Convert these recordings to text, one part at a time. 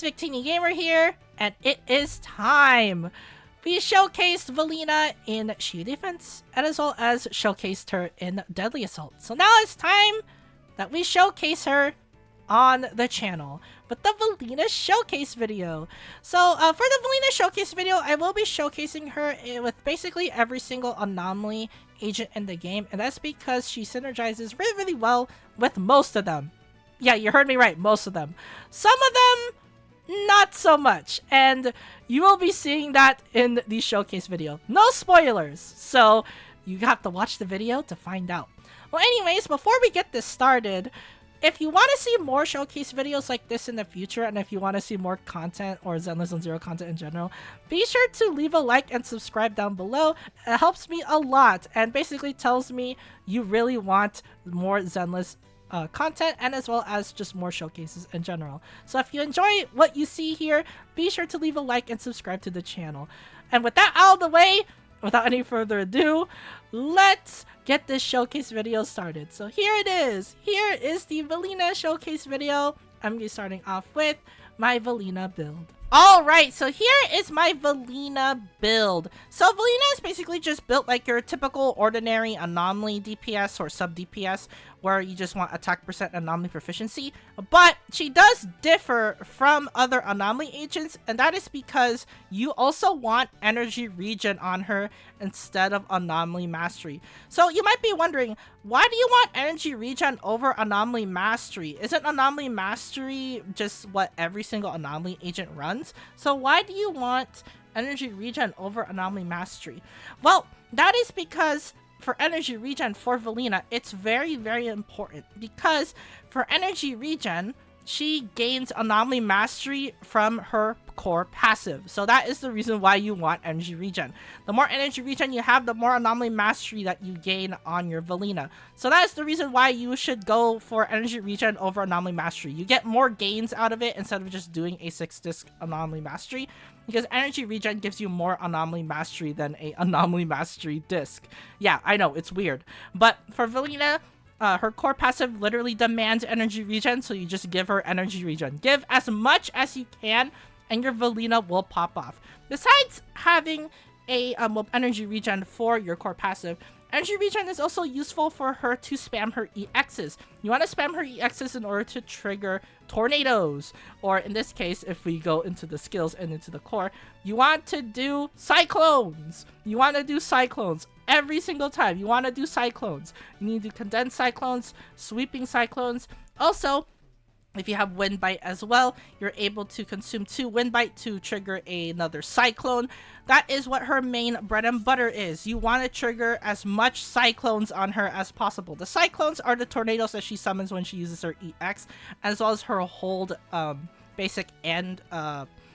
Victini Gamer here, and it is time! We showcased Velina in Shield Defense, and as well as showcased her in Deadly Assault. So now it's time that we showcase her on the channel with the Velina Showcase video. So for the Velina Showcase video, I will be showcasing her with basically every single anomaly agent in the game, and that's because she synergizes really well with most of them. Yeah, you heard me right, most of them. Some of them, not so much, and you will be seeing that in the showcase video. No spoilers, so you have to watch the video to find out. Well, anyways, before we get this started, if you want to see more showcase videos like this in the future, and if you want to see more content or Zenless and Zero content in general, be sure to leave a like and subscribe down below. It helps me a lot and basically tells me you really want more Zenless content, and as well as just more showcases in general. So if you enjoy what you see here, be sure to leave a like and subscribe to the channel. And with that out of the way, without any further ado, let's get this showcase video started. So here it is. Here is the Velina showcase video. I'm going to be starting off with my Velina build. Alright, so here is my Velina build. So Velina is basically just built like your typical ordinary anomaly DPS or sub DPS, where you just want attack percent anomaly proficiency. But she does differ from other anomaly agents, and that is because you also want energy regen on her instead of anomaly mastery. So you might be wondering, why do you want energy regen over anomaly mastery? Isn't anomaly mastery just what every single anomaly agent runs? So why do you want energy regen over anomaly mastery? Well, that is because for energy regen for Velina, it's very important, because for energy regen, she gains anomaly mastery from her core passive. So that is the reason why you want energy regen. The more energy regen you have, the more anomaly mastery that you gain on your Velina. So that is the reason why you should go for energy regen over anomaly mastery. You get more gains out of it instead of just doing a 6-disc anomaly mastery, because energy regen gives you more anomaly mastery than a anomaly mastery disc. Yeah, I know, it's weird. But for Velina, her core passive literally demands energy regen, so you just give her energy regen. Give as much as you can, and your Velina will pop off. Besides having a energy regen for your core passive, energy regen is also useful for her to spam her EXs. You want to spam her EXs in order to trigger tornadoes, or in this case, if we go into the skills and into the core, you want to do cyclones. You want to do cyclones every single time. You want to do cyclones. You need to condense cyclones, sweeping cyclones. Also, if you have Wind Bite as well, you're able to consume 2 Wind Bite to trigger another cyclone. That is what her main bread and butter is. You want to trigger as much cyclones on her as possible. The cyclones are the tornadoes that she summons when she uses her EX, as well as her hold basic and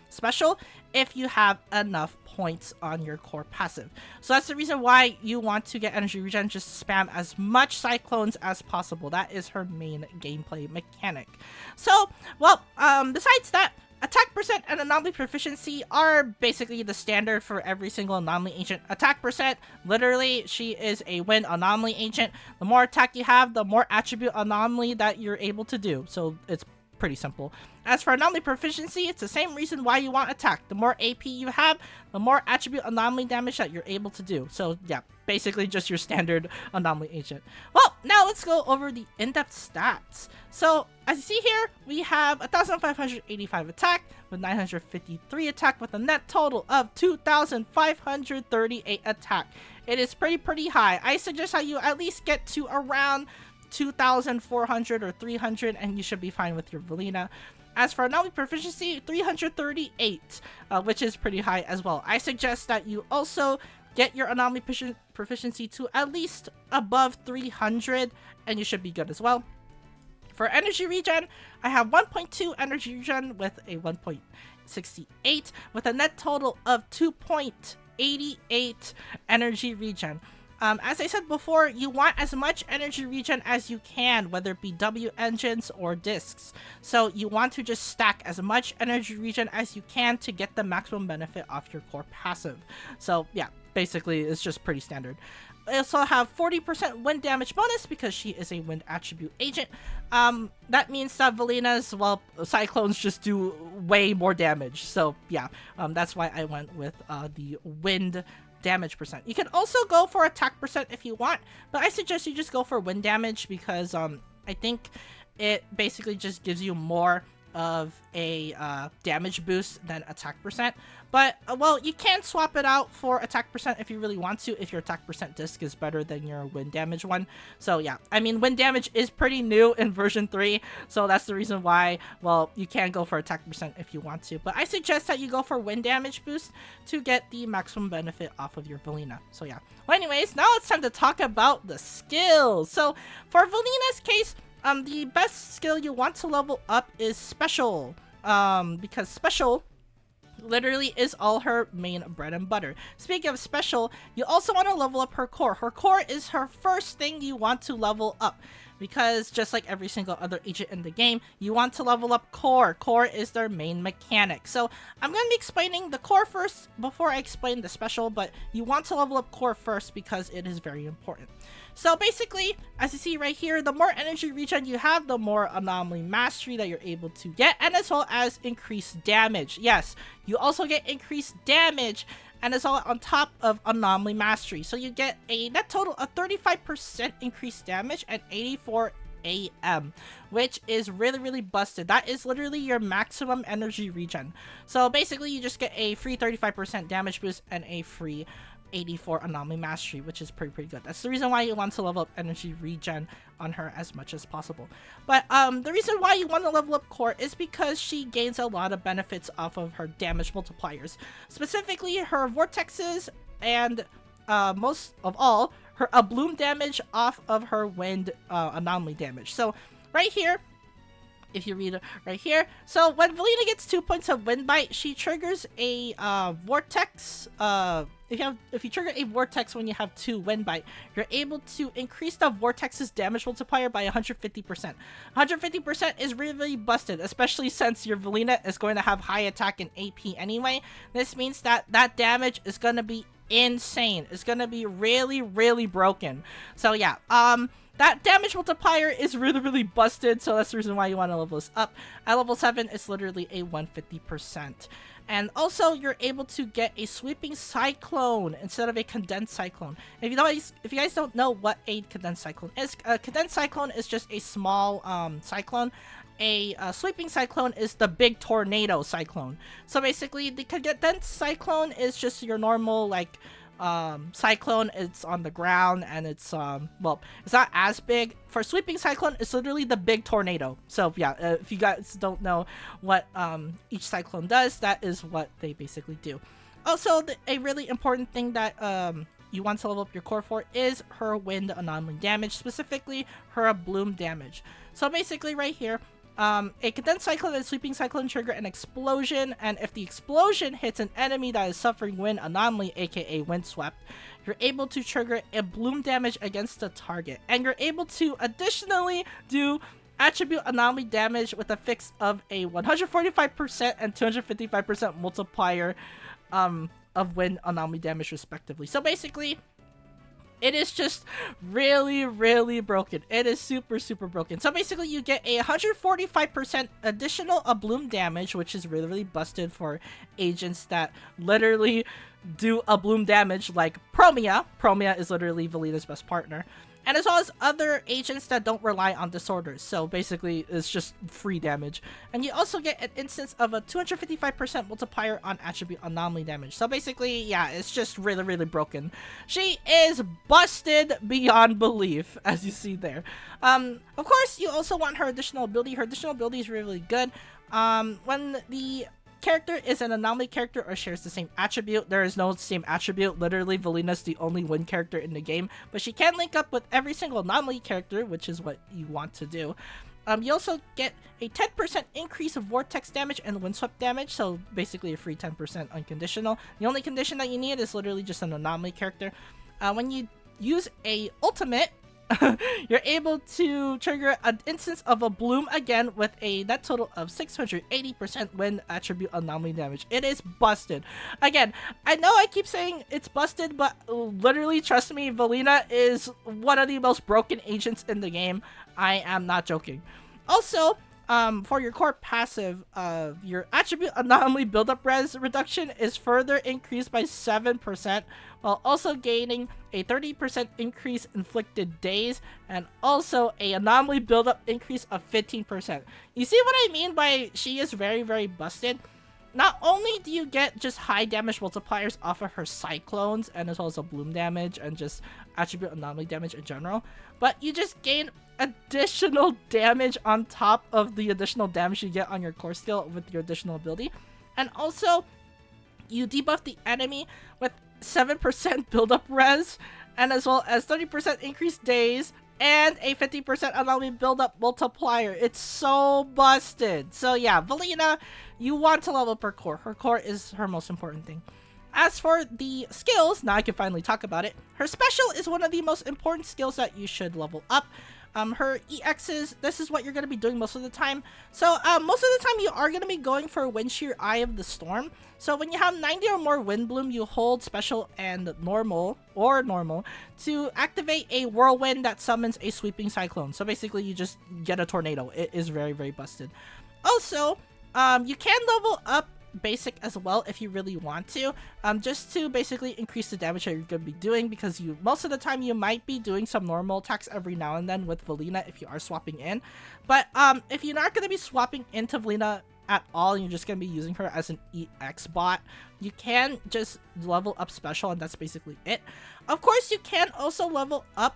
special, if you have enough points on your core passive. So that's the reason why you want to get energy regen. Just spam as much cyclones as possible. That is her main gameplay mechanic. So, well, besides that, attack percent and anomaly proficiency are basically the standard for every single anomaly agent. Attack percent, literally, she is a wind anomaly agent. The more attack you have, the more attribute anomaly that you're able to do. So it's pretty simple. As for anomaly proficiency, it's the same reason why you want attack. The more AP you have, the more attribute anomaly damage that you're able to do. So yeah, basically just your standard anomaly agent. Well, now let's go over the in-depth stats. So as you see here, we have 1,585 attack with 953 attack with a net total of 2,538 attack. It is pretty high. I suggest how you at least get to around 2,400 or 300, and you should be fine with your Velina. As for anomaly proficiency, 338, which is pretty high as well. I suggest that you also get your anomaly proficiency to at least above 300, and you should be good as well. For energy regen, I have 1.2 energy regen with a 1.68 with a net total of 2.88 energy regen. As I said before, you want as much energy regen as you can, whether it be W engines or discs. So you want to just stack as much energy regen as you can to get the maximum benefit off your core passive. So yeah, basically it's just pretty standard. also have 40% wind damage bonus because she is a wind attribute agent. That means that Velina's, well, cyclones just do way more damage. So yeah, that's why I went with the wind damage percent. You can also go for attack percent if you want, but I suggest you just go for wind damage because I think it basically just gives you more of a damage boost than attack percent. But well, you can swap it out for attack percent if you really want to, if your attack percent disc is better than your wind damage one. So yeah, I mean, wind damage is pretty new in version 3, so that's the reason why, well, you can go for attack percent if you want to, but I suggest that you go for wind damage boost to get the maximum benefit off of your Velina. So yeah, well, anyways, now it's time to talk about the skills. So for Velina's case, the best skill you want to level up is special, because special literally is all her main bread and butter. Speaking of special, you also want to level up her core. Her core is her first thing you want to level up, because just like every single other agent in the game, you want to level up core. Core is their main mechanic. So I'm going to be explaining the core first before I explain the special, but you want to level up core first because it is very important. So basically, as you see right here, the more energy regen you have, the more anomaly mastery that you're able to get, and as well as increased damage. Yes, you also get increased damage, and it's all on top of anomaly mastery. So you get a net total of 35% increased damage and 84 AM, which is really busted. That is literally your maximum energy regen. So basically, you just get a free 35% damage boost and a free 84 anomaly mastery, which is pretty good. That's the reason why you want to level up energy regen on her as much as possible. But the reason why you want to level up core is because she gains a lot of benefits off of her damage multipliers, specifically her vortexes, and most of all, her Abloom damage off of her wind anomaly damage. So right here, if you read it right here, so when Velina gets 2 points of wind bite, she triggers a vortex. If you trigger a vortex when you have 2 wind bite, you're able to increase the vortex's damage multiplier by 150%. 150% is really busted, especially since your Velina is going to have high attack and AP anyway. This means that that damage is going to be insane. It's going to be really broken. So yeah, that damage multiplier is really busted, so that's the reason why you want to level this up. At level 7, it's literally a 150%. And also, you're able to get a sweeping cyclone instead of a condensed cyclone. If you guys don't know what a condensed cyclone is, a condensed cyclone is just a small cyclone. A sweeping cyclone is the big tornado cyclone. So basically, the condensed cyclone is just your normal, like, cyclone. It's on the ground, and it's well, it's not as big. For sweeping cyclone, it's literally the big tornado. So yeah, if you guys don't know what each cyclone does, that is what they basically do. Also, a really important thing that you want to level up your core for is her wind anomaly damage, specifically her Abloom damage. So basically right here, a condensed cyclone and sweeping cyclone trigger an explosion, and if the explosion hits an enemy that is suffering wind anomaly, aka windswept, you're able to trigger a Abloom damage against the target, and you're able to additionally do attribute anomaly damage with a fix of a 145% and 255% multiplier of wind anomaly damage respectively. So basically, it is just really broken. It is super broken. So basically, you get a 145% additional Abloom damage, which is really busted for agents that literally do Abloom damage, like Promeia. Promeia is literally Velina's best partner. And as well as other agents that don't rely on disorders. So basically, it's just free damage. And you also get an instance of a 255% multiplier on attribute anomaly damage. So basically, yeah, it's just really broken. She is busted beyond belief, as you see there. Of course, you also want her additional ability. Her additional ability is really good. When the character is an anomaly character or shares the same attribute, there is no same attribute. Literally, Velina's the only wind character in the game, but she can link up with every single anomaly character, which is what you want to do. You also get a 10% increase of vortex damage and windswept damage, so basically a free 10% unconditional. The only condition that you need is literally just an anomaly character. When you use a ultimate, you're able to trigger an instance of Abloom again with a net total of 680% when attribute anomaly damage. It is busted. Again, I know I keep saying it's busted, but literally, trust me, Velina is one of the most broken agents in the game. I am not joking. Also, for your core passive, your attribute anomaly buildup res reduction is further increased by 7%, while also gaining a 30% increase inflicted days, and also a anomaly buildup increase of 15%. You see what I mean by she is very, very busted? Not only do you get just high damage multipliers off of her cyclones, and as well as a bloom damage and just attribute anomaly damage in general, but you just gain additional damage on top of the additional damage you get on your core skill with your additional ability. And also, you debuff the enemy with 7% buildup res, and as well as 30% increased days, and a 50% anomaly buildup multiplier. It's so busted. So yeah, Velina, you want to level up her core. Her core is her most important thing. As for the skills, now I can finally talk about it. Her special is one of the most important skills that you should level up. Her EXs, this is what you're going to be doing most of the time. So most of the time you are going to be going for Wind Shear Eye of the Storm. So when you have 90 or more Wind Bloom, you hold special and normal to activate a whirlwind that summons a sweeping cyclone. So basically you just get a tornado. It is very, very busted. Also, you can level up basic as well if you really want to, just to basically increase the damage that you're going to be doing, because you most of the time you might be doing some normal attacks every now and then with Velina if you are swapping in. But if you're not going to be swapping into Velina at all and you're just going to be using her as an EX bot, you can just level up special, and that's basically it. Of course, you can also level up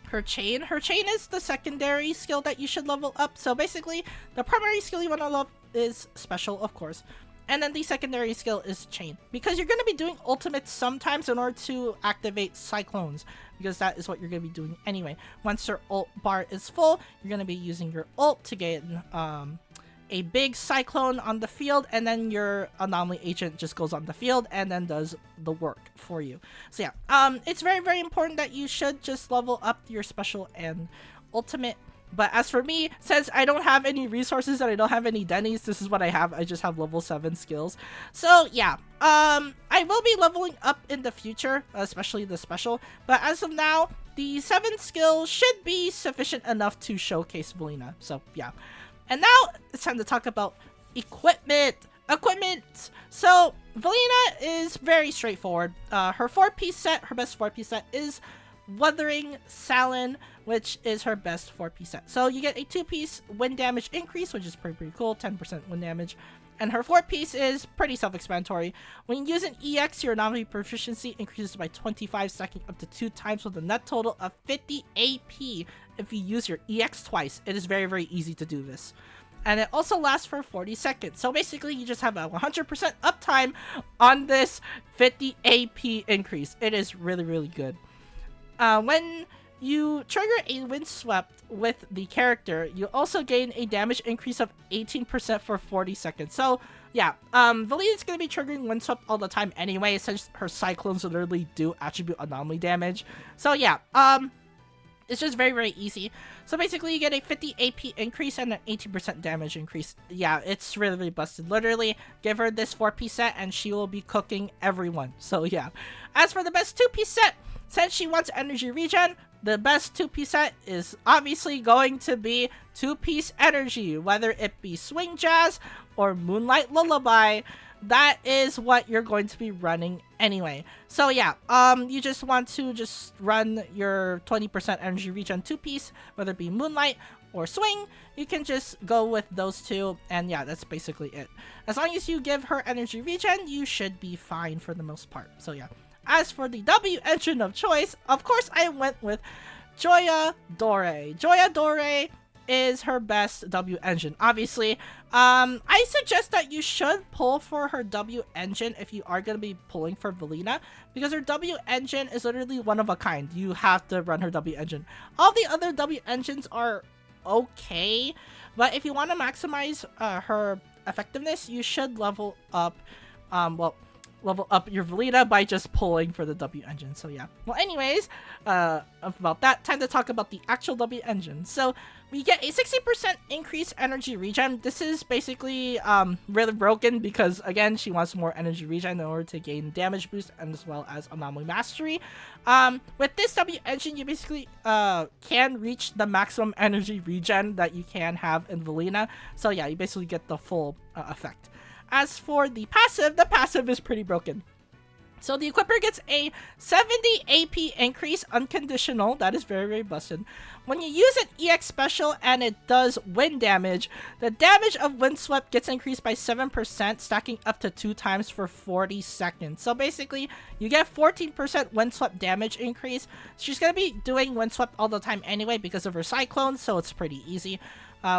her chain. Her chain is the secondary skill that you should level up. So basically, the primary skill you want to level up is special, of course, and then the secondary skill is chain, because you're going to be doing ultimates sometimes in order to activate cyclones, because that is what you're going to be doing anyway. Once your ult bar is full, you're going to be using your ult to get a big cyclone on the field, and then your anomaly agent just goes on the field and then does the work for you. So yeah, it's very, very important that you should just level up your special and ultimate. But as for me, since I don't have any resources and I don't have any Denny's, this is what I have. I just have level 7 skills. So yeah, I will be leveling up in the future, especially the special. But as of now, the 7 skill should be sufficient enough to showcase Velina. So yeah. And now it's time to talk about equipment. So Velina is very straightforward. Her 4-piece set, her best 4-piece set is Wuthering Salon, which is her best 4-piece set. So you get a 2-piece wind damage increase, which is pretty cool, 10% wind damage. And her 4-piece is pretty self-explanatory. When you use an EX, your anomaly proficiency increases by 25 seconds up to 2 times with a net total of 50 AP if you use your EX twice. It is very, very easy to do this. And it also lasts for 40 seconds. So basically, you just have a 100% uptime on this 50 AP increase. It is really, really good. When you trigger a Windswept with the character, you also gain a damage increase of 18% for 40 seconds. So yeah, Velina's going to be triggering Windswept all the time anyway, since her cyclones literally do attribute anomaly damage. So yeah, it's just very, very easy. So basically, you get a 50 AP increase and an 18% damage increase. Yeah, it's really, really busted. Literally, give her this 4-piece set and she will be cooking everyone. So yeah. As for the best 2-piece set, since she wants energy regen, the best 2-piece set is obviously going to be 2-piece energy, whether it be Swing Jazz or Moonlight Lullaby. That is what you're going to be running anyway. So yeah, you just want to just run your 20% energy regen 2-piece, whether it be Moonlight or Swing. You can just go with those two, and yeah, that's basically it. As long as you give her energy regen, you should be fine for the most part. So yeah. As for the W engine of choice, of course I went with Joya Dore. Joya Dore is her best W engine. Obviously, I suggest that you should pull for her W engine if you are going to be pulling for Velina, because her W engine is literally one of a kind. You have to run her W engine. All the other W engines are okay, but if you want to maximize her effectiveness, you should level up, well, level up your Velina by just pulling for the W engine. So yeah. Well, anyways, about that, time to talk about the actual W engine. So we get a 60% increased energy regen. This is basically really broken because, again, she wants more energy regen in order to gain damage boost and as well as anomaly mastery. With this W engine, you basically can reach the maximum energy regen that you can have in Velina. So yeah, you basically get the full effect. As for the passive is pretty broken. So the equipper gets a 70 AP increase unconditional. That is very, very busted. When you use an EX special and it does wind damage, the damage of Windswept gets increased by 7%, stacking up to 2 times for 40 seconds. So basically, you get 14% Windswept damage increase. She's going to be doing Windswept all the time anyway because of her Cyclone, so it's pretty easy.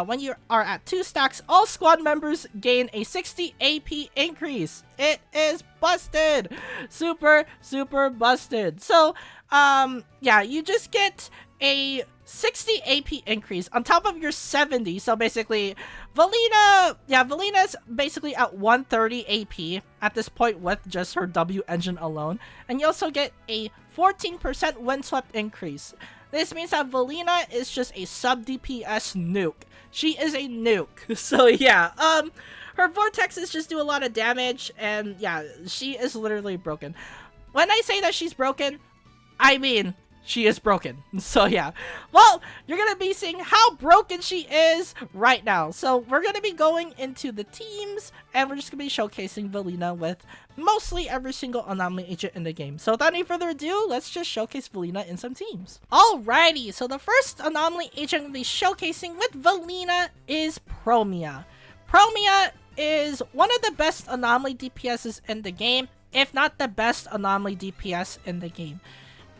When you are at 2 stacks, all squad members gain a 60 AP increase. It is busted. Super, super busted. So, yeah, you just get a 60 AP increase on top of your 70. So basically, Velina's basically at 130 AP at this point with just her W engine alone. And you also get a 14% Windswept increase. This means that Velina is just a sub DPS nuke. She is a nuke. So yeah, her vortexes just do a lot of damage, and yeah, she is literally broken. When I say that she's broken, I mean she is broken. So yeah, well, you're gonna be seeing how broken she is right now. So we're gonna be going into the teams, and we're just gonna be showcasing Velina with mostly every single anomaly agent in the game. So without any further ado, let's just showcase Velina in some teams. Alrighty, so the first anomaly agent I'm gonna be showcasing with Velina is Promeia. Promeia is one of the best anomaly DPSs in the game, if not the best anomaly DPS in the game.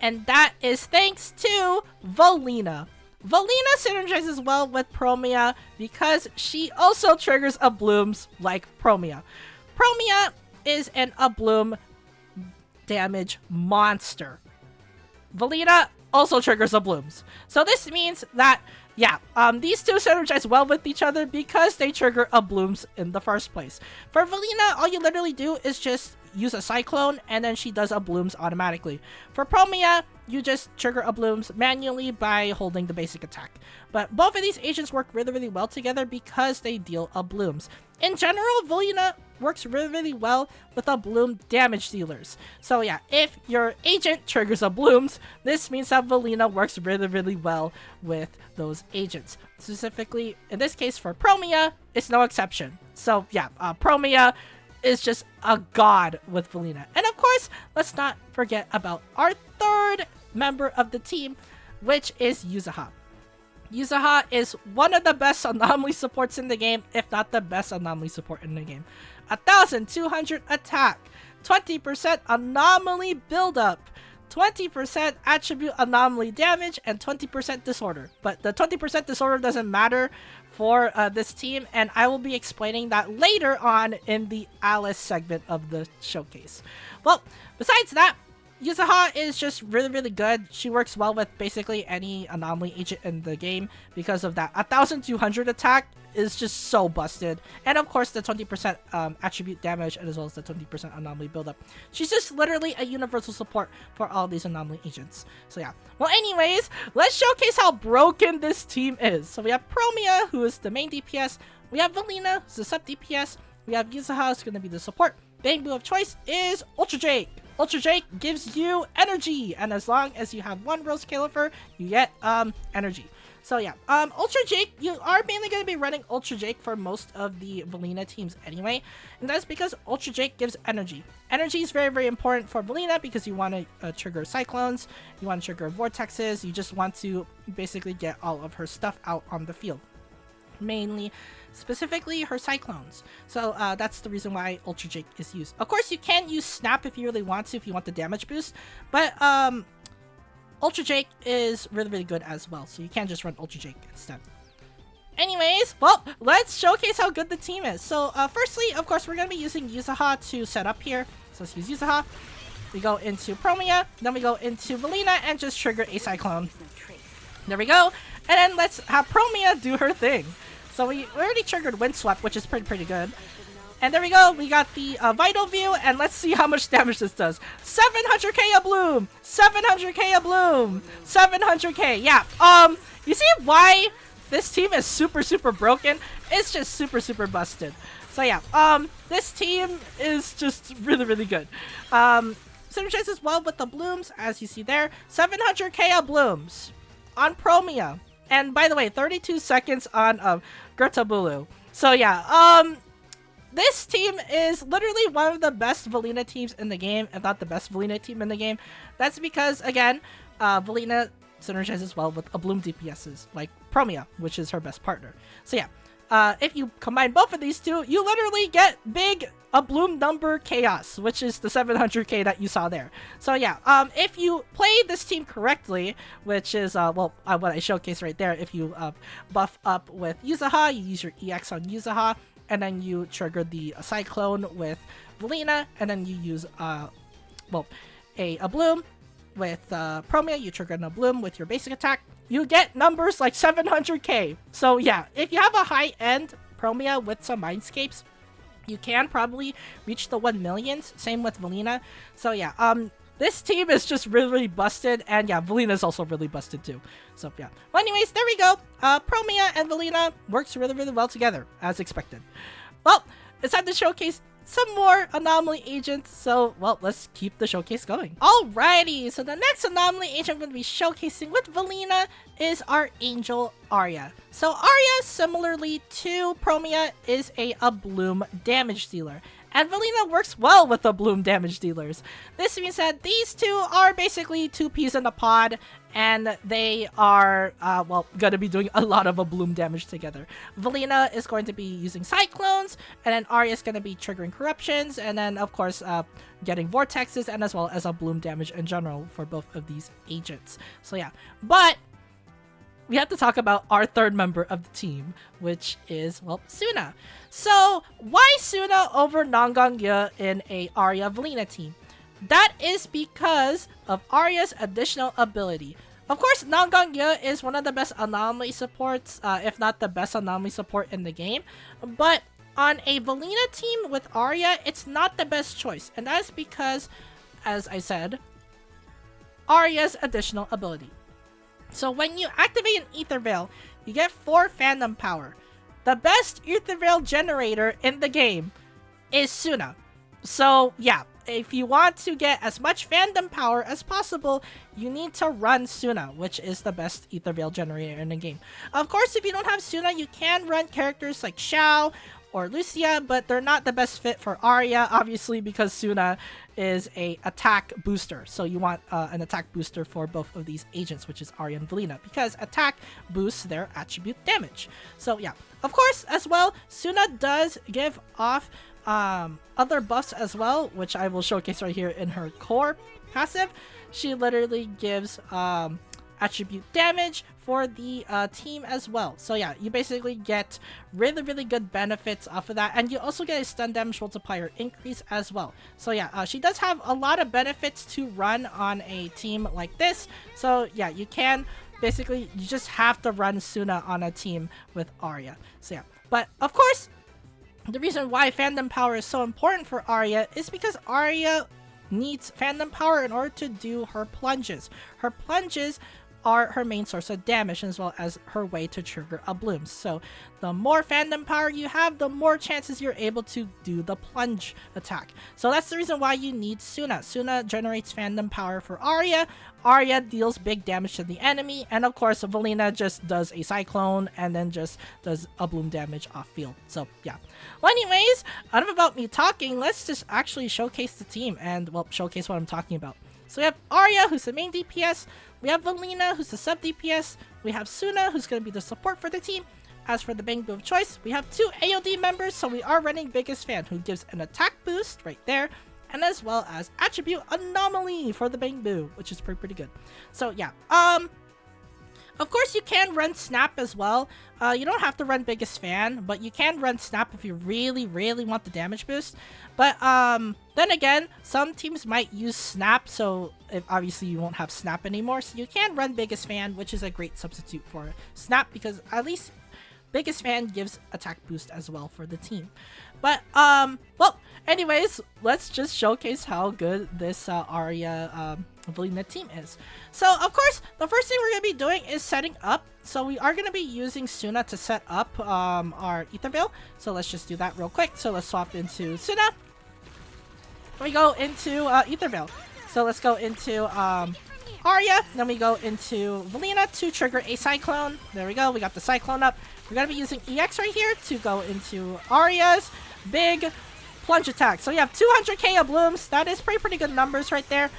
And that is thanks to Velina. Velina synergizes well with Promeia because she also triggers Ablooms like Promeia. Promeia is an Abloom damage monster. Velina also triggers Ablooms. So this means that, yeah, these two synergize well with each other because they trigger Ablooms in the first place. For Velina, all you literally do is just use a Cyclone, and then she does Ablooms automatically. For Promeia, you just trigger Ablooms manually by holding the basic attack. But both of these agents work really, really well together because they deal Ablooms. In general, Velina works really, really well with Abloom damage dealers. So yeah, if your agent triggers Ablooms, this means that Velina works really, really well with those agents. Specifically, in this case for Promeia, it's no exception. So yeah, Promeia is just a god with Velina. And of course, let's not forget about our third member of the team, which is Yuzuha. Yuzuha is one of the best anomaly supports in the game, if not the best anomaly support in the game. 1200 attack, 20% anomaly buildup, 20% attribute anomaly damage, and 20% disorder. But the 20% disorder doesn't matter for this team, and I will be explaining that later on in the Alice segment of the showcase. Well, besides that, Yuzuha is just really, really good. She works well with basically any anomaly agent in the game because of that 1200 attack is just so busted. And of course, the 20% attribute damage as well as the 20% anomaly buildup. She's just literally a universal support for all these anomaly agents. So yeah. Well, anyways, let's showcase how broken this team is. So we have Promeia, who is the main DPS. We have Velina, who's the sub DPS. We have Yuzuha, who's going to be the support. Bangbu of choice is Ultra Jake. Ultra Jake gives you energy, and as long as you have one Rose Califer, you get energy. So yeah, Ultra Jake, you are mainly going to be running Ultra Jake for most of the Velina teams anyway, and that's because Ultra Jake gives energy. Energy is very, very important for Velina because you want to trigger Cyclones, you want to trigger Vortexes, you just want to basically get all of her stuff out on the field. Mainly, specifically her Cyclones. So that's the reason why Ultra Jake is used. Of course, you can use Snap if you really want to, if you want the damage boost, but Ultra Jake is really, really good as well, so you can just run Ultra Jake instead. Anyways, well, let's showcase how good the team is. So firstly, of course, we're going to be using Yuzuha to set up here. So let's use Yuzuha. We go into Promeia, then we go into Velina and just trigger a Cyclone. There we go. And then let's have Promeia do her thing. So we already triggered Windswept, which is pretty good. And there we go. We got the Vital View, and let's see how much damage this does. 700k Abloom! 700k Abloom! 700k. Yeah. You see why this team is super broken? It's just super busted. So yeah, this team is just really good. Synergizes well with the blooms, as you see there. 700k blooms on Promeia. And by the way, 32 seconds on Gertabulu. So yeah, this team is literally one of the best Velina teams in the game, if not the best Velina team in the game. That's because, again, Velina synergizes well with Abloom DPSs, like Promeia, which is her best partner. So yeah, if you combine both of these two, you literally get big Abloom number chaos, which is the 700k that you saw there. So yeah, if you play this team correctly, which is, what I showcased right there, if you buff up with Yuzuha, you use your EX on Yuzuha, and then you trigger the Cyclone with Velina, and then you use, a Abloom with Promeia, you trigger an Abloom with your basic attack, you get numbers like 700k. So yeah, if you have a high-end Promeia with some Mindscapes, you can probably reach the 1 millions. Same with Velina. So yeah, this team is just really busted, and yeah, Velina is also really busted too. So yeah. Well, anyways, there we go. Promeia and Velina works really well together, as expected. Well, it's time to showcase some more Anomaly agents, so, well, let's keep the showcase going. Alrighty, so the next Anomaly agent I'm going to be showcasing with Velina is our Angel Aria. So Aria, similarly to Promeia, is a Abloom damage dealer. And Velina works well with Abloom damage dealers. This means that these two are basically two peas in a pod, and they are, gonna be doing a lot of Abloom damage together. Velina is going to be using Cyclones, and then Aria is gonna be triggering Corruptions, and then, of course, getting Vortexes, and as well as Abloom damage in general for both of these agents. So yeah, but we have to talk about our third member of the team, which is, well, Sunna. So, why Sunna over Nongongya in a Aria Velina team? That is because of Aria's additional ability. Of course, Nongongya is one of the best Anomaly supports, if not the best Anomaly support in the game, but on a Velina team with Aria, it's not the best choice, and that's because, as I said, Aria's additional ability. So when you activate an Ether Veil, you get 4 Fandom Power. The best Ether Veil generator in the game is Sunna. So yeah, if you want to get as much Fandom Power as possible, you need to run Sunna, which is the best Ether Veil generator in the game. Of course, if you don't have Sunna, you can run characters like Xiao or Lucia, but they're not the best fit for Aria, obviously, because Sunna is a attack booster. So you want an attack booster for both of these agents, which is Aria and Velina, because attack boosts their attribute damage. So yeah, of course, as well, Sunna does give off other buffs as well, which I will showcase right here in her core passive. She literally gives attribute damage for the team as well. So yeah, you basically get really good benefits off of that, and you also get a stun damage multiplier increase as well. So yeah, she does have a lot of benefits to run on a team like this. So yeah, you can basically, you just have to run Sunna on a team with Aria. So yeah, but of course, the reason why Fandom Power is so important for Aria is because Aria needs Fandom Power in order to do her plunges. Her plunges are her main source of damage, as well as her way to trigger Ablooms. So the more Fandom Power you have, the more chances you're able to do the plunge attack. So that's the reason why you need Sunna. Sunna generates Fandom Power for Aria. Aria deals big damage to the enemy, and of course Velina just does a Cyclone and then just does Abloom damage off field. So yeah. Well, anyways, enough about me talking. Let's just actually showcase the team and, well, showcase what I'm talking about. So we have Aria, who's the main DPS. We have Velina, who's the sub DPS. We have Sunna, who's going to be the support for the team. As for the Bang Boo of choice, we have 2 AOD members, so we are running Biggest Fan, who gives an attack boost right there, and as well as attribute Anomaly for the Bang Boo, which is pretty good. So yeah, of course you can run Snap as well. You don't have to run Biggest Fan, but you can run Snap if you really want the damage boost. But then again, some teams might use Snap, so obviously you won't have Snap anymore. So you can run Biggest Fan, which is a great substitute for Snap, because at least biggest fan gives attack boost as well for the team. But well, anyways, let's just showcase how good this Aria Velina team is. So of course, the first thing we're gonna be doing is setting up. So we are gonna be using Sunna to set up our Ether Veil. So let's just do that real quick. So let's swap into Sunna. We go into Ether Veil. So let's go into Aria, then we go into Velina to trigger a Cyclone. There we go, we got the Cyclone up. We're gonna be using EX right here to go into Aria's big plunge attack. So you have 200k Ablooms. That is pretty good numbers right there.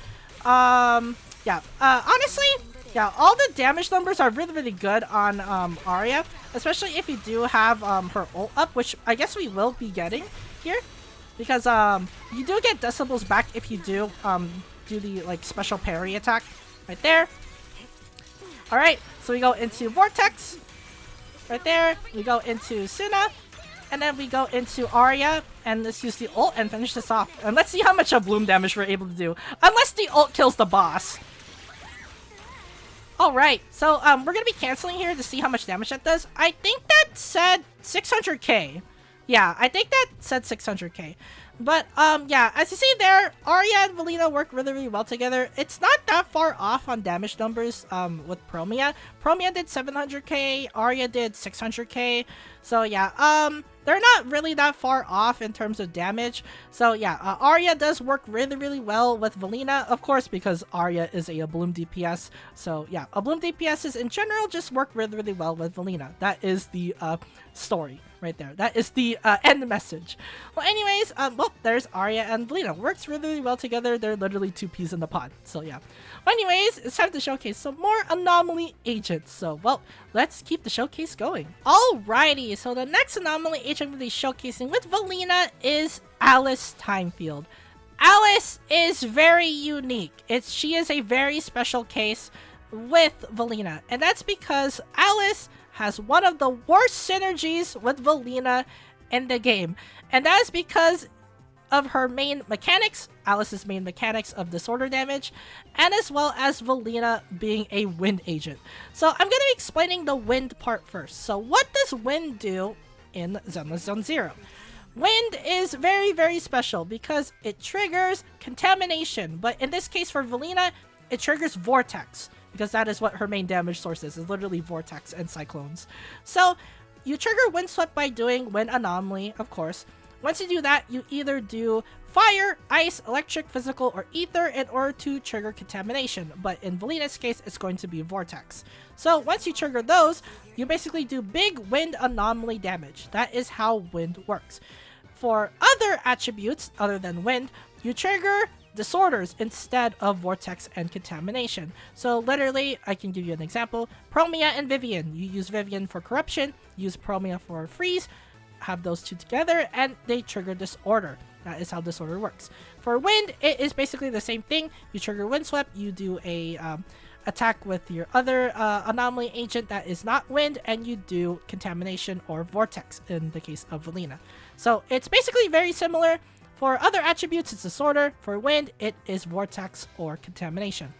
Yeah, honestly, yeah, all the damage numbers are really good on Aria, especially if you do have her ult up, which I guess we will be getting here, because you do get decibels back if you do do the like special parry attack right there. All right, so we go into Vortex right there. We go into Sunna, and then we go into Aria, and let's use the ult and finish this off. And let's see how much Abloom damage we're able to do, unless the ult kills the boss. All right, so we're gonna be canceling here to see how much damage that does. I think that said 600k. Yeah, I think that said 600k. But yeah, as you see there, Aria and Velina work really well together. It's not that far off on damage numbers with Promeia. Promeia did 700k, Aria did 600k. So yeah, they're not really that far off in terms of damage. So yeah, Aria does work really well with Velina, of course, because Aria is a Abloom DPS. So yeah, Abloom DPSs in general just work really well with Velina. That is the story right there. That is the end message. Well, anyways, well, there's Aria and Velina. Works really well together. They're literally two peas in the pod. So yeah. Well, anyways, it's time to showcase some more Anomaly agents. So, well, let's keep the showcase going. Alrighty, so the next Anomaly agent we'll be showcasing with Velina is Alice Timefield. Alice is very unique. She is a very special case with Velina, and that's because Alice has one of the worst synergies with Velina in the game, and that is because of her main mechanics, Alice's main mechanics of disorder damage, and as well as Velina being a wind agent. So I'm going to be explaining the wind part first. So what does wind do in Zenless Zone 0? Wind is very special because it triggers contamination, but in this case for Velina, it triggers Vortex, because that is what her main damage source is literally Vortex and Cyclones. So you trigger Wind Swept by doing Wind Anomaly, of course. Once you do that, you either do Fire, Ice, Electric, Physical, or Ether in order to trigger contamination, but in Velina's case, it's going to be Vortex. So once you trigger those, you basically do big Wind Anomaly damage. That is how Wind works. For other attributes other than Wind, you trigger Disorders instead of Vortex and Contamination. So literally, I can give you an example. Promeia and Vivian. You use Vivian for Corruption, use Promeia for Freeze, have those two together, and they trigger Disorder. That is how Disorder works. For Wind, it is basically the same thing. You trigger Windswept, you do a attack with your other Anomaly agent that is not Wind, and you do Contamination or Vortex in the case of Velina. So it's basically very similar. For other attributes, it's Disorder. For Wind, it is Vortex or Contamination.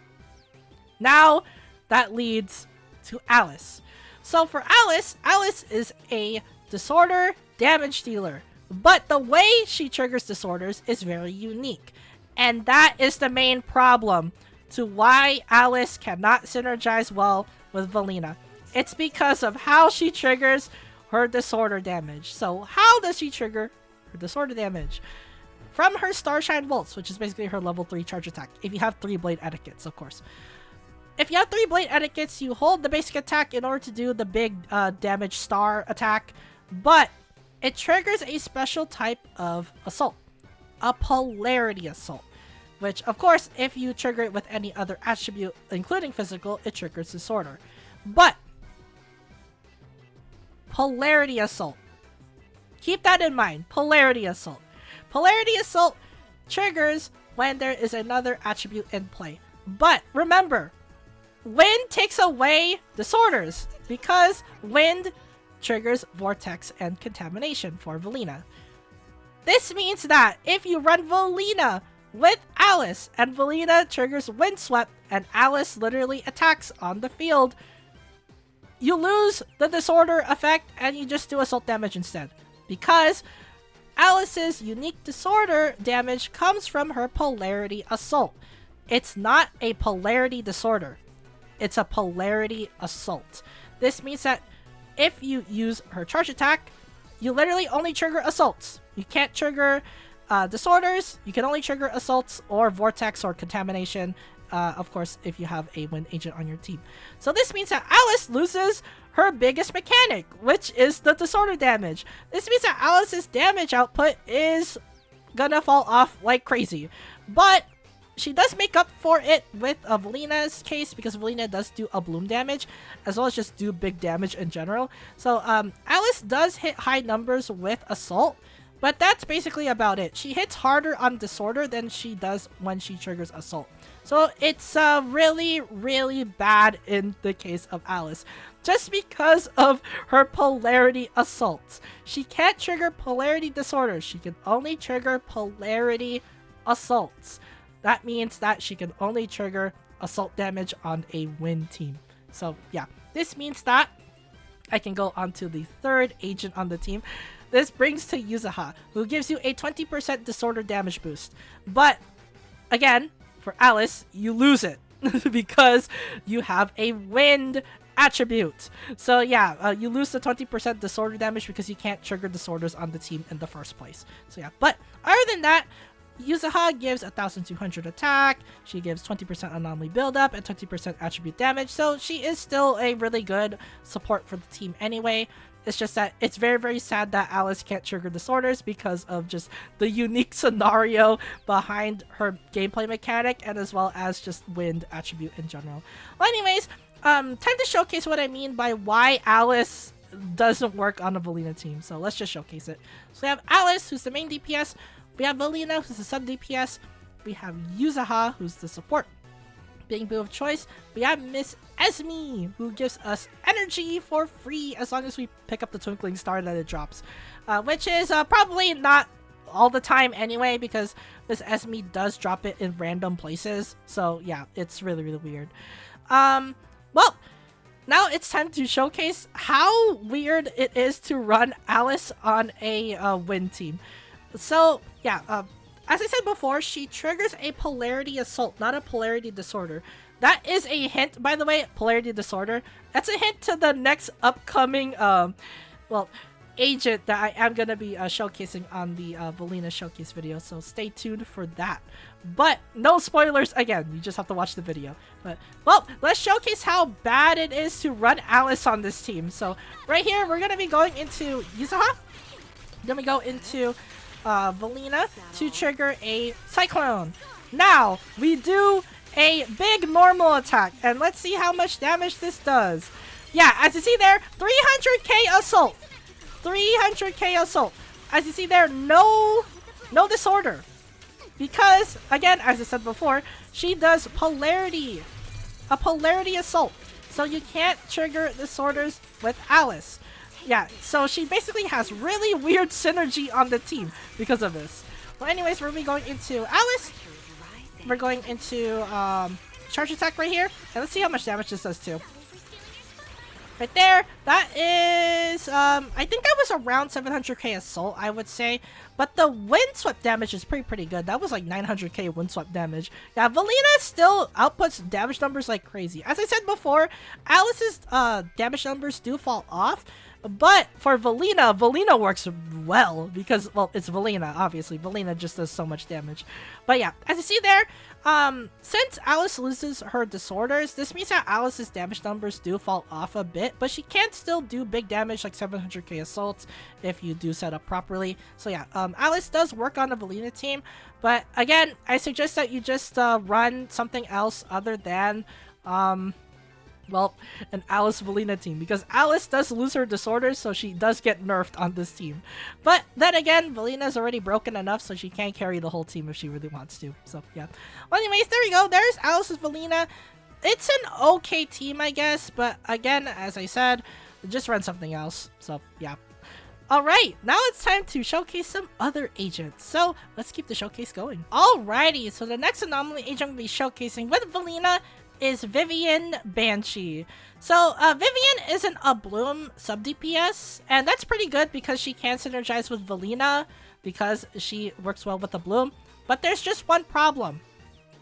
Now, that leads to Alice. So for Alice, Alice is a Disorder damage dealer. But the way she triggers Disorders is very unique. And that is the main problem to why Alice cannot synergize well with Velina. It's because of how she triggers her Disorder damage. So how does she trigger her Disorder damage? From her Starshine Bolts, which is basically her level 3 charge attack. If you have 3 Blade Etiquettes, of course. If you have 3 Blade Etiquettes, you hold the basic attack in order to do the big damage star attack. But it triggers a special type of assault. A Polarity Assault. Which, of course, if you trigger it with any other attribute, including physical, it triggers Disorder. But Polarity Assault. Keep that in mind. Polarity Assault. Polarity Assault triggers when there is another attribute in play. But remember, Wind takes away Disorders because Wind triggers Vortex and Contamination for Velina. This means that if you run Velina with Alice and Velina triggers Windswept and Alice literally attacks on the field, you lose the disorder effect and you just do assault damage instead. Because Alice's unique disorder damage comes from her polarity assault. It's not a polarity disorder. It's a polarity assault. This means that if you use her charge attack, you literally only trigger assaults. You can't trigger disorders. You can only trigger assaults or vortex or contamination. Of course, if you have a wind agent on your team. So this means that Alice loses her biggest mechanic, which is the disorder damage. This means that Alice's damage output is gonna fall off like crazy. But she does make up for it with Velina's case, because Velina does do Abloom damage, as well as just do big damage in general. So Alice does hit high numbers with Assault, but that's basically about it. She hits harder on Disorder than she does when she triggers Assault. So it's really, really bad in the case of Alice. Just because of her Polarity Assaults. She can't trigger Polarity Disorders. She can only trigger Polarity Assaults. That means that she can only trigger assault damage on a win team. So yeah, this means that I can go on to the third agent on the team. This brings to Yuzuha, who gives you a 20% disorder damage boost. But again, for Alice, you lose it because you have a wind attribute. So yeah, you lose the 20% disorder damage because you can't trigger disorders on the team in the first place. So yeah, but other than that, Yuzuha gives 1200 attack, she gives 20% anomaly buildup, and 20% attribute damage, so she is still a really good support for the team anyway. It's just that it's very, very sad that Alice can't trigger disorders because of just the unique scenario behind her gameplay mechanic, and as well as just wind attribute in general. Well, anyways, time to showcase what I mean by why Alice doesn't work on a Velina team, so let's just showcase it. So we have Alice, who's the main DPS. We have Velina, who's the sub DPS. We have Yuzuha, who's the support being boo of choice. We have Miss Esme, who gives us energy for free as long as we pick up the twinkling star that it drops, which is probably not all the time anyway, because Miss Esme does drop it in random places. So yeah, it's really, really weird. Well, now it's time to showcase how weird it is to run Alice on a win team. So yeah, as I said before, she triggers a polarity assault, not a polarity disorder. That is a hint, by the way, polarity disorder. That's a hint to the next upcoming, well, agent that I am going to be showcasing on the Velina showcase video. So stay tuned for that. But no spoilers again, you just have to watch the video. But, well, let's showcase how bad it is to run Alice on this team. So right here, we're going to be going into Yuzuha. Then we go into Velina to trigger a Cyclone. Now, we do a big normal attack, and let's see how much damage this does. Yeah, as you see there, 300k assault. 300k assault. As you see there, no disorder. Because, again, as I said before, she does polarity. A polarity assault. So you can't trigger disorders with Alice. Yeah, so she basically has really weird synergy on the team because of this. Well, anyways, we're going to be going into Alice. We're going into charge attack right here. And let's see how much damage this does too. Right there, that is, I think that was around 700k assault, I would say. But the windswept damage is pretty good. That was like 900k windswept damage. Yeah, Velina still outputs damage numbers like crazy. As I said before, Alice's damage numbers do fall off. But for Velina, Velina works well because, well, it's Velina, obviously. Velina just does so much damage. But yeah, as you see there, since Alice loses her disorders, this means that Alice's damage numbers do fall off a bit, but she can still do big damage like 700k assaults if you do set up properly. So yeah, Alice does work on the Velina team, but again, I suggest that you just run something else other than well, an Alice Velina team, because Alice does lose her disorders, so she does get nerfed on this team. But then again, Velina's already broken enough, so she can carry the whole team if she really wants to. So yeah. Well, anyways, there we go. There's Alice's Velina. It's an okay team, I guess, but again, as I said, just run something else. So yeah. Alright, now it's time to showcase some other agents. So let's keep the showcase going. Alrighty, so the next anomaly agent we'll be showcasing with Velina is Vivian Banshee. So Vivian is an Abloom sub DPS, and that's pretty good because she can synergize with Velina because she works well with Abloom. But there's just one problem.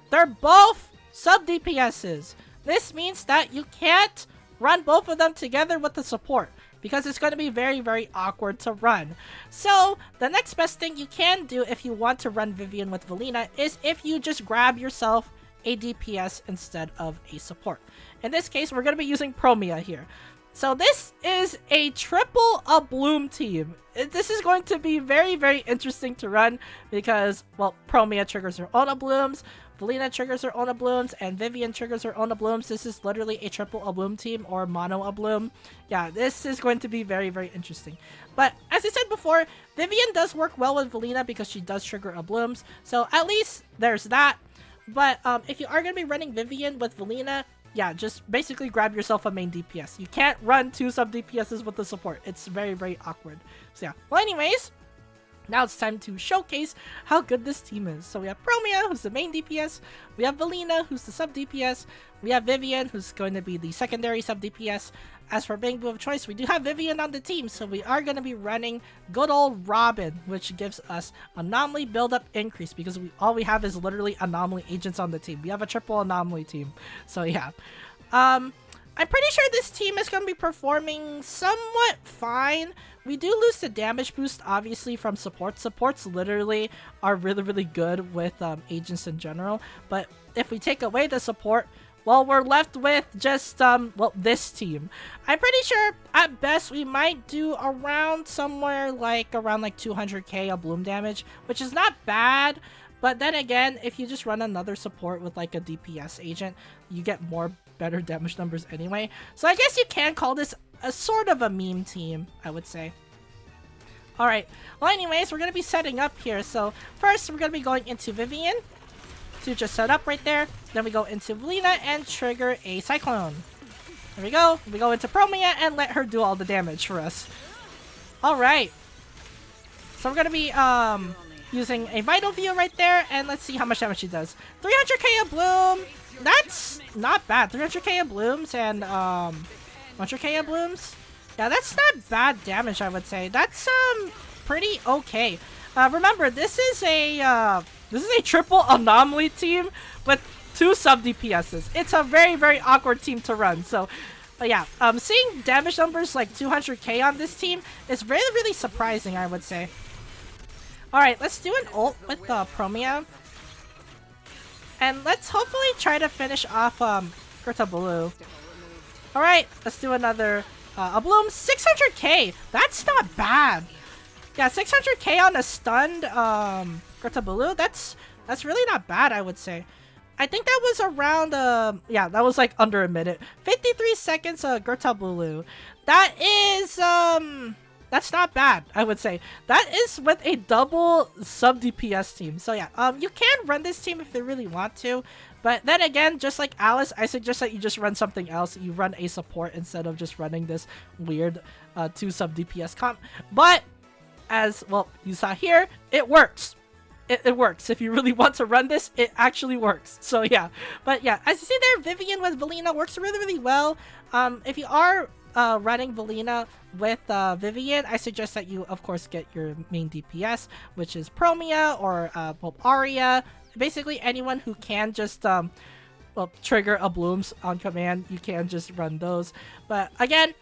They're both sub DPSs. This means that you can't run both of them together with the support because it's going to be very, very awkward to run. So the next best thing you can do if you want to run Vivian with Velina is if you just grab yourself a DPS instead of a support. In this case, we're going to be using Promeia here. So this is a triple Abloom team. This is going to be very, very interesting to run because, well, Promeia triggers her own Ablooms, Velina triggers her own Ablooms, and Vivian triggers her own Ablooms. This is literally a triple Abloom team or mono Abloom. Yeah, this is going to be very, very interesting. But as I said before, Vivian does work well with Velina because she does trigger Ablooms. So at least there's that. But if you are going to be running Vivian with Velina, yeah, just basically grab yourself a main DPS. You can't run two sub DPSs with the support. It's very, very awkward. So yeah. Well, anyways, now it's time to showcase how good this team is. So we have Promeia, who's the main DPS. We have Velina, who's the sub DPS. We have Vivian, who's going to be the secondary sub DPS. As for Bangbu of choice, we do have Vivian on the team, so we are going to be running good old Robin, which gives us anomaly build-up increase because all we have is literally anomaly agents on the team. We have a triple anomaly team, so yeah. I'm pretty sure this team is going to be performing somewhat fine. We do lose the damage boost, obviously, from support. Supports literally are really, really good with agents in general, but if we take away the support, well, we're left with just, well, this team. I'm pretty sure, at best, we might do around somewhere like, around like 200k of bloom damage, which is not bad. But then again, if you just run another support with like a DPS agent, you get better damage numbers anyway. So I guess you can call this a sort of a meme team, I would say. Alright, well anyways, we're going to be setting up here. So first, we're going to be going into Vivian to just set up right there. Then we go into Velina and trigger a Cyclone. There we go. We go into Promeia and let her do all the damage for us. Alright. So we're going to be using a Vital View right there. And let's see how much damage she does. 300k of Bloom. That's not bad. 300k of Blooms and 100k of Blooms. Yeah, that's not bad damage, I would say. That's pretty okay. Remember, this is a triple anomaly team with 2 sub DPSs. It's a very, very awkward team to run. So, yeah, seeing damage numbers like 200k on this team is really, really surprising, I would say. Alright, let's do an ult with Promeia. And let's hopefully try to finish off Kurtabulu. Alright, let's do another Abloom. 600k! That's not bad! Yeah, 600k on a stunned Kurtabulu, that's really not bad, I would say. I think that was around, yeah, that was like under a minute. 53 seconds Kurtabulu. That is, that's not bad, I would say. That is with a double sub DPS team. So yeah, you can run this team if you really want to. But then again, just like Alice, I suggest that you just run something else. You run a support instead of just running this weird 2 sub DPS comp. But as, well, you saw here, it works. It works. If you really want to run this, it actually works. So yeah. But yeah, as you see there, Vivian with Velina works really, really well. If you are running Velina with Vivian, I suggest that you, of course, get your main DPS, which is Promeia or well, Aria. Basically, anyone who can just well, trigger Ablooms on command, you can just run those. But again,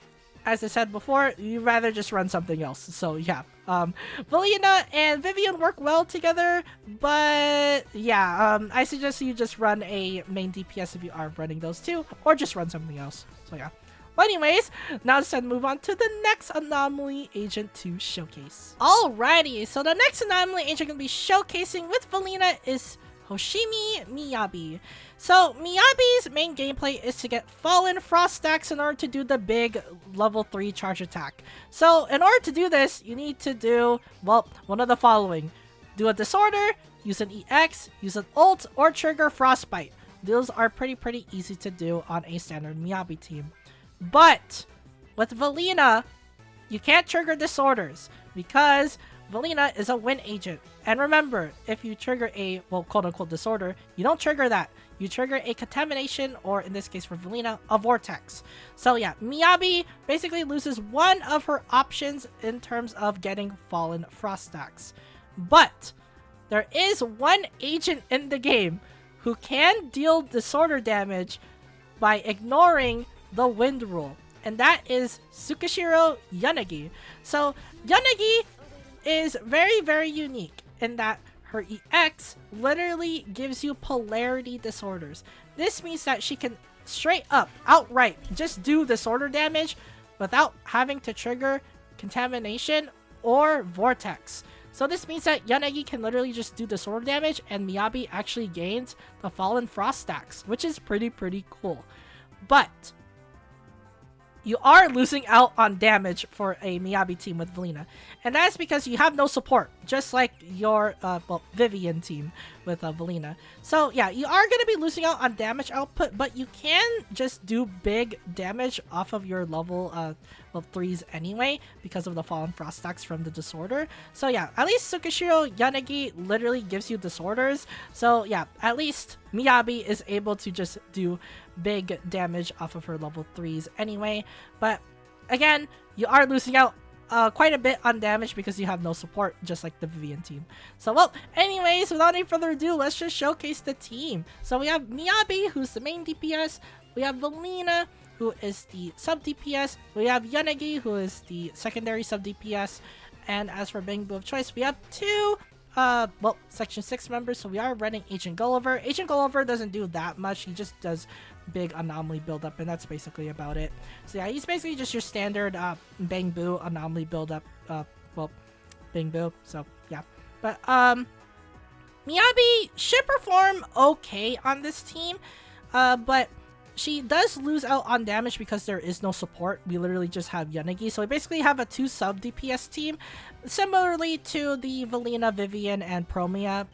as I said before, you'd rather just run something else. So yeah, Velina and Vivian work well together, but yeah, I suggest you just run a main DPS if you are running those two, or just run something else. So yeah. Well, anyways, now it's time to move on to the next anomaly agent to showcase. Alrighty, so the next anomaly agent I'm going to be showcasing with Velina is Hoshimi Miyabi. So Miyabi's main gameplay is to get Fallen Frost stacks in order to do the big level 3 charge attack. So in order to do this, you need to do, well, one of the following. Do a Disorder, use an EX, use an ult, or trigger Frostbite. Those are pretty easy to do on a standard Miyabi team. But with Velina, you can't trigger Disorders because Velina is a win agent. And remember, if you trigger a, well, quote-unquote disorder, you don't trigger that. you trigger a contamination, or in this case for Velina, a vortex. So yeah, Miyabi basically loses one of her options in terms of getting Fallen Frost stacks. But there is one agent in the game who can deal disorder damage by ignoring the wind rule, and that is Tsukishiro Yanagi. So Yanagi is very unique in that her EX literally gives you polarity disorders. This means that she can straight up, outright, just do disorder damage without having to trigger contamination or vortex. So this means that Yanagi can literally just do disorder damage, and Miyabi actually gains the Fallen Frost stacks, which is pretty cool. But you are losing out on damage for a Miyabi team with Velina, and that's because you have no support, just like your Vivian team with Velina. So yeah, you are going to be losing out on damage output, but you can just do big damage off of your level 3s anyway because of the Fallen Frost stacks from the disorder. So yeah, at least Tsukishiro Yanagi literally gives you disorders. So yeah, at least Miyabi is able to just do big damage off of her level 3s anyway. But again, you are losing out quite a bit on damage because you have no support, just like the Vivian team. So well, anyways, without any further ado, let's just showcase the team. So we have Miyabi, who's the main DPS. We have Velina, who is the sub DPS. We have Yanagi, who is the secondary sub DPS. And as for Bangbu of choice, we have two Section 6 members. So we are running Agent Gulliver. Agent Gulliver doesn't do that much. He just does big anomaly buildup, and that's basically about it. So yeah, he's basically just your standard Bangbu anomaly buildup. Bangbu. So yeah, but Miyabi should perform okay on this team, but she does lose out on damage because there is no support. We literally just have Yanagi. So we basically have a 2 sub DPS team, similarly to the Velina, Vivian, and Promeia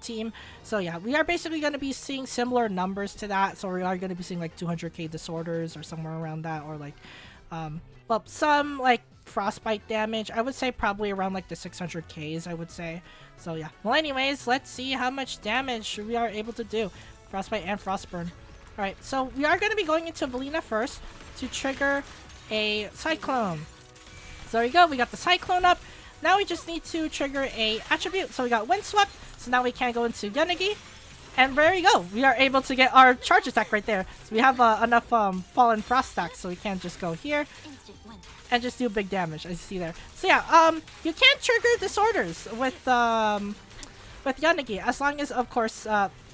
team. So yeah, we are basically going to be seeing similar numbers to that. So we are going to be seeing like 200k disorders or somewhere around that, or like some like frostbite damage. I would say probably around like the 600ks, I would say. So yeah, well anyways, let's see how much damage we are able to do. Frostbite and frostburn. Alright, so we are going to be going into Velina first to trigger a Cyclone. So there we go, we got the Cyclone up. Now we just need to trigger a attribute. So we got Windswept, so now we can go into Yanagi. And there we go, we are able to get our charge attack right there. So we have enough Fallen Frost stacks, so we can just go here and just do big damage, as you see there. So yeah, you can trigger disorders with Yanagi, as long as, of course,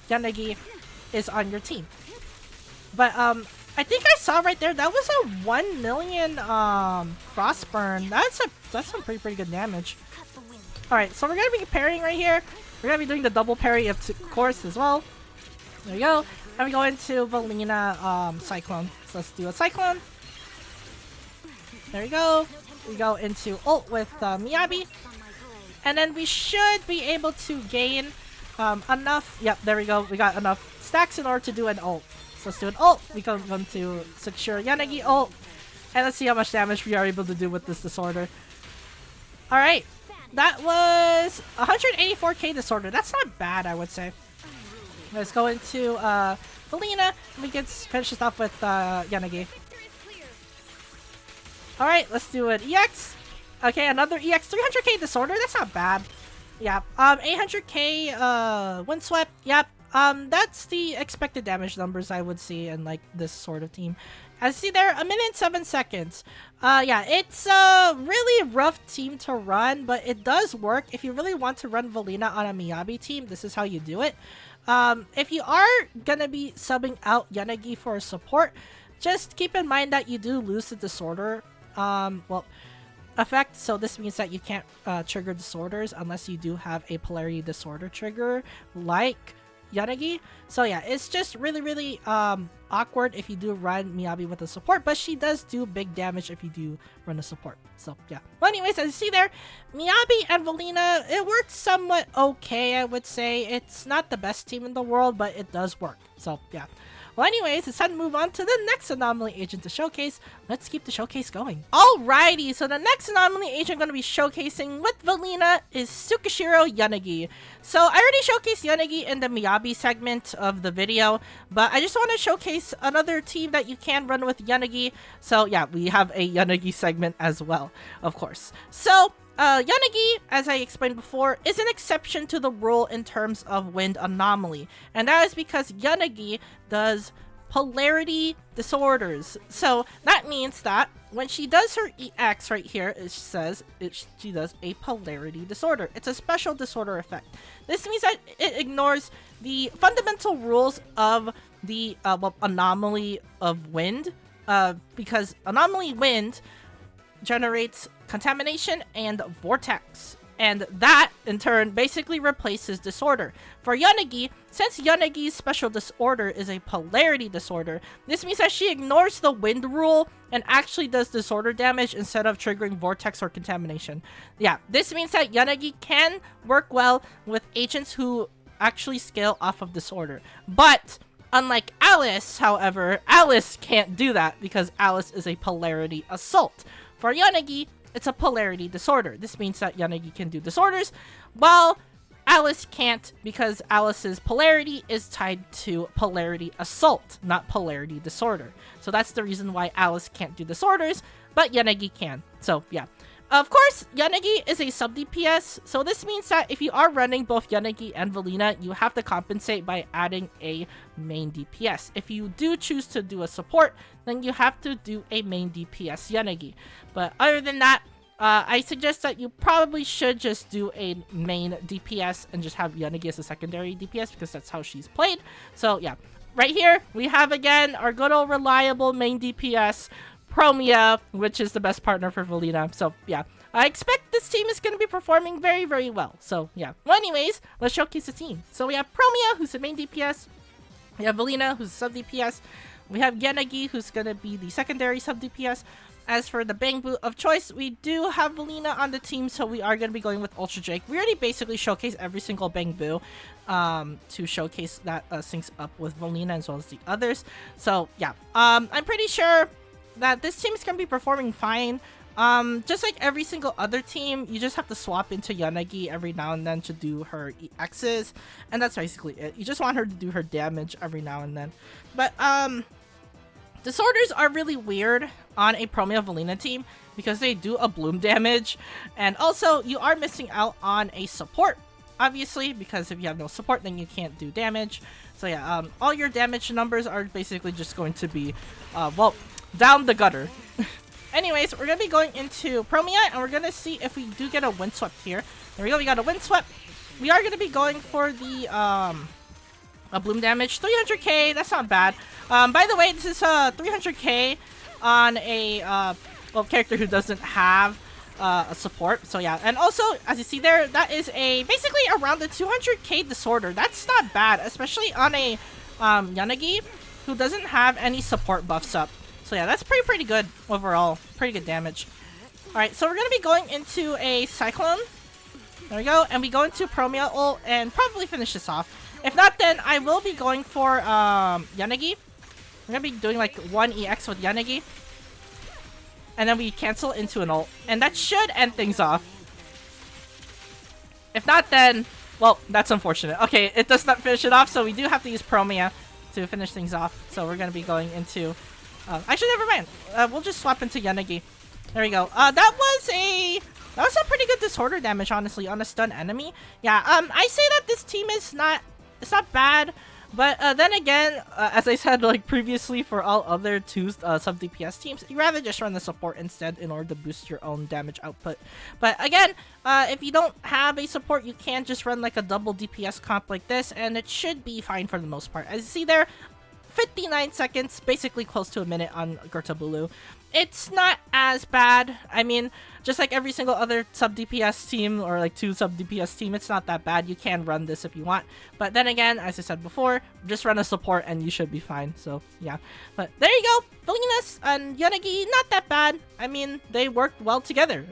Yanagi is on your team. But I think I saw right there that was a 1 million frostburn. That's some pretty good damage. All right, so we're gonna be parrying right here. We're gonna be doing the double parry of course as well. There we go. And we go into Velina Cyclone. So let's do a Cyclone. There we go. We go into ult with Miyabi, and then we should be able to gain enough. Yep, there we go. We got enough stacks in order to do an ult. So let's do an ult. We go to secure Yanagi ult. And let's see how much damage we are able to do with this disorder. Alright. That was 184k disorder. That's not bad, I would say. Let's go into Velina. And we can finish this off with Yanagi. Alright, let's do an EX. Okay, another EX. 300k disorder. That's not bad. Yeah. 800k Windswept. Yep. That's the expected damage numbers I would see in like this sort of team. As you see there, 1 minute 7 seconds. Yeah, it's a really rough team to run, but it does work. If you really want to run Velina on a Miyabi team, this is how you do it. If you are gonna be subbing out Yanagi for support, just keep in mind that you do lose the disorder effect. So this means that you can't trigger disorders unless you do have a polarity disorder trigger like Yanagi. So yeah, it's just really awkward if you do run Miyabi with a support, but she does do big damage if you do run a support. So yeah. Well anyways, as you see there, Miyabi and Velina, it works somewhat okay, I would say. It's not the best team in the world, but it does work. So yeah. Well, anyways, it's time to move on to the next Anomaly agent to showcase. Let's keep the showcase going. Alrighty, so the next Anomaly agent I'm going to be showcasing with Velina is Tsukishiro Yanagi. So I already showcased Yanagi in the Miyabi segment of the video, but I just want to showcase another team that you can run with Yanagi. So yeah, we have a Yanagi segment as well, of course. So Yanagi, as I explained before, is an exception to the rule in terms of wind anomaly, and that is because Yanagi does polarity disorders. So that means that when she does her EX right here, it says she does a polarity disorder. It's a special disorder effect. This means that it ignores the fundamental rules of the anomaly of wind, because anomaly wind generates contamination and vortex, and that in turn basically replaces disorder. For Yanagi, since Yanagi's special disorder is a polarity disorder, this means that she ignores the wind rule and actually does disorder damage instead of triggering vortex or contamination. Yeah, this means that Yanagi can work well with agents who actually scale off of disorder, but unlike Alice, however, Alice can't do that because Alice is a polarity assault. For Yanagi, it's a polarity disorder. This means that Yanagi can do disorders, while Alice can't, because Alice's polarity is tied to polarity assault, not polarity disorder. So that's the reason why Alice can't do disorders, but Yanagi can. So yeah. Of course, Yanagi is a sub DPS, so this means that if you are running both Yanagi and Velina, you have to compensate by adding a main DPS. If you do choose to do a support, then you have to do a main DPS Yanagi. But other than that, I suggest that you probably should just do a main DPS and just have Yanagi as a secondary DPS because that's how she's played. So yeah, right here we have again our good old reliable main DPS, Promeia, which is the best partner for Velina. So yeah, I expect this team is going to be performing very, very well. So yeah. Well, anyways, let's showcase the team. So we have Promeia, who's the main DPS. We have Velina, who's sub DPS. We have Yanagi, who's going to be the secondary sub DPS. As for the Bang Boo of choice, we do have Velina on the team, so we are going to be going with Ultra Drake. We already basically showcased every single Bang Boo to showcase that syncs up with Velina as well as the others. So yeah, I'm pretty sure that this team is going to be performing fine. Just like every single other team, you just have to swap into Yanagi every now and then to do her EXs, and that's basically it. You just want her to do her damage every now and then. But disorders are really weird on a Promeia Velina team because they do Abloom damage, and also you are missing out on a support, obviously, because if you have no support, then you can't do damage. So yeah, all your damage numbers are basically just going to be, well, down the gutter. Anyways, we're going to be going into Promeia, and we're going to see if we do get a Windswept here. There we go, we got a Windswept. We are going to be going for the Abloom damage. 300k, that's not bad. By the way, this is 300k on a character who doesn't have a support. So yeah, and also, as you see there, that is a basically around the 200k disorder. That's not bad, especially on a Yanagi who doesn't have any support buffs up. So yeah, that's pretty good overall. Pretty good damage. Alright, so we're going to be going into a Cyclone. There we go. And we go into Promeia ult and probably finish this off. If not, then I will be going for Yanagi. We're going to be doing like one EX with Yanagi. And then we cancel into an ult. And that should end things off. If not, then, well, that's unfortunate. Okay, it does not finish it off, so we do have to use Promeia to finish things off. So we're going to be going into... actually, never mind. We'll just swap into Yanagi. There we go. That was a pretty good disorder damage, honestly, on a stun enemy. Yeah, I say that this team is not... It's not bad, but then again, as I said like previously for all other sub DPS teams, you rather just run the support instead in order to boost your own damage output. But again, if you don't have a support, you can just run like a double DPS comp like this, and it should be fine for the most part. As you see there, 59 seconds, basically close to a minute on Gertabulu. It's not as bad. I mean, just like every single other sub DPS team or like 2 sub DPS team, it's not that bad. You can run this if you want. But then again, as I said before, just run a support and you should be fine. So yeah. But there you go. Velinas and Yanagi, not that bad. I mean, they worked well together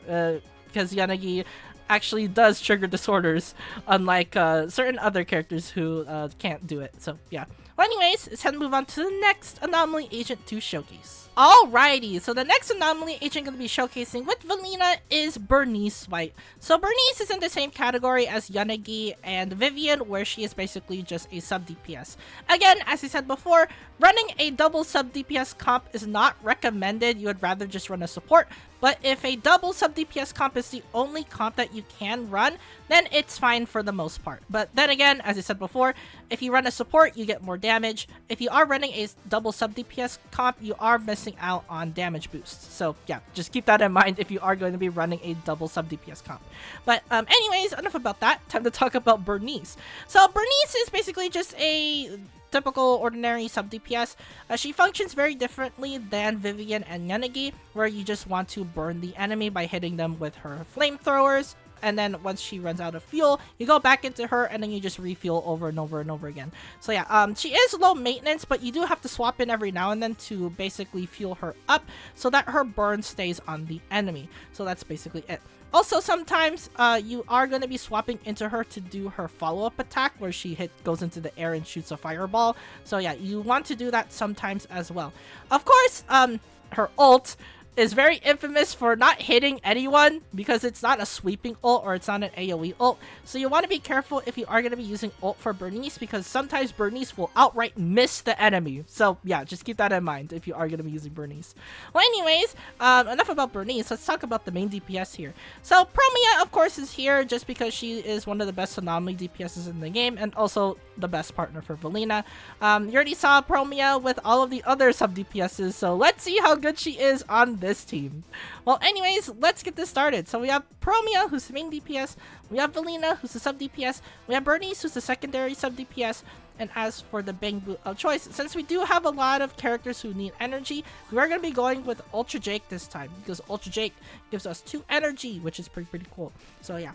because Yanagi actually does trigger disorders, unlike certain other characters who can't do it. So yeah. Well, anyways, it's time to move on to the next Anomaly Agent to showcase. Alrighty, so the next Anomaly Agent going to be showcasing with Velina is Burnice White. So Burnice is in the same category as Yanagi and Vivian, where she is basically just a sub DPS. Again, as I said before, running a double sub DPS comp is not recommended. You would rather just run a support. But if a double sub DPS comp is the only comp that you can run, then it's fine for the most part. But then again, as I said before, if you run a support, you get more damage. If you are running a double sub DPS comp, you are missing out on damage boosts. So yeah, just keep that in mind if you are going to be running a double sub DPS comp. But anyways, enough about that. Time to talk about Burnice. So Burnice is basically just a typical ordinary sub DPS. She functions very differently than Vivian and Yanagi, where you just want to burn the enemy by hitting them with her flamethrowers, and then once she runs out of fuel, you go back into her and then you just refuel over and over and over again. So yeah, she is low maintenance, but you do have to swap in every now and then to basically fuel her up so that her burn stays on the enemy. So that's basically it. Also, sometimes you are going to be swapping into her to do her follow-up attack where she goes into the air and shoots a fireball. So yeah, you want to do that sometimes as well. Of course, her ult is very infamous for not hitting anyone because it's not a sweeping ult or it's not an AoE ult. So you want to be careful if you are going to be using ult for Burnice, because sometimes Burnice will outright miss the enemy. So yeah, just keep that in mind if you are going to be using Burnice. Well, anyways, enough about Burnice. Let's talk about the main DPS here. So Promeia, of course, is here just because she is one of the best Anomaly DPSs in the game and also the best partner for Velina. You already saw Promeia with all of the other sub DPSs, so let's see how good she is on this team. Well, anyways, let's get this started. So we have Promeia, who's the main DPS. We have Velina, who's the sub DPS. We have Burnice, who's the secondary sub DPS. And as for the Bang Boot of choice, since we do have a lot of characters who need energy, we are going to be going with Ultra Jake this time, because Ultra Jake gives us 2 energy, which is pretty cool. So yeah.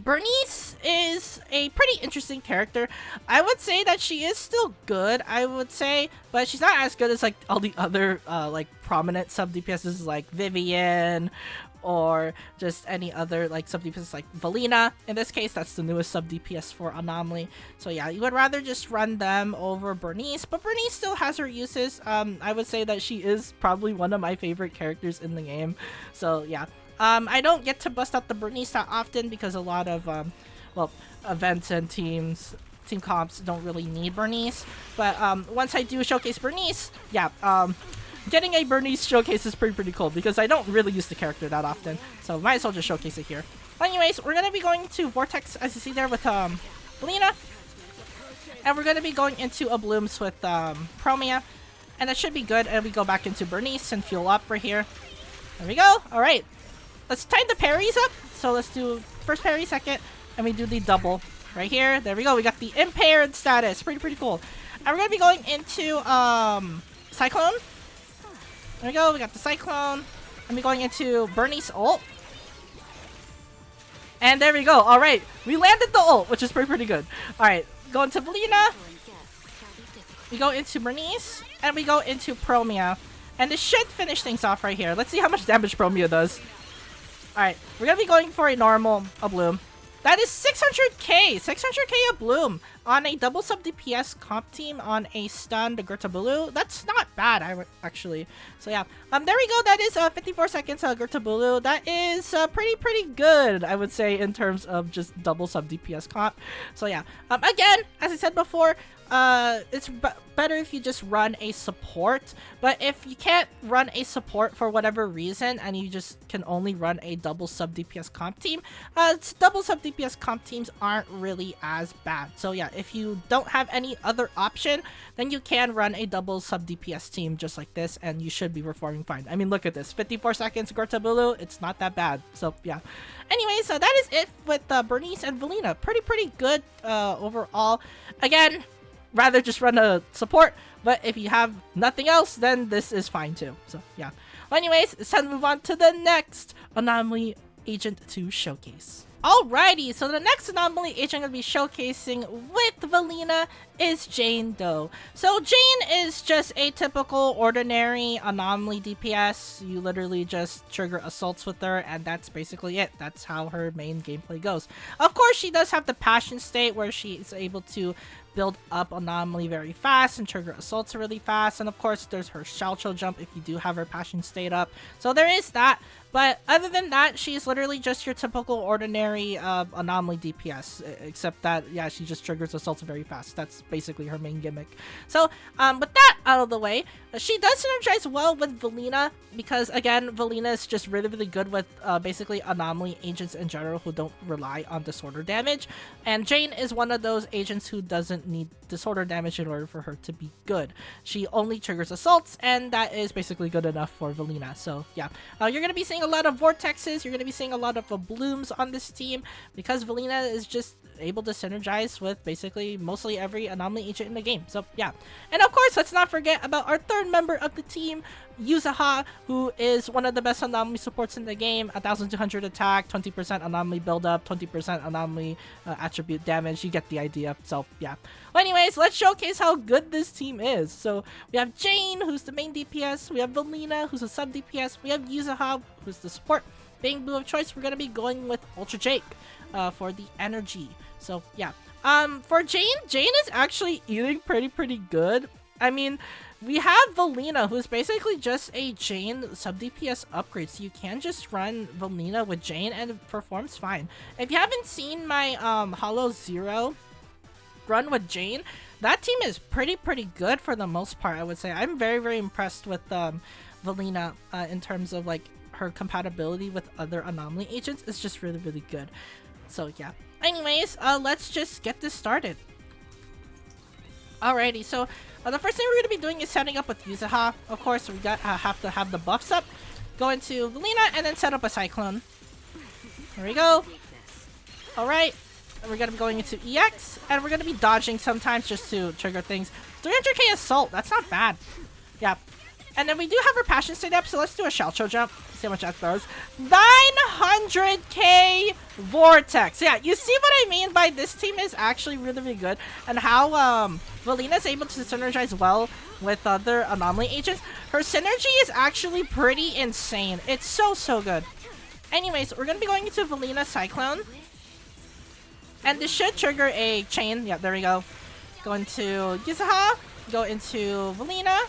Burnice is a pretty interesting character. I would say that she is still good, I would say, but she's not as good as like all the other like prominent sub DPSs like Vivian or just any other like sub DPS like Velina. In this case, that's the newest sub DPS for Anomaly. So yeah, you would rather just run them over Burnice, but Burnice still has her uses. I would say that she is probably one of my favorite characters in the game. So yeah. I don't get to bust out the Burnice that often because a lot of, well, events and team comps don't really need Burnice. But once I do showcase Burnice, yeah, getting a Burnice showcase is pretty cool because I don't really use the character that often. So might as well just showcase it here. But anyways, we're going to be going to Vortex, as you see there, with Velina. And we're going to be going into Ablooms with Promeia. And that should be good. And we go back into Burnice and fuel up right here. There we go. All right. Let's time the parries up. So let's do first parry, second, and we do the double right here. There we go. We got the impaired status. Pretty cool. And we're gonna be going into Cyclone. There we go. We got the Cyclone. And we're going into Burnice ult. And there we go. All right, we landed the ult, which is pretty good. All right, go into Velina. We go into Burnice, and we go into Promeia. And this should finish things off right here. Let's see how much damage Promeia does. Alright, we're gonna be going for a normal Abloom. That is 600k! 600k Abloom on a double sub DPS comp team on a stunned Gertabulu. That's not bad, actually. So yeah, there we go. That is 54 seconds Gertabulu. That is pretty good, I would say, in terms of just double sub DPS comp. So yeah, again, as I said before, it's better if you just run a support, but if you can't run a support for whatever reason and you just can only run a double sub DPS comp team, double sub DPS comp teams aren't really as bad. So yeah, if you don't have any other option, then you can run a double sub DPS team just like this and you should be performing fine. I mean, look at this, 54 seconds Gertabulu, it's not that bad. So yeah, anyway, so that is it with Burnice and Velina. Pretty good overall. Again, rather just run a support, but if you have nothing else, then this is fine too. So yeah. Well, anyways, it's time to move on to the next Anomaly Agent to showcase. Alrighty, so the next anomaly agent I'm going to be showcasing with Velina is Jane Doe. So Jane is just a typical ordinary anomaly DPS. You literally just trigger assaults with her and that's basically it. That's how her main gameplay goes. Of course, she does have the passion state where she is able to build up anomaly very fast and trigger assaults really fast. And of course, there's her Xiaoqiu jump if you do have her passion state up. So there is that. But other than that, she's literally just your typical ordinary anomaly DPS, except that, yeah, she just triggers assaults very fast. That's basically her main gimmick. So, with that out of the way, she does synergize well with Velina because, again, Velina is just really, really good with basically anomaly agents in general who don't rely on disorder damage. And Jane is one of those agents who doesn't need disorder damage in order for her to be good. She only triggers assaults, and that is basically good enough for Velina. So, yeah, you're going to be seeing a lot of Vortexes, you're going to be seeing a lot of Ablooms on this team because Velina is just able to synergize with basically mostly every anomaly agent in the game. So yeah, and of course let's not forget about our third member of the team, Yuzuha, who is one of the best anomaly supports in the game. 1200 attack, 20% anomaly buildup, 20% anomaly attribute damage. You get the idea. So yeah, well, anyways, let's showcase how good this team is. So we have Jane, who's the main DPS, we have Velina, who's a sub DPS, we have Yuzuha, who's the support. Being blue of choice, we're gonna be going with Ultra Jake for the energy. So yeah, for Jane is actually eating pretty good. I mean, we have Velina, who's basically just a Jane sub DPS upgrade, so you can just run Velina with Jane and it performs fine. If you haven't seen my Hollow Zero run with Jane, that team is pretty good for the most part, I would say. I'm very impressed with Velina in terms of like her compatibility with other anomaly agents. Is just really good. So yeah, anyways, let's just get this started. Alrighty, so the first thing we're going to be doing is setting up with Yuzuha. Of course, we have to have the buffs up. Go into Velina and then set up a Cyclone. There we go. Alright, and we're going to be going into EX, and we're going to be dodging sometimes just to trigger things. 300k Assault, that's not bad. Yeah. And then we do have our Passion State up, so let's do a Xiaoqiu jump. See how much that does. 900k Vortex. Yeah, you see what I mean by this team is actually really good. And how Velina is able to synergize well with other anomaly agents. Her synergy is actually pretty insane. It's so good. Anyways, we're going to be going into Velina Cyclone. And this should trigger a chain. Yeah, there we go. Go into Yuzuha. Go into Velina.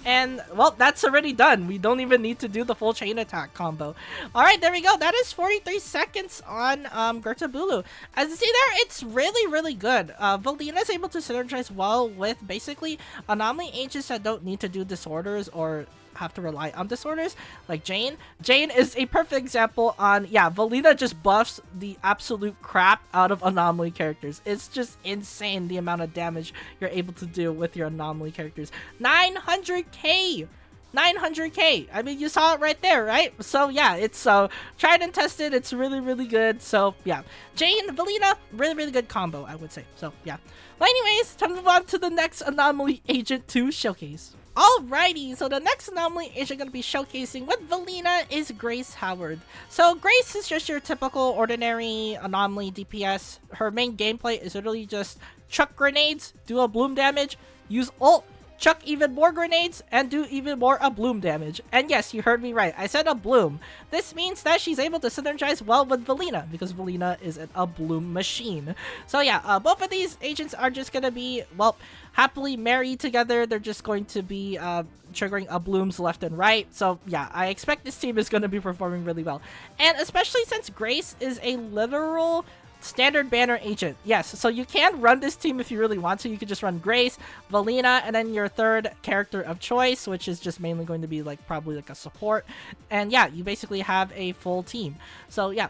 And, well, that's already done. We don't even need to do the full chain attack combo. Alright, there we go. That is 43 seconds on Gertabulu. As you see there, it's really good. Velina is able to synergize well with basically anomaly agents that don't need to do disorders or have to rely on disorders, like Jane. Jane is a perfect example on, yeah, Velina just buffs the absolute crap out of anomaly characters. It's just insane the amount of damage you're able to do with your anomaly characters. 900k! 900k! I mean, you saw it right there, right? So yeah, it's tried and tested. It's really good. So yeah, Jane, Velina, really good combo, I would say. So yeah. Well, anyways, time to move on to the next anomaly agent to showcase. Alrighty, so the next anomaly agent I'm going to be showcasing with Velina is Grace Howard. So Grace is just your typical ordinary anomaly DPS. Her main gameplay is literally just chuck grenades, do a bloom damage, use ult, chuck even more grenades, and do even more Abloom damage. And yes, you heard me right, I said Abloom. This means that she's able to synergize well with Velina, because Velina is an Abloom machine. So yeah, both of these agents are just gonna be, well, happily married together. They're just going to be triggering Ablooms left and right. So yeah, I expect this team is going to be performing really well. And especially since Grace is a literal standard banner agent. Yes, so you can run this team if you really want to. You could just run Grace, Velina, and then your third character of choice, which is just mainly going to be like probably like a support. And yeah, you basically have a full team. So yeah,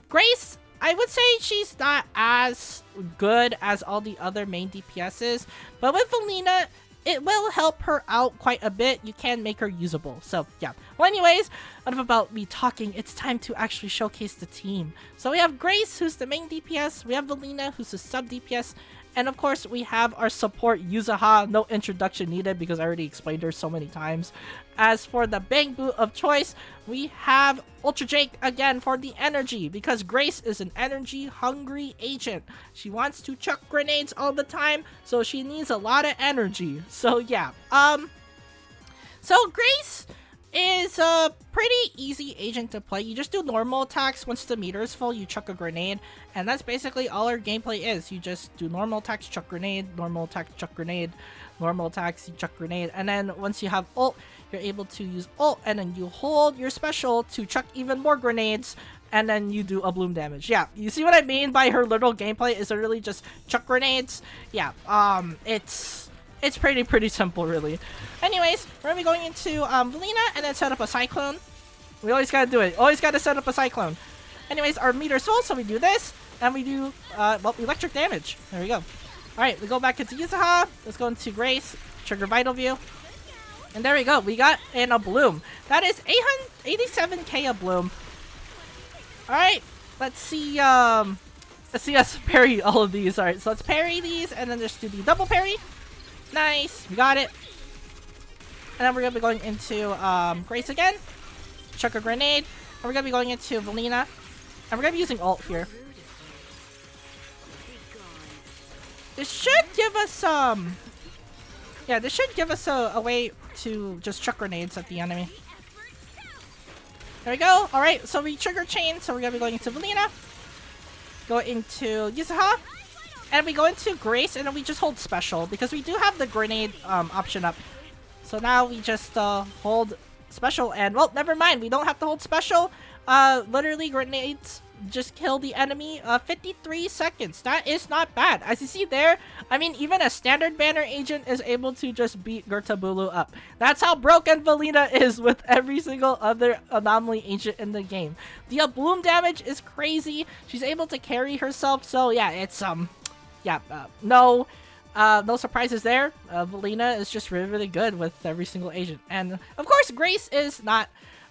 Grace, I would say she's not as good as all the other main DPSs, but with Velina, it will help her out quite a bit. You can make her usable. So yeah. Well, Well, anyways, enough about me talking. It's time to actually showcase the team. So we have Grace, who's the main DPS. We have Velina, who's the sub DPS. And of course, we have our support, Yuzuha. No introduction needed because I already explained her so many times. As for the Bang Boot of choice, we have Ultra Jake again for the energy, because Grace is an energy-hungry agent. She wants to chuck grenades all the time, so she needs a lot of energy. So yeah, so Grace is a pretty easy agent to play. You just do normal attacks. Once the meter is full, you chuck a grenade, and that's basically all her gameplay is. You just do normal attacks, chuck grenade, normal attacks, chuck grenade, normal attacks, you chuck grenade, and then once you have ult, you're able to use ult, and then you hold your special to chuck even more grenades, and then you do Abloom damage. Yeah, you see what I mean by her literal gameplay is literally just chuck grenades. Yeah, it's pretty simple, really. Anyways, we're gonna be going into Velina and then set up a Cyclone. We always gotta do it. Always gotta set up a Cyclone. Anyways, our meter's full, so we do this, and we do, well, electric damage. There we go. Alright, we go back into Yuzuha. Let's go into Grace. Trigger Vital View. And there we go. We got an Abloom. That is 87k Abloom. Alright, let's see us parry all of these. Alright, so let's parry these, and then just do the double parry. Nice, we got it. And then we're gonna be going into Grace again. Chuck a grenade. And we're gonna be going into Velina. And we're gonna be using ult here. This should give us yeah, this should give us a way to just chuck grenades at the enemy. There we go. Alright, so we trigger chain, so we're gonna be going into Velina. Go into Yuzuha. And we go into Grace, and then we just hold special, because we do have the grenade option up. So now we just hold special, and well, never mind, we don't have to hold special. Literally, grenades just kill the enemy 53 seconds. That is not bad. As you see there, I mean, even a standard banner agent is able to just beat Gertabulu up. That's how broken Velina is with every single other anomaly agent in the game. The Abloom damage is crazy. She's able to carry herself, so yeah, it's yeah, no surprises there. Velina is just really good with every single agent. And of course, Grace is not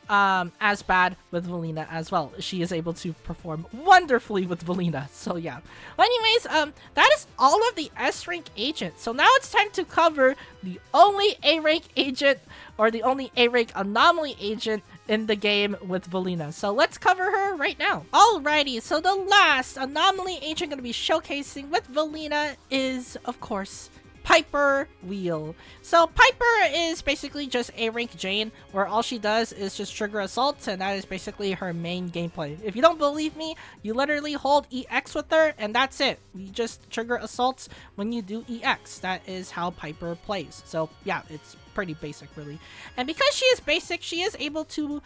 as bad with Velina as well. She is able to perform wonderfully with Velina. So yeah. Well, anyways, that is all of the S-rank agents. So now it's time to cover the only A-rank agent, or the only A-rank anomaly agent in the game with Velina. So let's cover her right now. Alrighty, so the last anomaly agent gonna be showcasing with Velina is, of course, Piper Wheel. So Piper is basically just A-rank Jane, where all she does is just trigger assaults, and that is basically her main gameplay. If you don't believe me, you literally hold EX with her, and that's it. You just trigger assaults when you do EX. That is how Piper plays. So yeah, it's pretty basic, really. And because she is basic, she is able to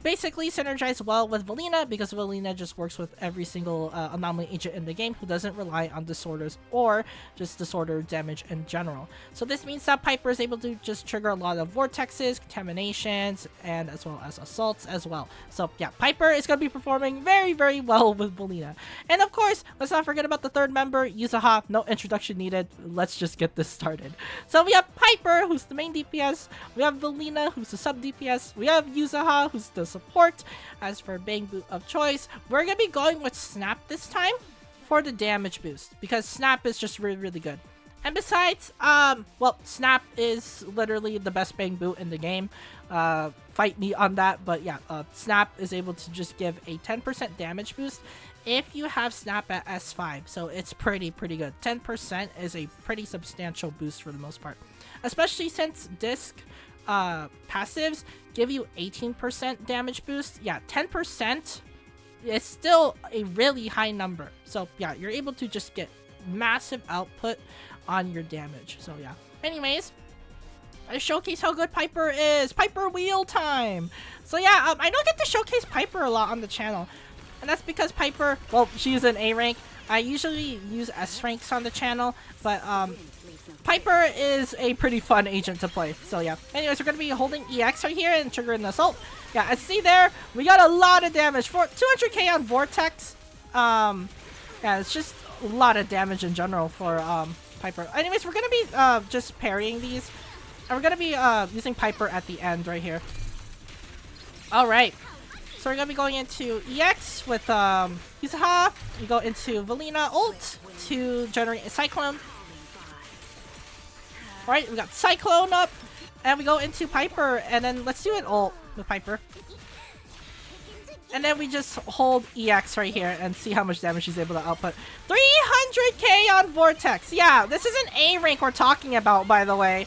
basically synergize well with Velina, because Velina just works with every single anomaly agent in the game who doesn't rely on disorders or just disorder damage in general. So this means that Piper is able to just trigger a lot of vortexes, contaminations, and as well as assaults as well. So yeah, Piper is going to be performing very well with Velina. And of course, let's not forget about the third member, Yuzuha. No introduction needed. Let's just get this started. So we have Piper, who's the main DPS. We have Velina, who's the sub DPS. We have Yuzuha, who's the support. As for Bang Boot of choice, we're gonna be going with Snap this time for the damage boost, because Snap is just really good. And besides, well, Snap is literally the best Bang Boot in the game. Fight me on that, but yeah, Snap is able to just give a 10% damage boost if you have Snap at S5, so it's pretty good. 10% is a pretty substantial boost for the most part, especially since Disc passives give you 18% damage boost. Yeah, 10% is still a really high number. So yeah, you're able to just get massive output on your damage. So yeah. Anyways, I showcase how good Piper is. Piper Wheel time. So yeah, I don't get to showcase Piper a lot on the channel, and that's because Piper, well, she's an A rank. I usually use S ranks on the channel, but Piper is a pretty fun agent to play. So yeah. Anyways, we're gonna be holding EX right here and triggering the assault. Yeah, as see there, we got a lot of damage for 200k on Vortex. Yeah, it's just a lot of damage in general for Piper. Anyways, we're gonna be just parrying these, and we're gonna be using Piper at the end right here. Alright. So we're gonna be going into EX with Yuzuha. We go into Velina ult to generate a Cyclone. Alright, we got Cyclone up. And we go into Piper, and then let's do an ult with Piper. And then we just hold EX right here and see how much damage she's able to output. 300k on Vortex. Yeah, this is an A rank we're talking about, by the way.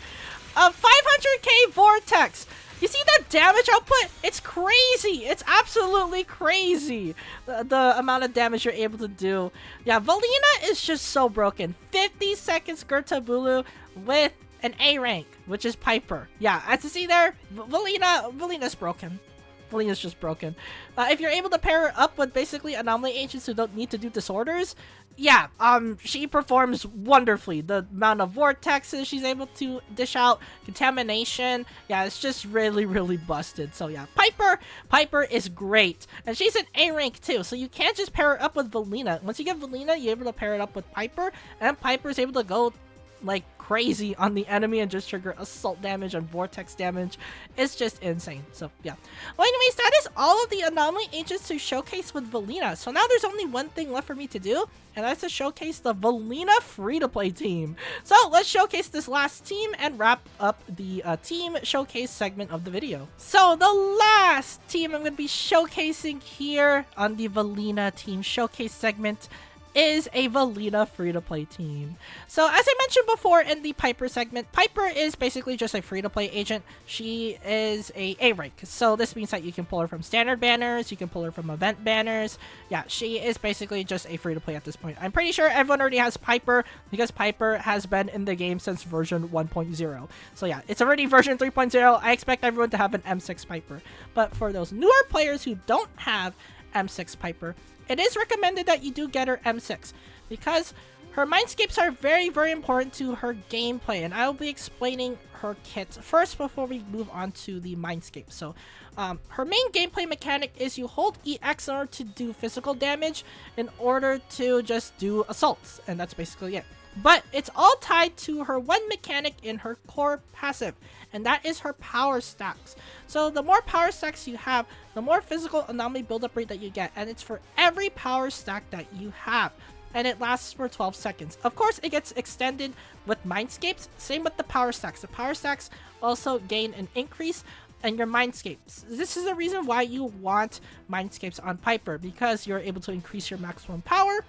500k Vortex. You see that damage output? It's crazy. It's absolutely crazy. The amount of damage you're able to do. Yeah, Velina is just so broken. 50 seconds Gertabulu with an A rank, which is Piper. Yeah, as you see there, Velina's broken. Velina's just broken. If you're able to pair her up with basically anomaly agents who don't need to do disorders, yeah, she performs wonderfully. The amount of vortexes she's able to dish out, contamination, yeah, it's just really, really busted. So yeah, Piper is great. And she's an A rank too, so you can't just pair her up with Velina. Once you get Velina, you're able to pair it up with Piper, and Piper is able to go like crazy on the enemy and just trigger assault damage and vortex damage. It's just insane. So yeah. Well, anyways, that is all of the anomaly agents to showcase with Velina. So now there's only one thing left for me to do, and that's to showcase the Velina free-to-play team. So let's showcase this last team and wrap up the team showcase segment of the video. So the last team I'm going to be showcasing here on the Velina team showcase segment is a Velina free-to-play team. So as I mentioned before in the Piper segment, Piper is basically just a free-to-play agent. She is a rank. So this means that you can pull her from standard banners, you can pull her from event banners. Yeah, she is basically just a free-to-play at this point. I'm pretty sure everyone already has Piper because Piper has been in the game since version 1.0. So yeah, it's already version 3.0. I expect everyone to have an M6 Piper. But for those newer players who don't have M6 Piper, it is recommended that you do get her M6 because her mindscapes are very, very important to her gameplay, and I will be explaining her kit first before we move on to the mindscape. So her main gameplay mechanic is you hold EX in order to do physical damage in order to just do assaults, and that's basically it. But it's all tied to her one mechanic in her core passive, and that is her power stacks. So the more power stacks you have, the more physical anomaly buildup rate that you get, and it's for every power stack that you have, and it lasts for 12 seconds. Of course, it gets extended with mindscapes. Same with the power stacks. The power stacks also gain an increase in your mindscapes. This is the reason why you want mindscapes on Piper, because you're able to increase your maximum power.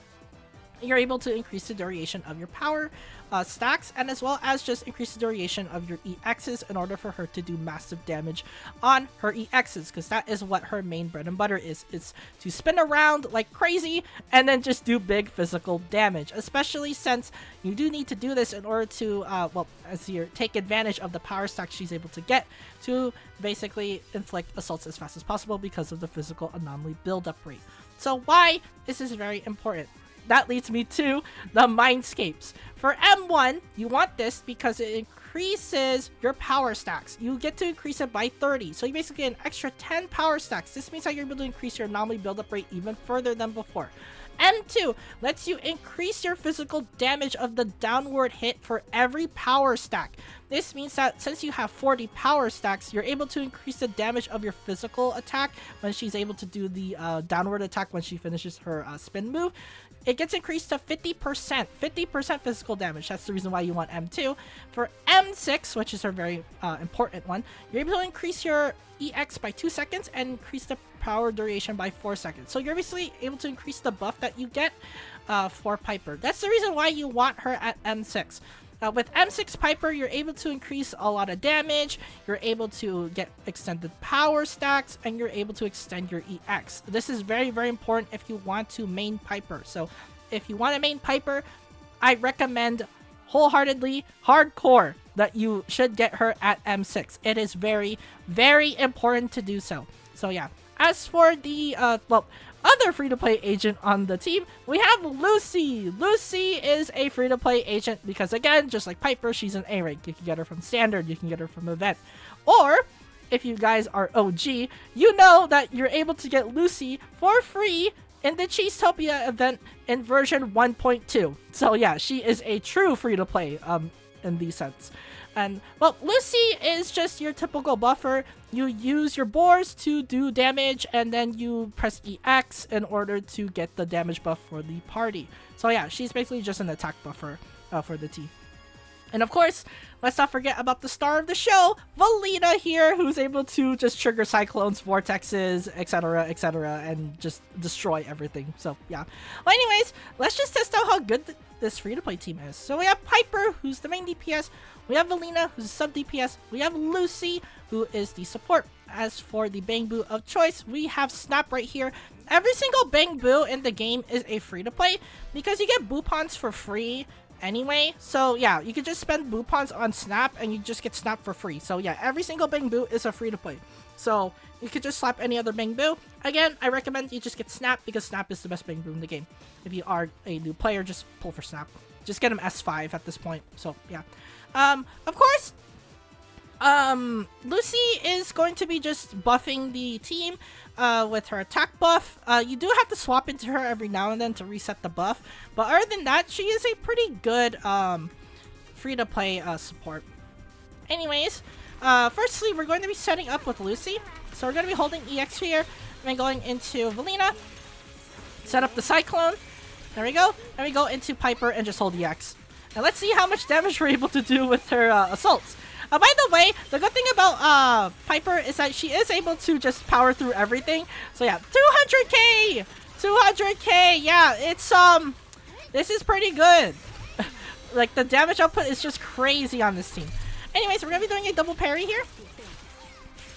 You're able to increase the duration of your power stacks, and as well as just increase the duration of your EXs in order for her to do massive damage on her EXs, because that is what her main bread and butter is. It's to spin around like crazy and then just do big physical damage, especially since you do need to do this in order to, well, as you take advantage of the power stack she's able to get to basically inflict assaults as fast as possible because of the physical anomaly buildup rate. So why is this very important? That leads me to the mindscapes. For M1, you want this because it increases your power stacks. You get to increase it by 30. So you basically get an extra 10 power stacks. This means that you're able to increase your anomaly buildup rate even further than before. M2 lets you increase your physical damage of the downward hit for every power stack. This means that since you have 40 power stacks, you're able to increase the damage of your physical attack when she's able to do the downward attack when she finishes her spin move. It gets increased to 50% physical damage. That's the reason why you want M2. For M6, which is a very important one, you're able to increase your EX by 2 seconds and increase the power duration by 4 seconds. So you're basically able to increase the buff that you get for Piper. That's the reason why you want her at M6. With M6 Piper, you're able to increase a lot of damage, you're able to get extended power stacks, and you're able to extend your EX. This is very, very important if you want to main Piper. So if you want to main Piper, I recommend wholeheartedly, hardcore, that you should get her at M6. It is very, very important to do so. So yeah, as for the, well, other free-to-play agent on the team, we have Lucy. Lucy is a free-to-play agent because, again, just like Piper, she's an A rank. You can get her from standard, you can get her from event. Or, if you guys are OG, you know that you're able to get Lucy for free in the Cheesetopia event in version 1.2. So yeah, she is a true free-to-play in the sense. And, well, Lucy is just your typical buffer. you use your boars to do damage, and then you press EX in order to get the damage buff for the party. So yeah, she's basically just an attack buffer for the team. And of course, let's not forget about the star of the show, Velina here, who's able to just trigger cyclones, vortexes, etc., and just destroy everything. So yeah. Well, anyways, let's just test out how good this free-to-play team is. So we have Piper, who's the main DPS. We have Velina, who's a sub-DPS. We have Lucy, who is the support. As for the Bang Boo of choice, we have Snap right here. Every single Bang Boo in the game is a free-to-play because you get Boopons for free anyway. So yeah, you could just spend Boopons on Snap and you just get Snap for free. So yeah, every single Bang Boo is a free-to-play. So you could just slap any other Bang Boo. Again, I recommend you just get Snap because Snap is the best Bang Boo in the game. If you are a new player, just pull for Snap. Just get him S5 at this point. So yeah. Of course, Lucy is going to be just buffing the team with her attack buff. You do have to swap into her every now and then to reset the buff, but other than that, she is a pretty good free-to-play support. Anyways, firstly, we're going to be setting up with Lucy. So we're going to be holding EX here, and then going into Velina, set up the Cyclone. There we go. And we go into Piper and just hold EX. And let's see how much damage we're able to do with her assaults. By the way, the good thing about Piper is that she is able to just power through everything. So yeah, 200k! 200k! Yeah, it's, this is pretty good. Like, the damage output is just crazy on this team. Anyways, we're gonna be doing a double parry here.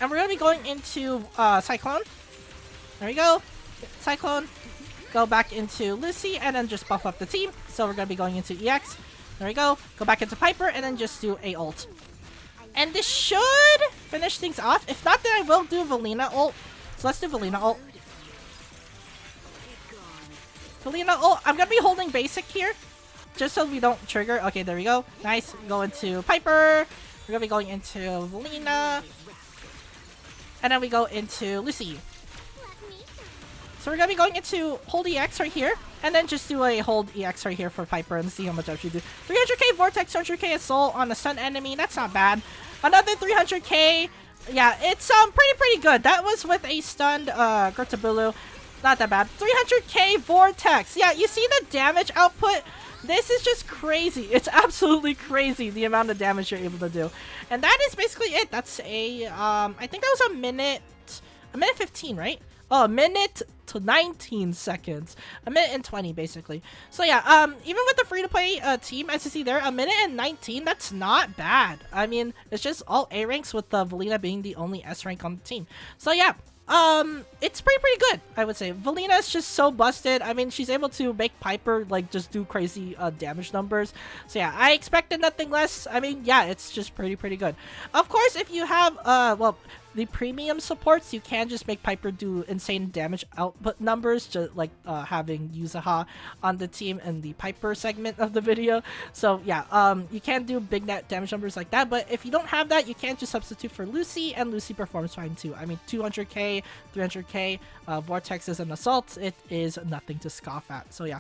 And we're gonna be going into Cyclone. There we go. Cyclone. Go back into Lucy, and then just buff up the team. So we're gonna be going into EX. There we go. Go back into Piper, and then just do a ult. And this should finish things off. If not, then I will do Velina ult. So let's do Velina ult. Velina ult. I'm gonna be holding basic here, just so we don't trigger. Okay, there we go. Nice. Go into Piper. We're gonna be going into Velina. And then we go into Lucy. So we're gonna be going into hold EX right here, and then just do a hold EX right here for Piper and see how much damage you do. 300k Vortex, 200k Assault on a stun enemy. That's not bad. Another 300k. Yeah, it's pretty good. That was with a stunned Gertabulu. Not that bad. 300k Vortex. Yeah, you see the damage output? This is just crazy. It's absolutely crazy the amount of damage you're able to do. And that is basically it. That's a I think that was a minute 15, right? Oh, a minute to 19 seconds. A minute and 20, basically. So yeah, even with the free-to-play team, as you see there, a minute and 19, that's not bad. I mean, it's just all A ranks with Velina being the only S rank on the team. So yeah, it's pretty good, I would say. Velina is just so busted. I mean, she's able to make Piper, like, just do crazy damage numbers. So yeah, I expected nothing less. I mean, yeah, it's just pretty good. Of course, if you have, well, the premium supports, you can just make Piper do insane damage output numbers, just like having Yuzuha on the team in the Piper segment of the video. So yeah, you can do big net damage numbers like that, but if you don't have that, you can just substitute for Lucy, and Lucy performs fine too. I mean, 200k, 300k, Vortexes and Assaults, it is nothing to scoff at. So yeah.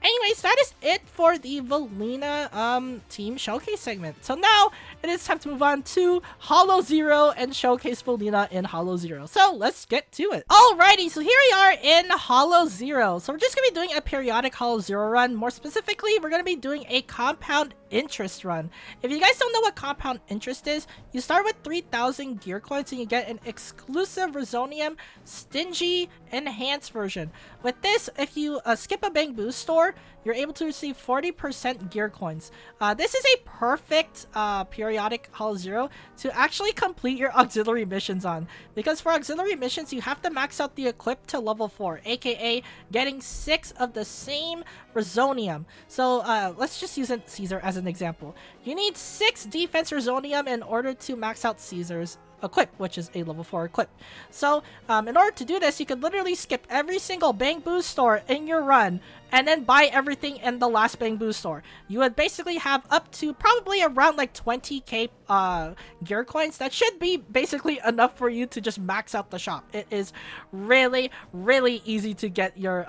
Anyways, that is it for the Velina team showcase segment. So now it is time to move on to Hollow Zero and showcase Velina in Hollow Zero. So let's get to it. Alrighty, so here we are in Hollow Zero. So we're just going to be doing a periodic Hollow Zero run. More specifically, we're going to be doing a compound interest run. If you guys don't know what compound interest is, you start with 3,000 gear coins and you get an exclusive Resonium Stingy Enhanced version. With this, if you skip a Bang Boo store, you're able to receive 40% gear coins. This is a perfect periodic Hollow Zero to actually complete your auxiliary missions on. Because for auxiliary missions, you have to max out the equip to level 4, aka getting 6 of the same Resonium. So let's just use Caesar as an example. You need 6 defense Resonium in order to max out Caesar's equip, which is a level 4 equip. So in order to do this, you could literally skip every single Bang Boo store in your run and then buy everything in the last Bamboo store. You would basically have up to probably around like 20k gear coins. That should be basically enough for you to just max out the shop. It is really, really easy to get your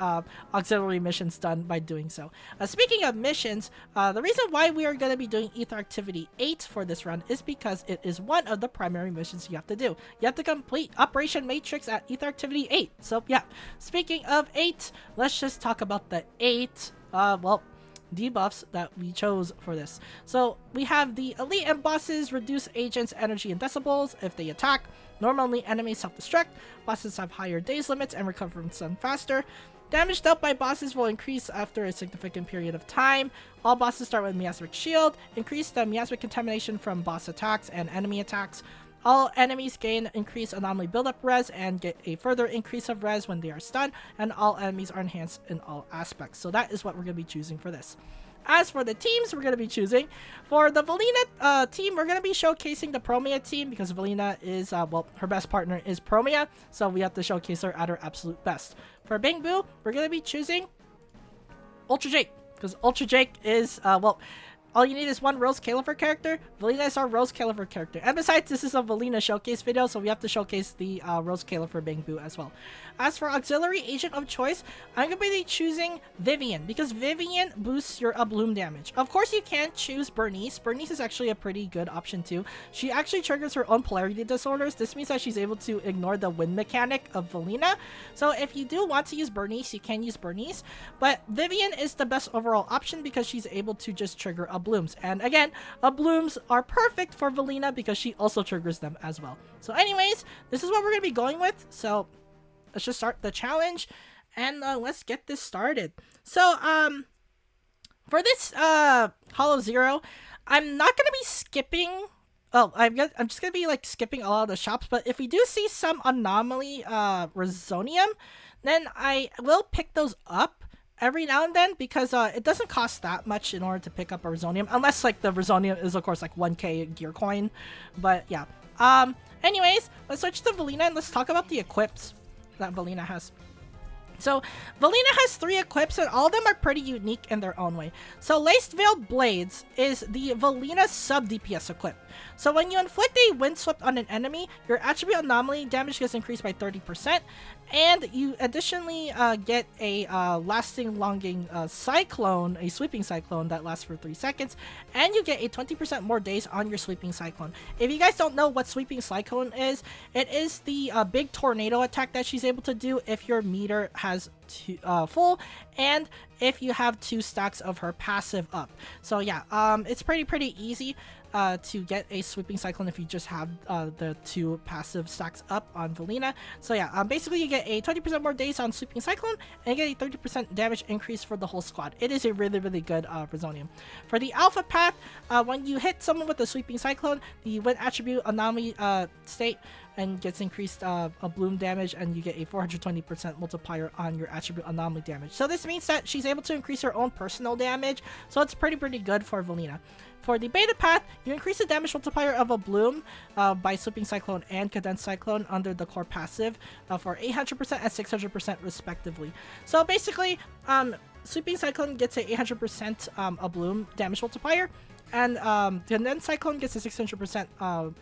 auxiliary missions done by doing so. Speaking of missions, the reason why we are going to be doing Ether Activity 8 for this run is because it is one of the primary missions you have to do. You have to complete Operation Matrix at Ether Activity 8. So yeah, speaking of 8, let's just talk about the 8, debuffs that we chose for this. So we have the elite and bosses reduce agents' energy in decibels if they attack. Normally enemies self-destruct. Bosses have higher days limits and recover from stun faster. Damage dealt by bosses will increase after a significant period of time. All bosses start with Miasmic Shield. Increase the Miasmic contamination from boss attacks and enemy attacks. All enemies gain increased anomaly buildup res and get a further increase of res when they are stunned, and all enemies are enhanced in all aspects. So that is what we're going to be choosing for this. As for the teams we're going to be choosing, for the Velina team, we're going to be showcasing the Promeia team because Velina is, her best partner is Promeia, so we have to showcase her at her absolute best. For Bamboo, we're going to be choosing Ultra Jake because Ultra Jake is, all you need is one Rose Califer character. Velina is our Rose Califer character. And besides, this is a Velina showcase video, so we have to showcase the Rose Califer Bamboo as well. As for auxiliary agent of choice, I'm going to be choosing Vivian, because Vivian boosts your Abloom damage. Of course, you can choose Burnice. Burnice is actually a pretty good option too. She actually triggers her own polarity disorders. This means that she's able to ignore the wind mechanic of Velina. So if you do want to use Burnice, you can use Burnice. But Vivian is the best overall option because she's able to just trigger Ablooms. And again, Ablooms are perfect for Velina because she also triggers them as well. So anyways, this is what we're going to be going with. So let's just start the challenge and let's get this started. So for this Hollow Zero, I'm not going to be skipping. Oh, I'm just going to be like skipping a lot of the shops. But if we do see some anomaly Resonium, then I will pick those up every now and then because it doesn't cost that much in order to pick up a Resonium, unless like the Resonium is of course like 1k gear coin. But yeah, anyways, let's switch to Velina and let's talk about the equips that Velina has. So Velina has 3 equips and all of them are pretty unique in their own way. So Laced Veiled Blades is the Velina sub DPS equip. So when you inflict a windswept on an enemy, your attribute anomaly damage gets increased by 30%, and you additionally get a lasting longing cyclone, a sweeping cyclone that lasts for 3 seconds, and you get a 20% more days on your sweeping cyclone. If you guys don't know what sweeping cyclone is, it is the big tornado attack that she's able to do if your meter has full and if you have 2 stacks of her passive up. So yeah, it's pretty easy to get a sweeping cyclone if you just have the 2 passive stacks up on Velina. So yeah, basically you get a 20% more days on sweeping cyclone and you get a 30% damage increase for the whole squad. It is a really good Resonium. For the Alpha Path, when you hit someone with the sweeping cyclone, the wind attribute anomaly state and gets increased Abloom damage, and you get a 420% multiplier on your attribute anomaly damage. So this means that she's able to increase her own personal damage, so it's pretty good for Velina. For the Beta Path, you increase the damage multiplier of Abloom by Sweeping Cyclone and Condensed Cyclone under the core passive for 800% and 600% respectively. So basically, Sweeping Cyclone gets a 800% Abloom damage multiplier, and Condensed Cyclone gets a 600%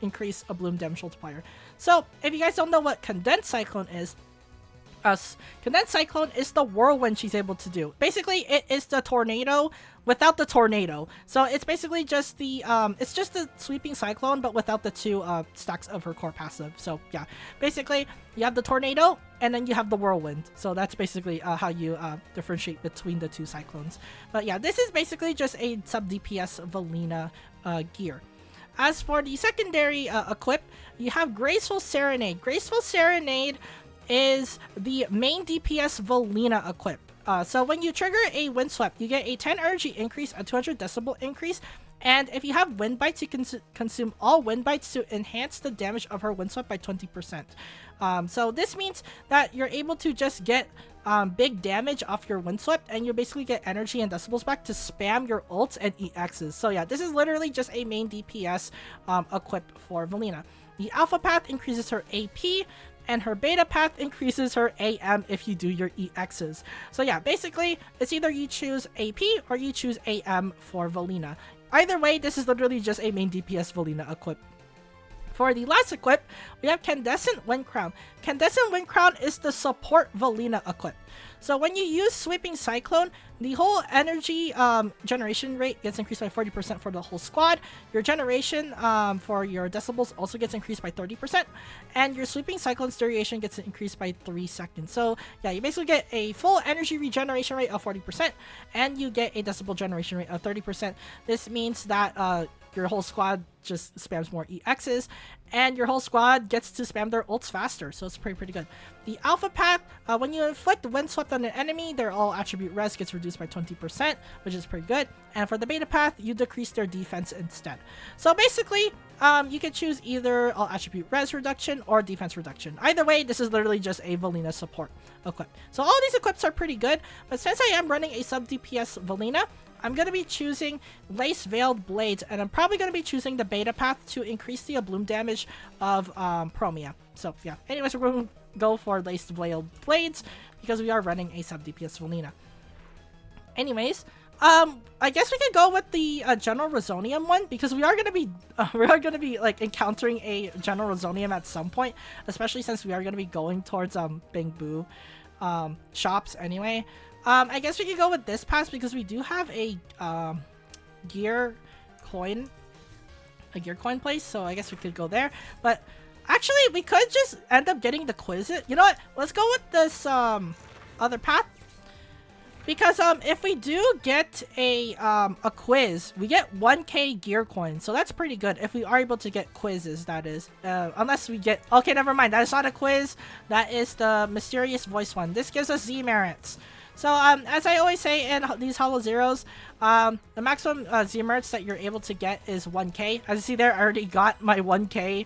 increase Abloom damage multiplier. So if you guys don't know what Condensed Cyclone is, Condensed Cyclone is the whirlwind she's able to do. Basically, it is the tornado without the tornado. So it's basically just the it's just the sweeping cyclone, but without the 2 stacks of her core passive. So yeah, basically you have the tornado and then you have the whirlwind. So that's basically how you differentiate between the 2 cyclones. But yeah, this is basically just a sub DPS Velina gear. As for the secondary equip, you have Graceful Serenade. Graceful Serenade is the main DPS Velina equip. So when you trigger a Windswept, you get a 10 energy increase, a 200 decibel increase, and if you have Wind Bites, you can consume all Wind Bites to enhance the damage of her Windswept by 20%. So this means that you're able to just get big damage off your Windswept, and you basically get energy and decibels back to spam your ults and EXs. So yeah, this is literally just a main DPS equip for Velina. The Alpha Path increases her AP, and her beta path increases her AM if you do your EXs. So yeah, basically, it's either you choose AP or you choose AM for Velina. Either way, this is literally just a main DPS Velina equip. For the last equip, we have Candescent Wind Crown. Candescent Wind Crown is the support Velina equip. So when you use Sweeping Cyclone, the whole energy generation rate gets increased by 40% for the whole squad. Your generation for your decibels also gets increased by 30%. And your Sweeping Cyclone's duration gets increased by 3 seconds. So yeah, you basically get a full energy regeneration rate of 40%. And you get a decibel generation rate of 30%. This means that your whole squad just spams more EXs, and your whole squad gets to spam their ults faster, so it's pretty good. The Alpha Path, when you inflict Windswept on an enemy, their all attribute res gets reduced by 20%, which is pretty good. And for the Beta Path, you decrease their defense instead. So basically, you can choose either all attribute res reduction or defense reduction. Either way, this is literally just a Velina support equip. So all these equips are pretty good, but since I am running a sub DPS Velina, I'm going to be choosing Lace Veiled Blades, and I'm probably going to be choosing the Beta Path to increase the Abloom damage of Promeia. So yeah, anyways, we're going to go for Lace Veiled Blades because we are running a sub DPS Velina. Anyways, I guess we could go with the General Resonium one because we are going to be like encountering a General Resonium at some point, especially since we are going to be going towards Bingbu shops anyway. I guess we could go with this pass because we do have a gear coin place, so I guess we could go there. But actually, we could just end up getting the quiz. You know what? Let's go with this other path because if we do get a quiz, we get 1k gear coins, so that's pretty good if we are able to get quizzes. That is, unless we get okay, never mind. That is not a quiz. That is the mysterious voice one. This gives us Z merits. So, as I always say in these Hollow Zeros, the maximum Z merits that you're able to get is 1k. As you see there, I already got my 1k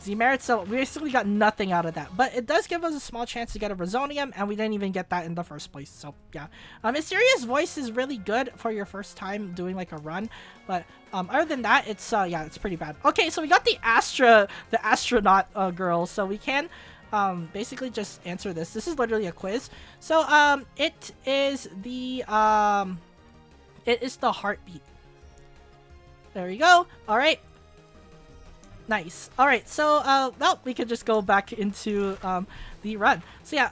Z merits, so we basically got nothing out of that. But it does give us a small chance to get a Resonium, and we didn't even get that in the first place. So, yeah. Mysterious Voice is really good for your first time doing, like, a run. But, other than that, it's, yeah, it's pretty bad. Okay, so we got the astronaut girl, so we can basically just answer this. This is literally a quiz. So it is the heartbeat. There you go. All right, nice. All right, so well, we could just go back into the run. So yeah,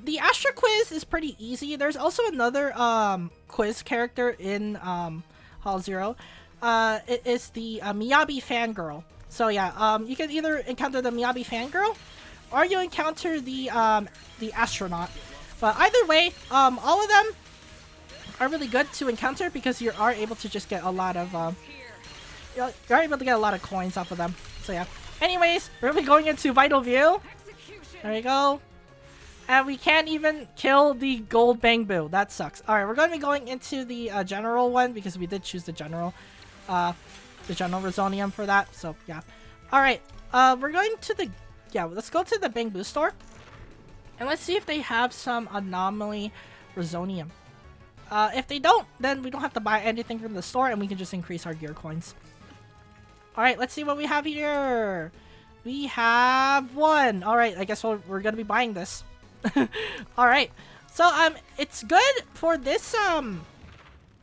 the Astra quiz is pretty easy. There's also another quiz character in Hall Zero. It is the Miyabi fangirl. So yeah, you can either encounter the Miyabi fangirl or you encounter the astronaut. But either way, all of them are really good to encounter because you are able to just get a lot of you're able to get a lot of coins off of them. So yeah. Anyways, we're gonna be going into Vital View. There you go. And we can't even kill the gold Bangbu. That sucks. Alright, we're gonna be going into the general one because we did choose the general Resonium for that. So yeah. Alright, we're going to the let's go to the Bangbu store. And let's see if they have some Anomaly Resonium. If they don't, then we don't have to buy anything from the store and we can just increase our gear coins. Alright, let's see what we have here. We have one. Alright, I guess we're gonna be buying this. Alright. So, it's good for this,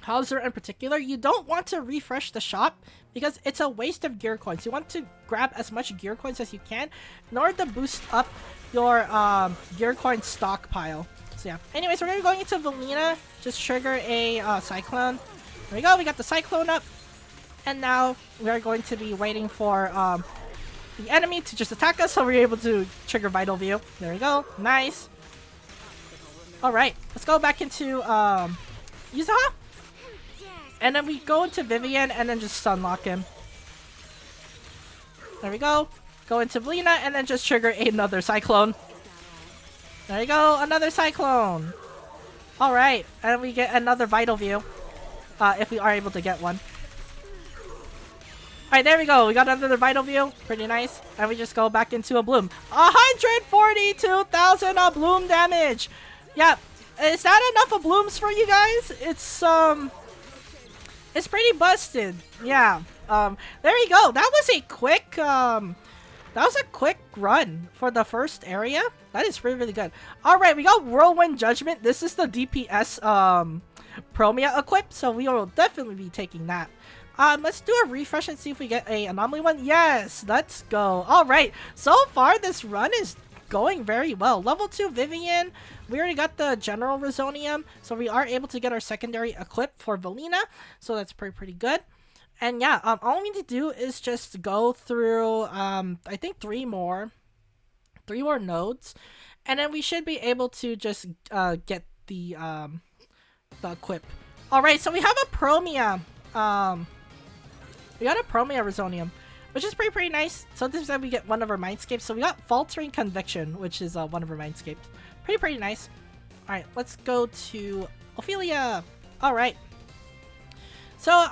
Hauser in particular. You don't want to refresh the shop because it's a waste of gear coins. You want to grab as much gear coins as you can in order to boost up your gear coin stockpile. So yeah. Anyways, we're gonna be going into Velina. Just trigger a Cyclone. There we go. We got the Cyclone up. And now we're going to be waiting for the enemy to just attack us so we're able to trigger Vital View. There we go. Nice. Alright. Let's go back into Yuzuha. And then we go into Vivian and then just stunlock him. There we go. Go into Velina and then just trigger another Cyclone. There you go. Another Cyclone. Alright. And we get another Vital View. If we are able to get one. Alright, there we go. We got another Vital View. Pretty nice. And we just go back into Abloom. 142,000 Abloom damage. Yeah. Is that enough Ablooms for you guys? It's pretty busted. Yeah. There you go. That was a quick That was a quick run for the first area. That is really, really good. Alright, we got Whirlwind Judgment. This is the DPS Promeia equip, so we will definitely be taking that. Let's do a refresh and see if we get a anomaly one. Yes, let's go. Alright, so far this run is going very well. Level 2 Vivian. We already got the General Resonium, so we are able to get our secondary equip for Velina, so that's pretty good. And yeah, all we need to do is just go through, I think three more nodes, and then we should be able to just get the equip. All right, so we have a Promeia. We got a Promeia Resonium, which is pretty nice. So this time we get one of our Mindscapes. So we got Faltering Conviction, which is one of our Mindscapes. Pretty nice. All right, let's go to Ophelia. All right. So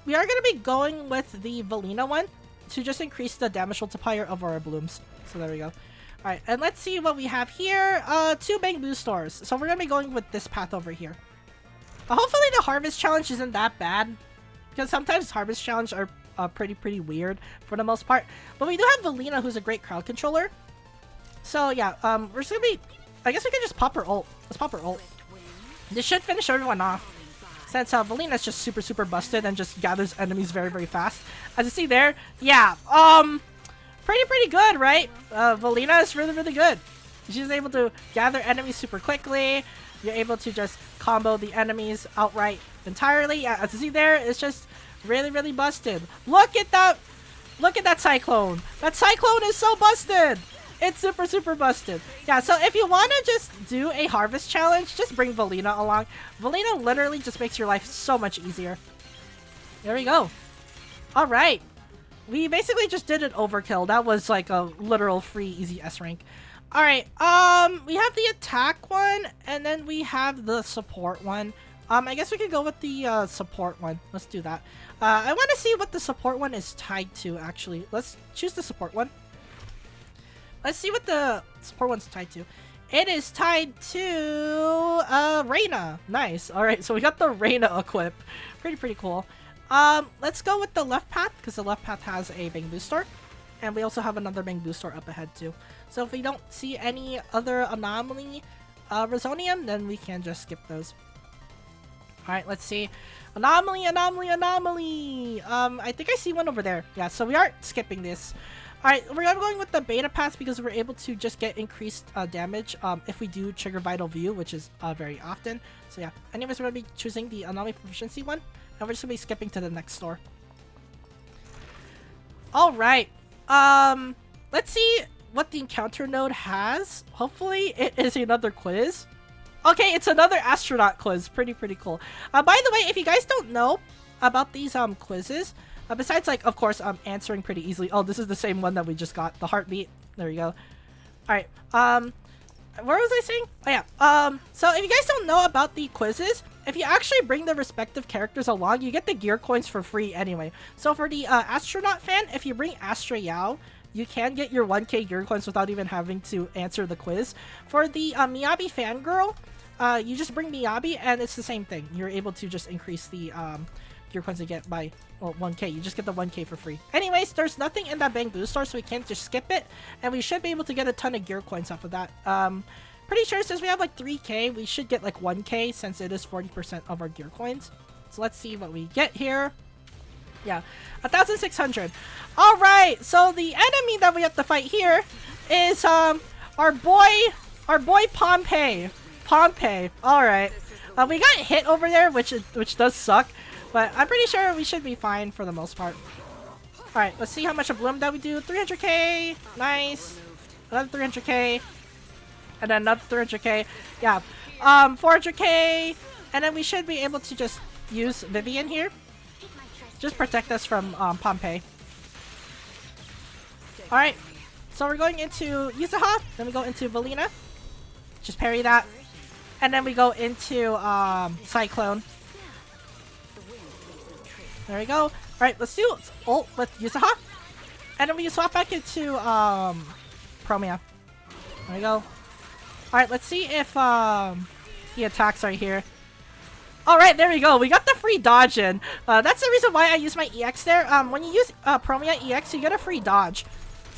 we are going to be going with the Velina one to just increase the damage multiplier of our Ablooms. So there we go. Alright, and let's see what we have here. 2 bamboo stores. So we're going to be going with this path over here. Hopefully the Harvest Challenge isn't that bad, because sometimes Harvest Challenge are pretty weird for the most part. But we do have Velina, who's a great crowd controller. So yeah, we're just going to be... I guess we can just pop her ult. Let's pop her ult. This should finish everyone off, since Velina's just super busted and just gathers enemies very fast. As you see there, yeah, pretty good, right? Velina is really good. She's able to gather enemies super quickly. You're able to just combo the enemies outright entirely. Yeah, as you see there, it's just really busted. Look at that Cyclone. That Cyclone is so busted. It's super busted. Yeah, so if you want to just do a Harvest Challenge, just bring Velina along. Velina literally just makes your life so much easier. There we go. Alright. We basically just did an overkill. That was like a literal free easy S rank. Alright, we have the attack one, and then we have the support one. I guess we could go with the support one. Let's do that. I want to see what the support one is tied to, actually. Let's choose the support one. Let's see what the support one's tied to. It is tied to Reina. Nice. Alright, so we got the Reina equip. Pretty cool. Let's go with the left path, because the left path has a bamboo store. And we also have another bamboo store up ahead too. So if we don't see any other anomaly Resonium, then we can just skip those. Alright, let's see. Anomaly! I think I see one over there. Yeah, so we are skipping this. Alright, we're going with the beta path because we're able to just get increased damage if we do trigger Vital View, which is very often. So yeah, anyways, we're going to be choosing the Anomaly Proficiency one, and we're just going to be skipping to the next store. Alright, let's see what the encounter node has. Hopefully it is another quiz. Okay, it's another astronaut quiz. Pretty cool. By the way, if you guys don't know about these quizzes, besides, like, of course, answering pretty easily. Oh, this is the same one that we just got. The heartbeat. There you go. Alright. Where was I saying? Oh, yeah. So if you guys don't know about the quizzes, if you actually bring the respective characters along, you get the gear coins for free anyway. So for the astronaut fan, if you bring Astra Yao, you can get your 1k gear coins without even having to answer the quiz. For the Miyabi fangirl, you just bring Miyabi, and it's the same thing. You're able to just increase the gear coins you get by 1k. You just get the 1k for free. Anyways, there's nothing in that bamboo store, so we can't just skip it, and we should be able to get a ton of gear coins off of that. Pretty sure since we have like 3k, we should get like 1k since it is 40% of our gear coins. So let's see what we get here. Yeah, 1,600. All right, so the enemy that we have to fight here is our boy Pompey. All right, we got hit over there, which does suck. But I'm pretty sure we should be fine for the most part. Alright, let's see how much of Bloom that we do. 300k. Nice. Another 300k. And then another 300k. Yeah. 400k. And then we should be able to just use Vivian here. Just protect us from Pompey. Alright. So we're going into Yuzuha. Then we go into Velina. Just parry that. And then we go into Cyclone. There we go. Alright, let's do ult with Yuzuha. And then we swap back into Promeia. There we go. Alright, let's see if the attacks are here. Alright, there we go. We got the free dodge in. That's the reason why I use my EX there. When you use Promeia EX, you get a free dodge.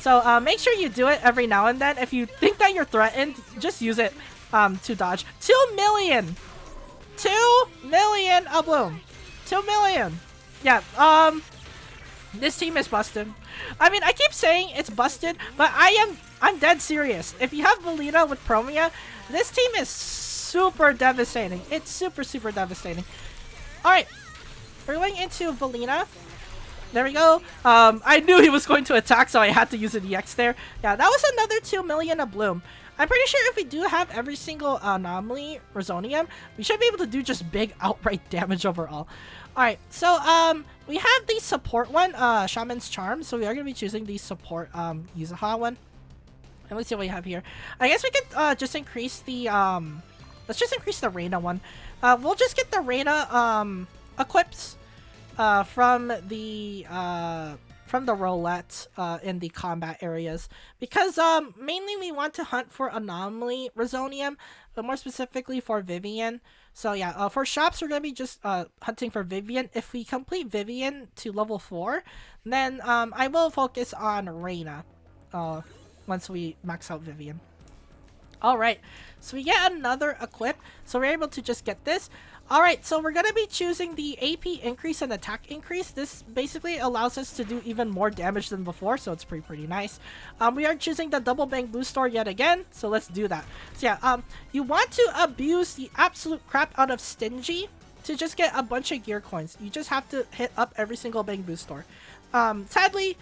So make sure you do it every now and then. If you think that you're threatened, just use it to dodge. 2 million! 2 million Abloom! 2 million! Yeah, this team is busted. I mean, I keep saying it's busted, but I'm dead serious. If you have Velina with Promeia, this team is super devastating. It's super, super devastating. Alright, we're going into Velina. There we go. I knew he was going to attack, so I had to use an EX there. Yeah, that was another 2 million Abloom. I'm pretty sure if we do have every single anomaly Resonium, we should be able to do just big outright damage overall. Alright, so we have the support one, Shaman's Charm, so we are going to be choosing the support Yuzuha one. And let's see what we have here. I guess we could just increase the let's just increase the Reina one. We'll just get the Reina equips from the roulette in the combat areas, because mainly we want to hunt for anomaly Resonium, but more specifically for Vivian. So yeah, for shops we're gonna be just hunting for Vivian. If we complete Vivian to level 4, then I will focus on Reina once we max out Vivian. Alright, so we get another equip, so we're able to just get this. Alright, so we're going to be choosing the AP increase and attack increase. This basically allows us to do even more damage than before, so it's pretty nice. We are choosing the double bang boost store yet again, so let's do that. So yeah, you want to abuse the absolute crap out of Stingy to just get a bunch of gear coins. You just have to hit up every single bang boost store. Sadly,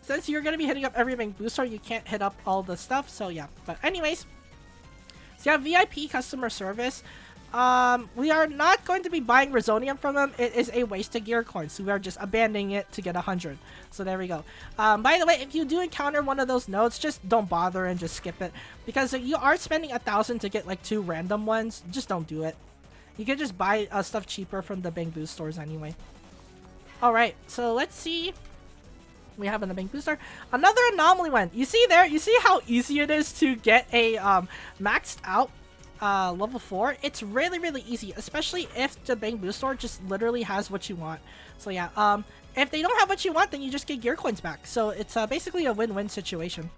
since you're going to be hitting up every bang boost store, you can't hit up all the stuff, so yeah. But anyways, so yeah, VIP customer service. We are not going to be buying Resonium from them. It is a waste of gear coins, so we are just abandoning it to get 100. So there we go. By the way, if you do encounter one of those nodes, just don't bother and just skip it, because you are spending 1,000 to get like 2 random ones. Just don't do it. You can just buy stuff cheaper from the bang boost stores anyway. Alright, so let's see. We have in the bang booster another anomaly one. You see there? You see how easy it is to get a maxed out level 4? It's really easy, especially if the bang boost store just literally has what you want. So yeah, if they don't have what you want, then you just get gear coins back. So it's basically a win-win situation.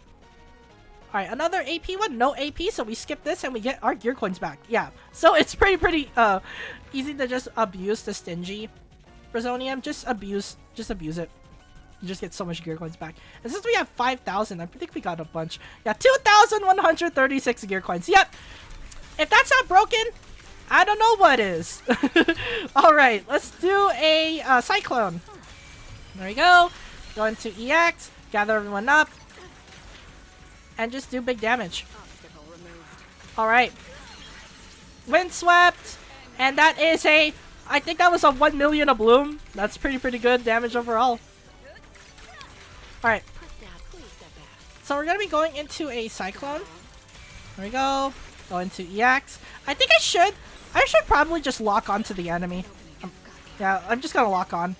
Alright, another AP one. No AP, so we skip this and we get our gear coins back. Yeah, so it's pretty easy to just abuse the Stingy Resonium. Just abuse it. You just get so much gear coins back. And since we have 5,000, I think we got a bunch. Yeah, 2,136 gear coins. Yep. If that's not broken, I don't know what is. Alright, let's do a Cyclone. There we go. Go into EX, gather everyone up, and just do big damage. Alright. Windswept. And that is I think that was a 1 million Abloom. That's pretty good damage overall. Alright. So we're going to be going into a Cyclone. There we go. Go into EX. I think I should probably just lock onto the enemy. Yeah, I'm just going to lock on.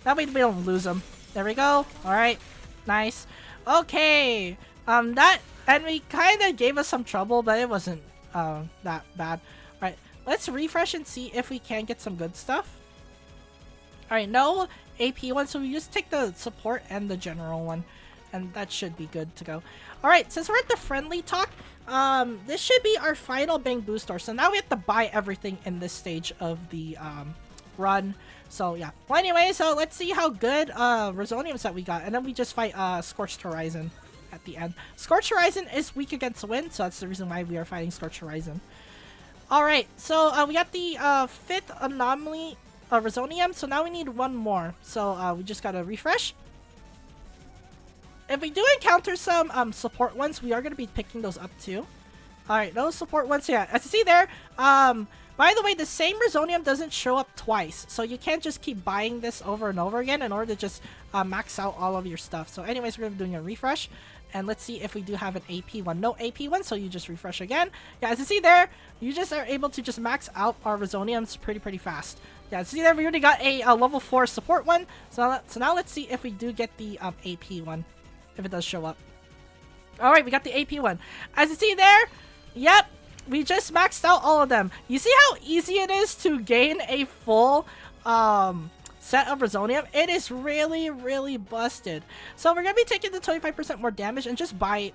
That way we don't lose them. There we go. Alright. Nice. Okay. That enemy kind of gave us some trouble, but it wasn't that bad. Alright. Let's refresh and see if we can get some good stuff. Alright, no AP one, so we just take the support and the general one, and that should be good to go. Alright, since we're at the friendly talk, this should be our final bang boost store. So now we have to buy everything in this stage of the run. So yeah. Well, anyway, so let's see how good Resoniums that we got, and then we just fight Scorched Horizon at the end. Scorched Horizon is weak against wind, so that's the reason why we are fighting Scorched Horizon. Alright, so we got the 5th anomaly Resonium, so now we need one more. So we just gotta refresh. If we do encounter some support ones, we are gonna be picking those up too. Alright, those support ones, yeah. As you see there, by the way, the same Resonium doesn't show up twice, so you can't just keep buying this over and over again in order to just max out all of your stuff. So anyways, we're gonna be doing a refresh. And let's see if we do have an AP one. No AP one, so you just refresh again. Yeah, as you see there, you just are able to just max out our Resoniums pretty fast. Yeah, see there, we already got a level 4 support one. So now let's see if we do get the AP one, if it does show up. Alright, we got the AP one. As you see there, yep, we just maxed out all of them. You see how easy it is to gain a full set of Resonium, it is really, really busted. So we're gonna be taking the 25% more damage and just buy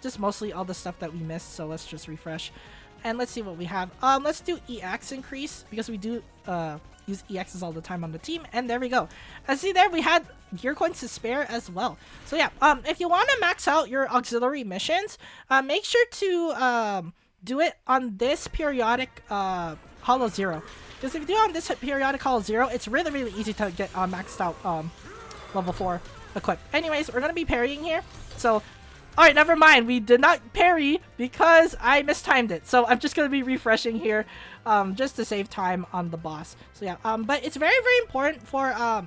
just mostly all the stuff that we missed. So let's just refresh. And let's see what we have. Let's do EX increase because we do use EXs all the time on the team. And there we go. As see there, we had gear coins to spare as well. So yeah, if you want to max out your auxiliary missions, make sure to do it on this periodic Hollow Zero. Because if you do it on this periodic Hollow Zero, it's really, really easy to get maxed out level 4 equip. Anyways, we're going to be parrying here. So alright, never mind. We did not parry because I mistimed it. So I'm just going to be refreshing here just to save time on the boss. So yeah, but it's very, very important for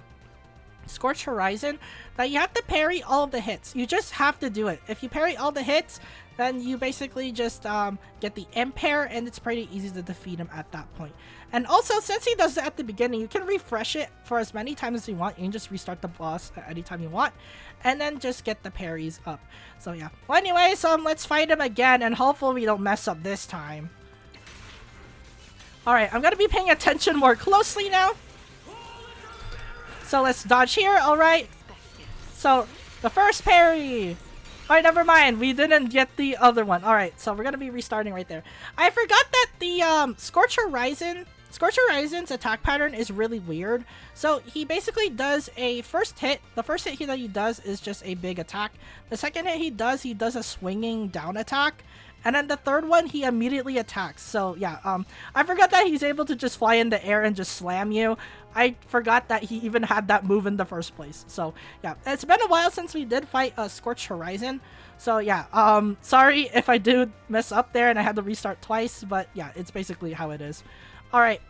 Scorched Horizon that you have to parry all of the hits. You just have to do it. If you parry all the hits, then you basically just get the impair, and it's pretty easy to defeat him at that point. And also, since he does it at the beginning, you can refresh it for as many times as you want. You can just restart the boss at any time you want, and then just get the parries up. So yeah. Well, anyways, let's fight him again, and hopefully we don't mess up this time. Alright, I'm gonna be paying attention more closely now. So let's dodge here, alright. So, the first parry! Alright, never mind. We didn't get the other one. Alright, so we're gonna be restarting right there. I forgot that the Scorched Horizon's attack pattern is really weird. So he basically does a first hit. The first hit that he does is just a big attack. The second hit he does a swinging down attack. And then the third one, he immediately attacks. So yeah, I forgot that he's able to just fly in the air and just slam you. I forgot that he even had that move in the first place. So yeah, it's been a while since we did fight Scorched Horizon. So yeah, sorry if I do mess up there and I had to restart twice. But yeah, it's basically how it is. Alright.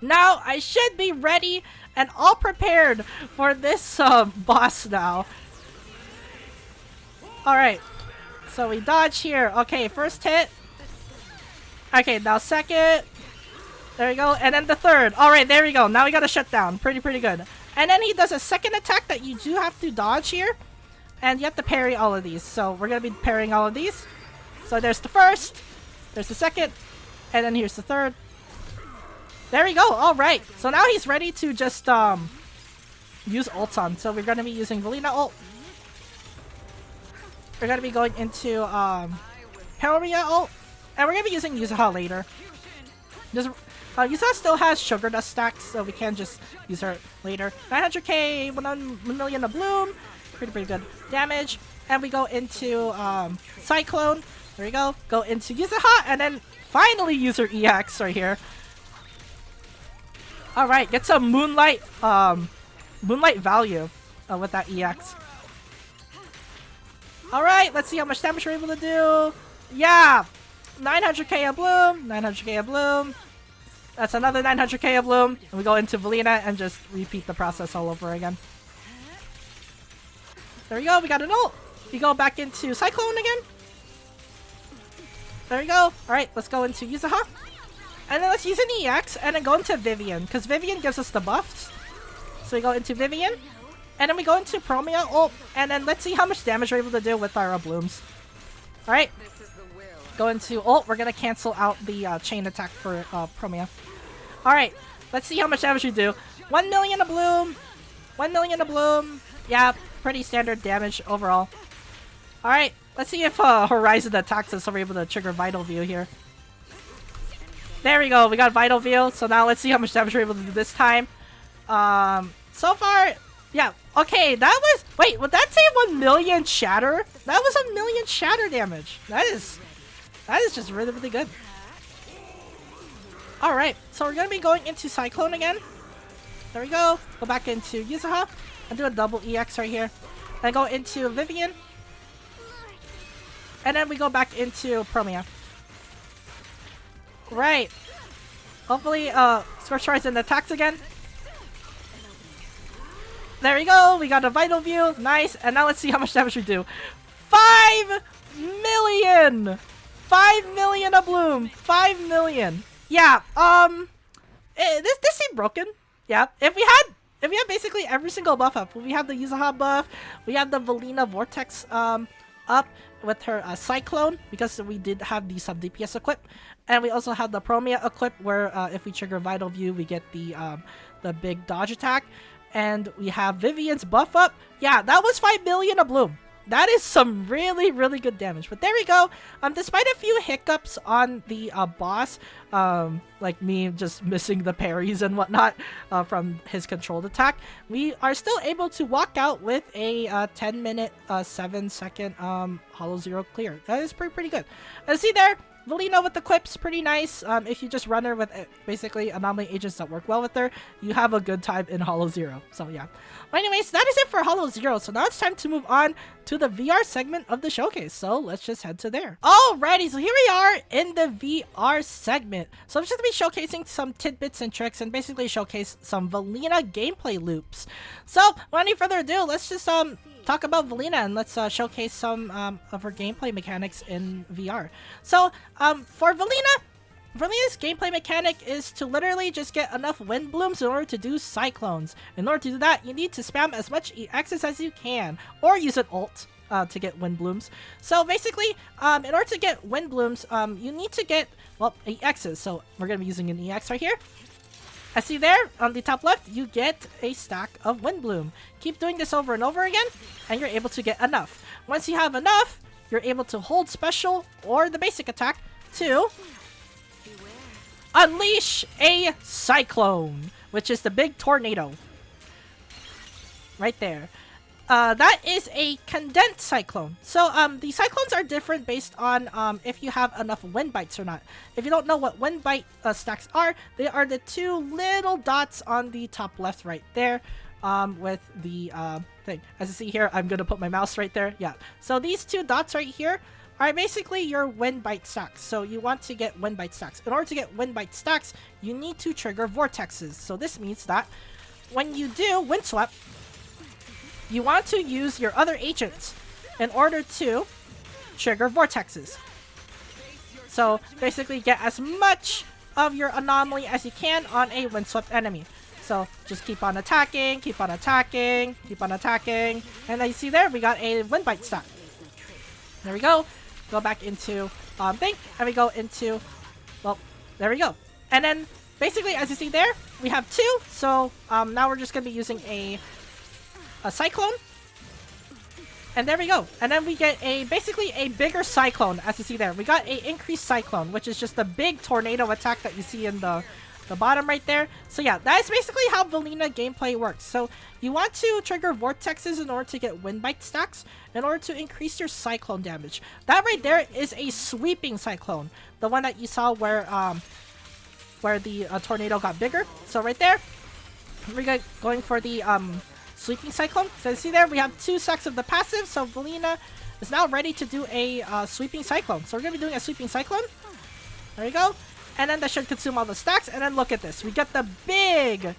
Now, I should be ready and all prepared for this boss now. Alright. So we dodge here. Okay, first hit. Okay, now second. There we go. And then the third. Alright, there we go. Now we got a shutdown. Pretty good. And then he does a second attack that you do have to dodge here. And you have to parry all of these. So we're going to be parrying all of these. So there's the first. There's the second. And then here's the third. There we go. Alright. So now he's ready to just use ults on. So we're going to be using Velina ult. We're going to be going into Promeia ult. And we're going to be using Yuzuha later. Yuzuha still has sugar dust stacks, so we can just use her later. 900k, 1 million Abloom. Pretty good damage. And we go into Cyclone. There we go. Go into Yuzuha, and then finally use her EX right here. Alright, get some Moonlight value with that EX. Alright, let's see how much damage we're able to do. Yeah! 900k Abloom, 900k Abloom. That's another 900k Abloom. And we go into Velina and just repeat the process all over again. There we go, we got an ult. We go back into Cyclone again. There we go. Alright, let's go into Yuzuha. And then let's use an EX and then go into Vivian, because Vivian gives us the buffs. So we go into Vivian. And then we go into Promeia ult. And then let's see how much damage we're able to do with our Ablooms. Alright. Go into ult. We're going to cancel out the chain attack for Promeia. Alright. Let's see how much damage we do. 1 million Abloom. 1 million Abloom. Yeah, pretty standard damage overall. Alright. Let's see if Horizon attacks us so we're able to trigger Vital View here. There we go. We got Vital View. So now let's see how much damage we're able to do this time. So far, yeah. Okay, that was... Wait, would that say 1 million shatter? That was 1 million shatter damage. That is just really, really good. Alright, so we're going to be going into Cyclone again. There we go. Go back into Yuzuha. And do a double EX right here. And go into Vivian. And then we go back into Promeia. Right. Hopefully, Scorched Horizon attacks again. There we go. We got a Vital View. Nice. And now let's see how much damage we do. 5 million! 5 million Abloom. 5 million. Yeah. This seemed broken. Yeah. If we had basically every single buff up, we have the Yuzuha buff, we have the Velina Vortex up with her Cyclone, because we did have the sub DPS equip, and we also have the Promeia equip where if we trigger Vital View we get the big dodge attack, and we have Vivian's buff up. Yeah, that was 5 million Abloom. That is some really, really good damage. But there we go. Despite a few hiccups on the boss, like me just missing the parries and whatnot from his controlled attack, we are still able to walk out with a 10-minute, 7-second Hollow Zero clear. That is pretty good. See there, Velina with the quips, pretty nice. If you just run her with basically anomaly agents that work well with her, you have a good time in Hollow Zero. So yeah. But anyways, that is it for Hollow Zero. So now it's time to move on to the VR segment of the showcase. So let's just head to there. Alrighty, so here we are in the VR segment. So I'm just going to be showcasing some tidbits and tricks and basically showcase some Velina gameplay loops. So without any further ado, let's just talk about Velina and let's showcase some of her gameplay mechanics in VR. So for Velina's gameplay mechanic is to literally just get enough wind blooms in order to do cyclones. In order to do that, you need to spam as much EXs as you can, or use an ult to get wind blooms. So basically, in order to get wind blooms, you need to get, well, EXs. So we're going to be using an EX right here. As see there, on the top left, you get a stack of wind bloom. Keep doing this over and over again, and you're able to get enough. Once you have enough, you're able to hold special or the basic attack to unleash a cyclone, which is the big tornado. Right there. That is a condensed cyclone. So the cyclones are different based on if you have enough wind bites or not. If you don't know what wind bite stacks are, they are the two little dots on the top left right there with the thing. As you see here, I'm going to put my mouse right there. Yeah. So these two dots right here are basically your wind bite stacks. So you want to get wind bite stacks. In order to get wind bite stacks, you need to trigger vortexes. So this means that when you do wind swept, you want to use your other agents in order to trigger vortexes. So basically get as much of your anomaly as you can on a windswept enemy. So just keep on attacking, keep on attacking, keep on attacking. And then you see there, we got a wind bite stack. There we go. Go back into thing, and we go into, well, there we go. And then basically, as you see there, we have two. So now we're just gonna be using a cyclone, and there we go. And then we get basically a bigger cyclone. As you see there, we got a increased cyclone, which is just a big tornado attack that you see in the bottom right there. So yeah, that is basically how Velina gameplay works. So you want to trigger vortexes in order to get wind bite stacks, in order to increase your cyclone damage. That right there is a sweeping cyclone, the one that you saw where the tornado got bigger. So right there, we're going for the sweeping cyclone. So you see there, we have two stacks of the passive. So Velina is now ready to do a sweeping cyclone. So we're gonna be doing a sweeping cyclone. There we go. And then that should consume all the stacks. And then look at this. We get the big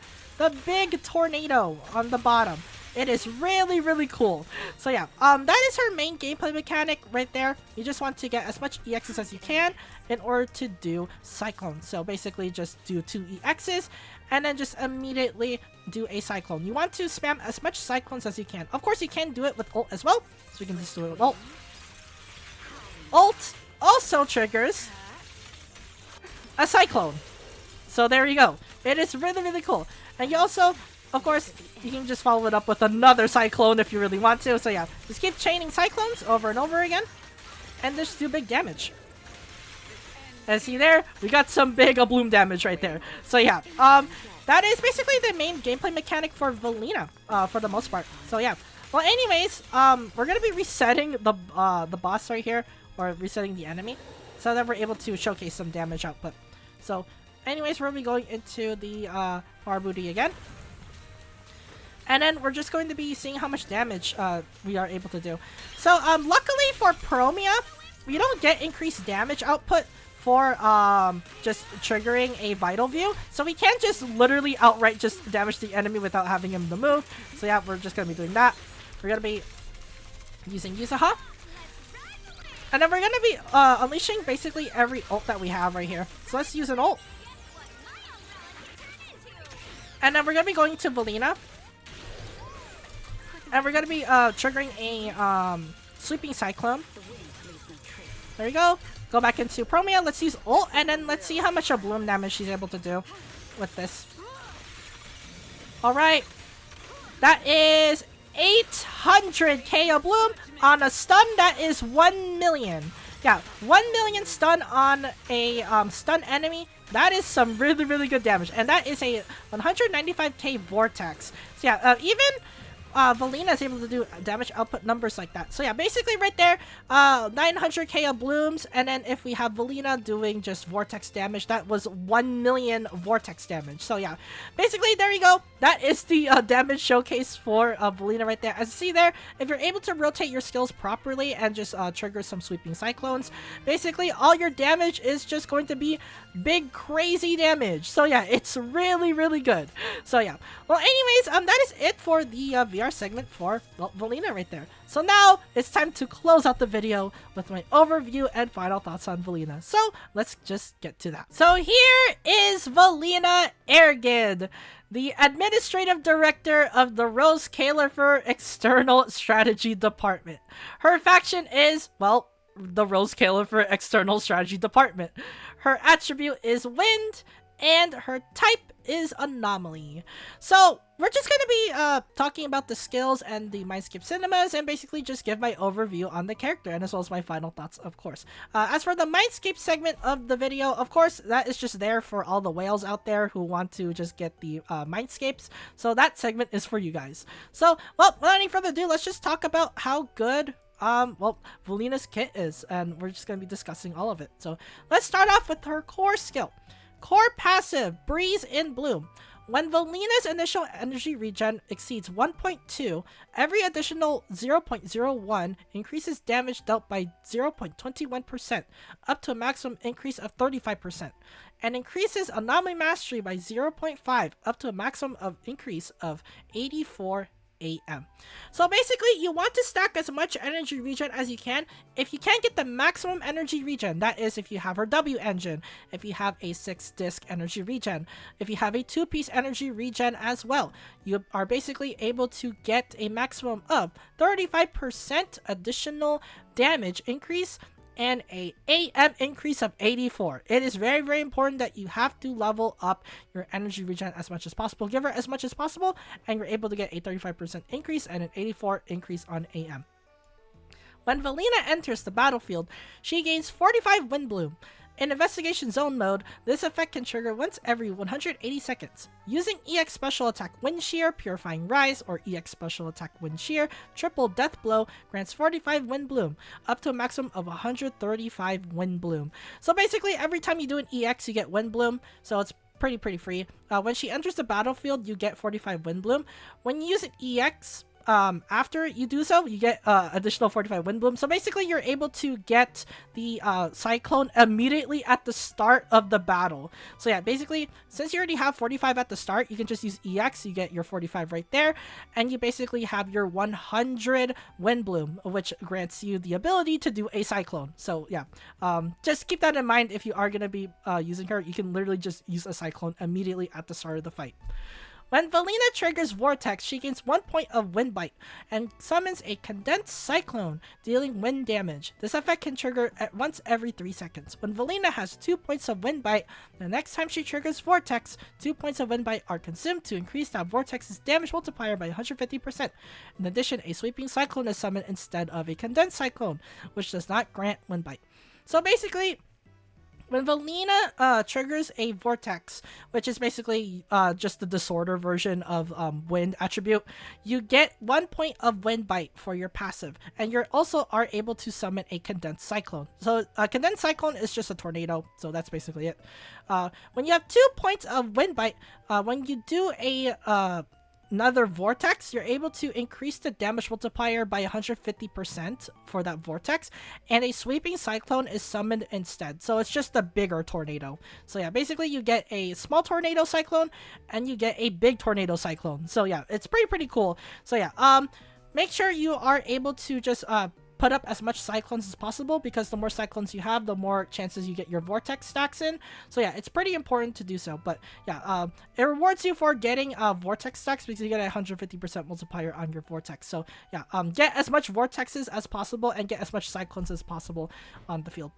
tornado on the bottom. It is really, really cool. So yeah, that is her main gameplay mechanic right there. You just want to get as much EXs as you can in order to do cyclone. So basically just do 2 EXs and then just immediately do a cyclone. You want to spam as much cyclones as you can. Of course, you can do it with ult as well. So we can just do it with ult. Ult also triggers a cyclone. So there you go. It is really, really cool. And you also, of course, you can just follow it up with another cyclone if you really want to. So yeah, just keep chaining cyclones over and over again, and just do big damage. And see there, we got some big Abloom damage right there. So yeah, that is basically the main gameplay mechanic for Velina, for the most part. So yeah. Well, anyways, we're gonna be resetting the boss right here, or resetting the enemy, so that we're able to showcase some damage output. So, anyways, we'll be going into the Power Booty again. And then we're just going to be seeing how much damage we are able to do. So, luckily for Promeia, we don't get increased damage output for just triggering a Vital View. So we can't just literally outright just damage the enemy without having him to move. So yeah, we're just going to be doing that. We're going to be using Yuzuha. And then we're going to be unleashing basically every ult that we have right here. So let's use an ult. And then we're going to be going to Velina. And we're going to be triggering a Sweeping Cyclone. There we go. Go back into Promeia. Let's use ult, and then let's see how much Abloom damage she's able to do with this. Alright. That is 800k Abloom on a stun. That is 1 million. Yeah, 1 million stun on a stun enemy. That is some really, really good damage. And that is a 195k Vortex. So yeah, even Velina is able to do damage output numbers like that. So yeah, basically right there, 900k of blooms, and then if we have Velina doing just Vortex damage, that was 1 million Vortex damage. So yeah, basically there you go. That is the damage showcase for Velina right there. As you see there, if you're able to rotate your skills properly and just trigger some sweeping cyclones, basically all your damage is just going to be big crazy damage. So yeah, it's really, really good. So yeah, well anyways, that is it for the VR segment for, well, Velina right there. So now it's time to close out the video with my overview and final thoughts on Velina. So let's just get to that. So here is Velina Airgid, the Administrative Director of the Rose Califer External Strategy Department. Her faction is, well, the Rose Califer External Strategy Department. Her attribute is Wind, and her type is Anomaly. So we're just going to be talking about the skills and the Mindscape cinemas, and basically just give my overview on the character, and as well as my final thoughts, of course. As for the Mindscape segment of the video, of course, that is just there for all the whales out there who want to just get the Mindscapes. So that segment is for you guys. So, well, without any further ado, let's just talk about how good well, Velina's kit is, and we're just going to be discussing all of it. So let's start off with her core skill. Core passive, Breeze in Bloom. When Velina's initial energy regen exceeds 1.2, every additional 0.01 increases damage dealt by 0.21%, up to a maximum increase of 35%, and increases Anomaly Mastery by 0.5, up to a maximum of increase of 84 AM. So basically, you want to stack as much energy regen as you can. If you can't get the maximum energy regen, that is if you have her W engine, if you have a 6-disc energy regen, if you have a 2-piece energy regen as well, you are basically able to get a maximum of 35% additional damage increase and a AM increase of 84. It is very, very important that you have to level up your energy regen as much as possible. Give her as much as possible, and you're able to get a 35% increase and an 84 increase on AM. When Velina enters the battlefield, she gains 45 Wind Bloom. In Investigation Zone mode, this effect can trigger once every 180 seconds. Using EX Special Attack Wind Shear, Purifying Rise, or EX Special Attack Wind Shear, Triple Death Blow grants 45 Wind Bloom, up to a maximum of 135 Wind Bloom. So basically, every time you do an EX, you get Wind Bloom, so it's pretty free. When she enters the battlefield, you get 45 Wind Bloom. When you use an EX, after you do so, you get additional 45 Wind Bloom. So basically, you're able to get the Cyclone immediately at the start of the battle. So yeah, basically, since you already have 45 at the start, you can just use EX, you get your 45 right there, and you basically have your 100 Wind Bloom, which grants you the ability to do a Cyclone. So yeah, just keep that in mind. If you are going to be using her, you can literally just use a Cyclone immediately at the start of the fight. When Velina triggers Vortex, she gains 1 point of Wind Bite and summons a Condensed Cyclone, dealing wind damage. This effect can trigger at once every 3 seconds. When Velina has 2 points of Wind Bite, the next time she triggers Vortex, 2 points of Wind Bite are consumed to increase that Vortex's damage multiplier by 150%. In addition, a Sweeping Cyclone is summoned instead of a Condensed Cyclone, which does not grant Wind Bite. So basically, when Velina triggers a Vortex, which is basically just the disorder version of Wind attribute, you get 1 point of Wind Bite for your passive, and you also are able to summon a Condensed Cyclone. So a Condensed Cyclone is just a tornado, so that's basically it. When you have 2 points of Wind Bite, when you do another Vortex, you're able to increase the damage multiplier by 150% for that Vortex, and a Sweeping Cyclone is summoned instead. So it's just a bigger tornado. So yeah, basically you get a small tornado cyclone and you get a big tornado cyclone. So yeah, it's pretty cool. So yeah, make sure you are able to just put put up as much cyclones as possible, because the more cyclones you have, the more chances you get your vortex stacks in. So yeah, it's pretty important to do so. But yeah, it rewards you for getting vortex stacks, because you get a 150% multiplier on your vortex. So yeah, get as much vortexes as possible and get as much cyclones as possible on the field.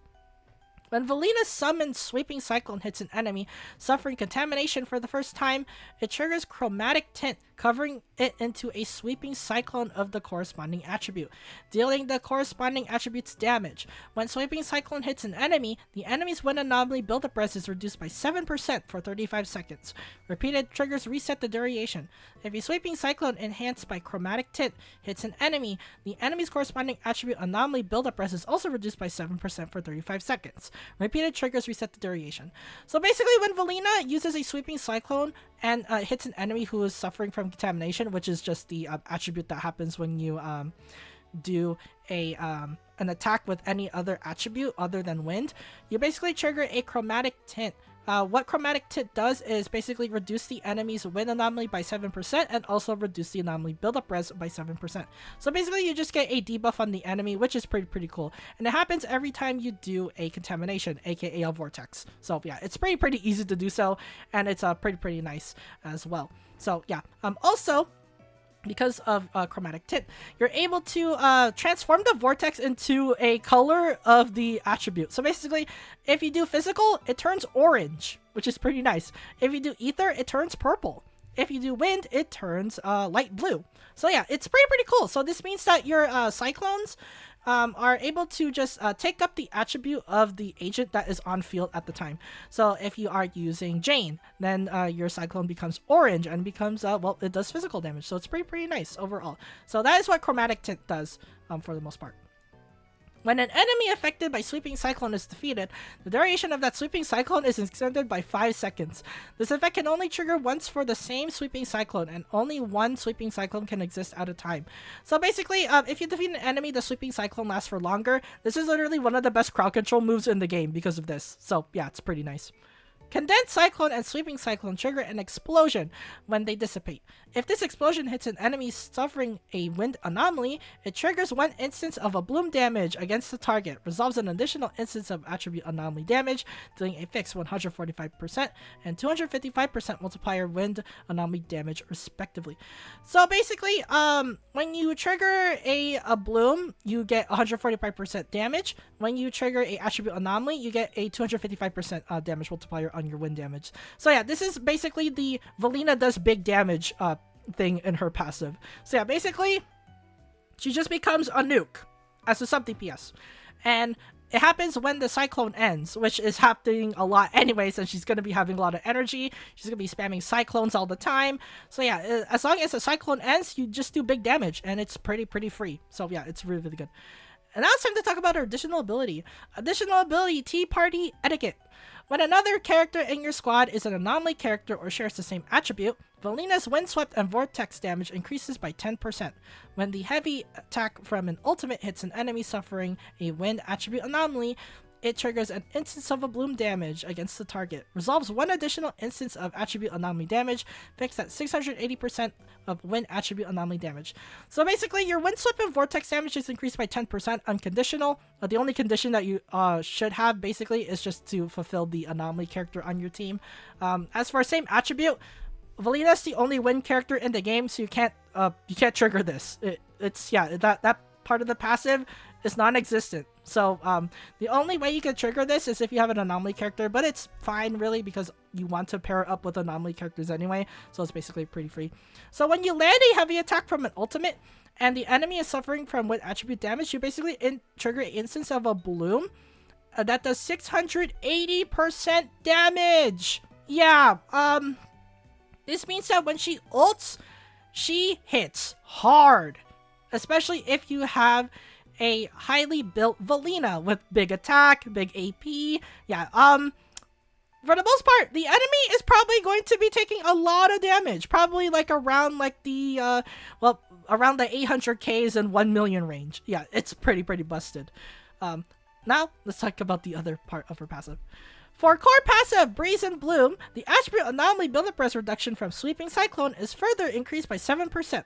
When Velina's summoned Sweeping Cyclone hits an enemy suffering contamination for the first time, it triggers Chromatic Tint, covering it into a Sweeping Cyclone of the corresponding attribute, dealing the corresponding attribute's damage. When Sweeping Cyclone hits an enemy, the enemy's Wind Anomaly buildup res is reduced by 7% for 35 seconds. Repeated triggers reset the duration. If a Sweeping Cyclone enhanced by Chromatic Tint hits an enemy, the enemy's corresponding attribute Anomaly buildup res is also reduced by 7% for 35 seconds. Repeated triggers reset the duration. So basically, when Velina uses a Sweeping Cyclone and hits an enemy who is suffering from contamination, which is just the attribute that happens when you do an attack with any other attribute other than wind, you basically trigger a Chromatic Tint. What Chromatic Tint does is basically reduce the enemy's Wind Anomaly by 7% and also reduce the Anomaly buildup res by 7%. So basically you just get a debuff on the enemy, which is pretty cool. And it happens every time you do a contamination, aka a vortex. So yeah, it's pretty easy to do so, and it's pretty nice as well. So yeah, also, because of Chromatic Tint, you're able to transform the vortex into a color of the attribute. So basically, if you do physical, it turns orange, which is pretty nice. If you do ether, it turns purple. If you do wind, it turns light blue. So yeah, it's pretty cool. So this means that your cyclones are able to just take up the attribute of the agent that is on field at the time. So if you are using Jane, then your cyclone becomes orange and becomes, well, it does physical damage. So it's pretty nice overall. So that is what Chromatic Tint does for the most part. When an enemy affected by Sweeping Cyclone is defeated, the duration of that Sweeping Cyclone is extended by 5 seconds. This effect can only trigger once for the same Sweeping Cyclone, and only one Sweeping Cyclone can exist at a time. So basically, if you defeat an enemy, the Sweeping Cyclone lasts for longer. This is literally one of the best crowd control moves in the game because of this. So yeah, it's pretty nice. Condensed Cyclone and Sweeping Cyclone trigger an explosion when they dissipate. If this explosion hits an enemy suffering a wind anomaly, it triggers one instance of Abloom damage against the target, resolves an additional instance of attribute anomaly damage, dealing a fixed 145% and 255% multiplier wind anomaly damage respectively. So basically, when you trigger a Abloom, you get 145% damage. When you trigger a attribute anomaly, you get a 255% damage multiplier on your wind damage. So yeah, this is basically the Velina does big damage thing in her passive. So yeah, basically, she just becomes a nuke as a sub DPS. And it happens when the cyclone ends, which is happening a lot anyways, and she's going to be having a lot of energy. She's going to be spamming cyclones all the time. So yeah, as long as the cyclone ends, you just do big damage, and it's pretty free. So yeah, it's really good. And now it's time to talk about her additional ability. Additional ability, Tea Party Etiquette. When another character in your squad is an anomaly character or shares the same attribute, Velina's Windswept and Vortex damage increases by 10%. When the heavy attack from an ultimate hits an enemy suffering a wind attribute anomaly, it triggers an instance of Abloom damage against the target, resolves one additional instance of attribute anomaly damage, fixed at 680% of wind attribute anomaly damage. So basically, your Windswept and Vortex damage is increased by 10% unconditional. The only condition that you should have basically is just to fulfill the anomaly character on your team. As for same attribute, Velina's the only wind character in the game, so you can't trigger this. It's that part of the passive is non-existent. So the only way you can trigger this is if you have an anomaly character, but it's fine really because you want to pair it up with anomaly characters anyway, so it's basically pretty free. So when you land a heavy attack from an ultimate and the enemy is suffering from wind attribute damage, you basically trigger an instance of Abloom that does 680% damage. Yeah, this means that when she ults, she hits hard, especially if you have a highly built Velina with big attack, big AP. Yeah, for the most part, the enemy is probably going to be taking a lot of damage. Probably like around like the, around the 800Ks and 1 million range. Yeah, it's pretty busted. Now, let's talk about the other part of her passive. For core passive, Breeze and Bloom, the attribute anomaly buildup res reduction from Sweeping Cyclone is further increased by 7%,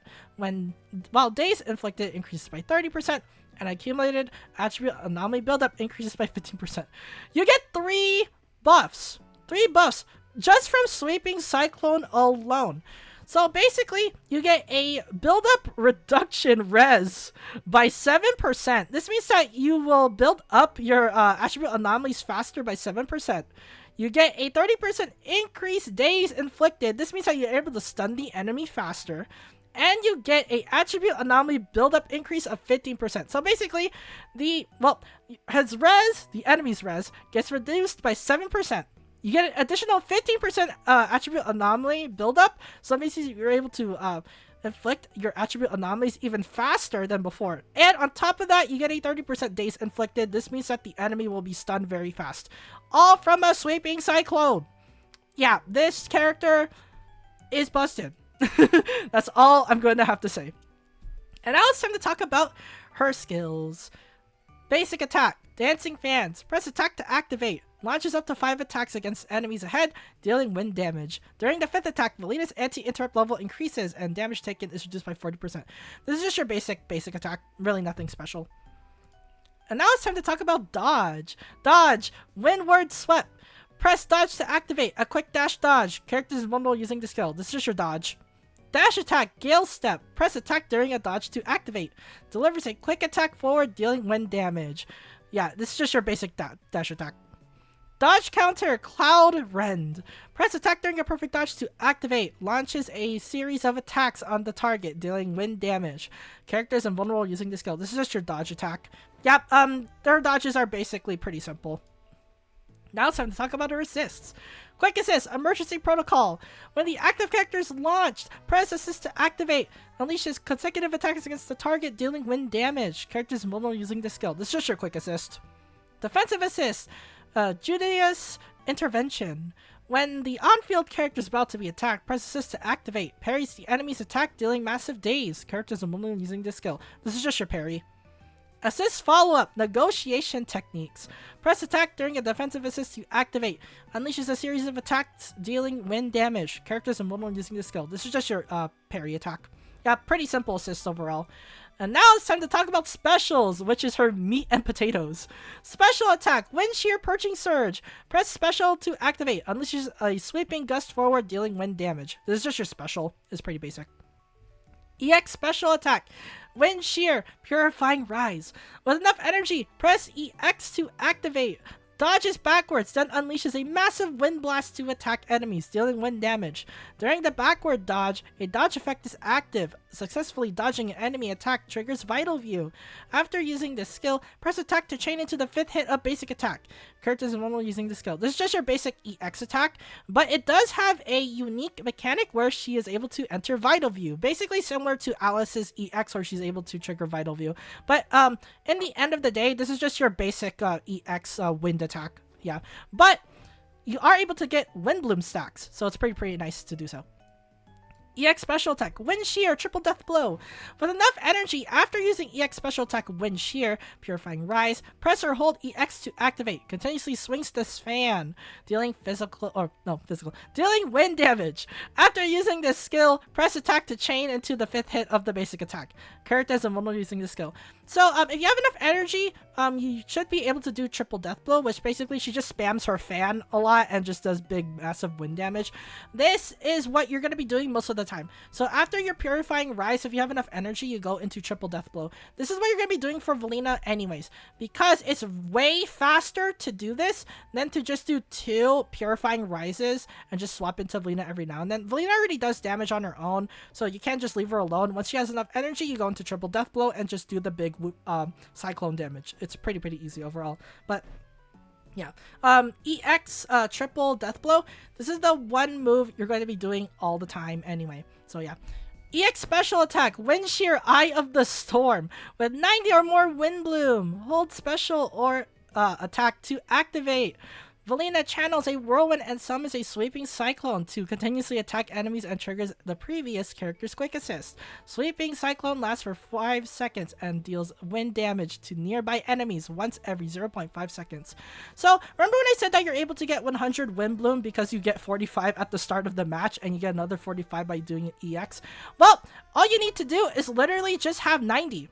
while Daze Inflicted increases by 30%, and accumulated attribute anomaly buildup increases by 15%. You get 3 buffs. 3 buffs just from Sweeping Cyclone alone. So basically, you get a build-up reduction res by 7%. This means that you will build up your attribute anomalies faster by 7%. You get a 30% increase days inflicted. This means that you're able to stun the enemy faster. And you get a attribute anomaly build-up increase of 15%. So basically, his res, the enemy's res, gets reduced by 7%. You get an additional 15% attribute anomaly buildup, so basically you're able to inflict your attribute anomalies even faster than before. And on top of that, you get a 30% days inflicted. This means that the enemy will be stunned very fast. All from a Sweeping Cyclone. Yeah, this character is busted. That's all I'm going to have to say. And now it's time to talk about her skills. Basic attack, Dancing Fans. Press attack to activate. Launches up to 5 attacks against enemies ahead, dealing wind damage. During the 5th attack, Velina's anti-interrupt level increases and damage taken is reduced by 40%. This is just your basic attack, really nothing special. And now it's time to talk about dodge. Dodge, Windward Swept. Press dodge to activate. A quick dash dodge. Characters is vulnerable using the skill. This is just your dodge. Dash attack, Gale Step. Press attack during a dodge to activate. Delivers a quick attack forward, dealing wind damage. Yeah, this is just your basic dash attack. Dodge counter, Cloud Rend. Press attack during a perfect dodge to activate. Launches a series of attacks on the target, dealing wind damage. Characters invulnerable using the skill. This is just your dodge attack. Yep, their dodges are basically pretty simple. Now it's time to talk about her assists. Quick Assist, Emergency Protocol. When the active character is launched, press assist to activate. Unleashes consecutive attacks against the target, dealing wind damage. Characters invulnerable using the skill. This is just your Quick Assist. Defensive Assist, Judea's Intervention. When the on-field character is about to be attacked, press assist to activate. Parries the enemy's attack, dealing massive daze. Characters invulnerable using this skill. This is just your parry. Assist Follow-Up, Negotiation Techniques. Press attack during a defensive assist to activate. Unleashes a series of attacks, dealing wind damage. Characters invulnerable using this skill. This is just your parry attack. Yeah, pretty simple assists overall. And now it's time to talk about specials, which is her meat and potatoes. Special attack, Wind Shear Perching Surge. Press special to activate. Unleashes a sweeping gust forward, dealing wind damage. This is just your special. It's pretty basic. EX Special Attack, Wind Shear Purifying Rise. With enough energy, press EX to activate. Dodges backwards, then unleashes a massive wind blast to attack enemies, dealing wind damage. During the backward dodge, a dodge effect is active. Successfully dodging an enemy attack triggers Vital View. After using this skill, press attack to chain into the 5th hit of basic attack. Characters invulnerable using the skill. This is just your basic EX attack, but it does have a unique mechanic where she is able to enter Vital View. Basically similar to Alice's EX where she's able to trigger Vital View. But in the end of the day, this is just your basic EX wind attack. Yeah, but you are able to get Wind Bloom stacks, so it's pretty nice to do so. EX Special Attack, Wind Shear, Triple Death Blow. With enough energy, after using EX Special Attack, Wind Shear, Purifying Rise, press or hold EX to activate. Continuously swings this fan, dealing dealing wind damage. After using this skill, press attack to chain into the 5th hit of the basic attack. Characters invulnerable using this skill. So, if you have enough energy, you should be able to do Triple Death Blow, which basically she just spams her fan a lot and just does big, massive wind damage. This is what you're going to be doing most of the time. So after your Purifying Rise, if you have enough energy, you go into Triple Death Blow. This is what you're going to be doing for Velina anyways, because it's way faster to do this than to just do 2 Purifying Rises and just swap into Velina every now and then. Velina already does damage on her own, so you can't just leave her alone. Once she has enough energy, you go into Triple Death Blow and just do the big cyclone damage. It's pretty easy overall. But yeah, EX Triple Death Blow, this is the one move you're going to be doing all the time anyway. So yeah, EX Special Attack, Wind Shear Eye of the Storm. With 90 or more Wind Bloom, hold special or attack to activate. Velina channels a whirlwind and summons a sweeping cyclone to continuously attack enemies and triggers the previous character's quick assist. Sweeping cyclone lasts for 5 seconds and deals wind damage to nearby enemies once every 0.5 seconds. So remember when I said that you're able to get 100 wind bloom because you get 45 at the start of the match and you get another 45 by doing an EX? Well, all you need to do is literally just have 90.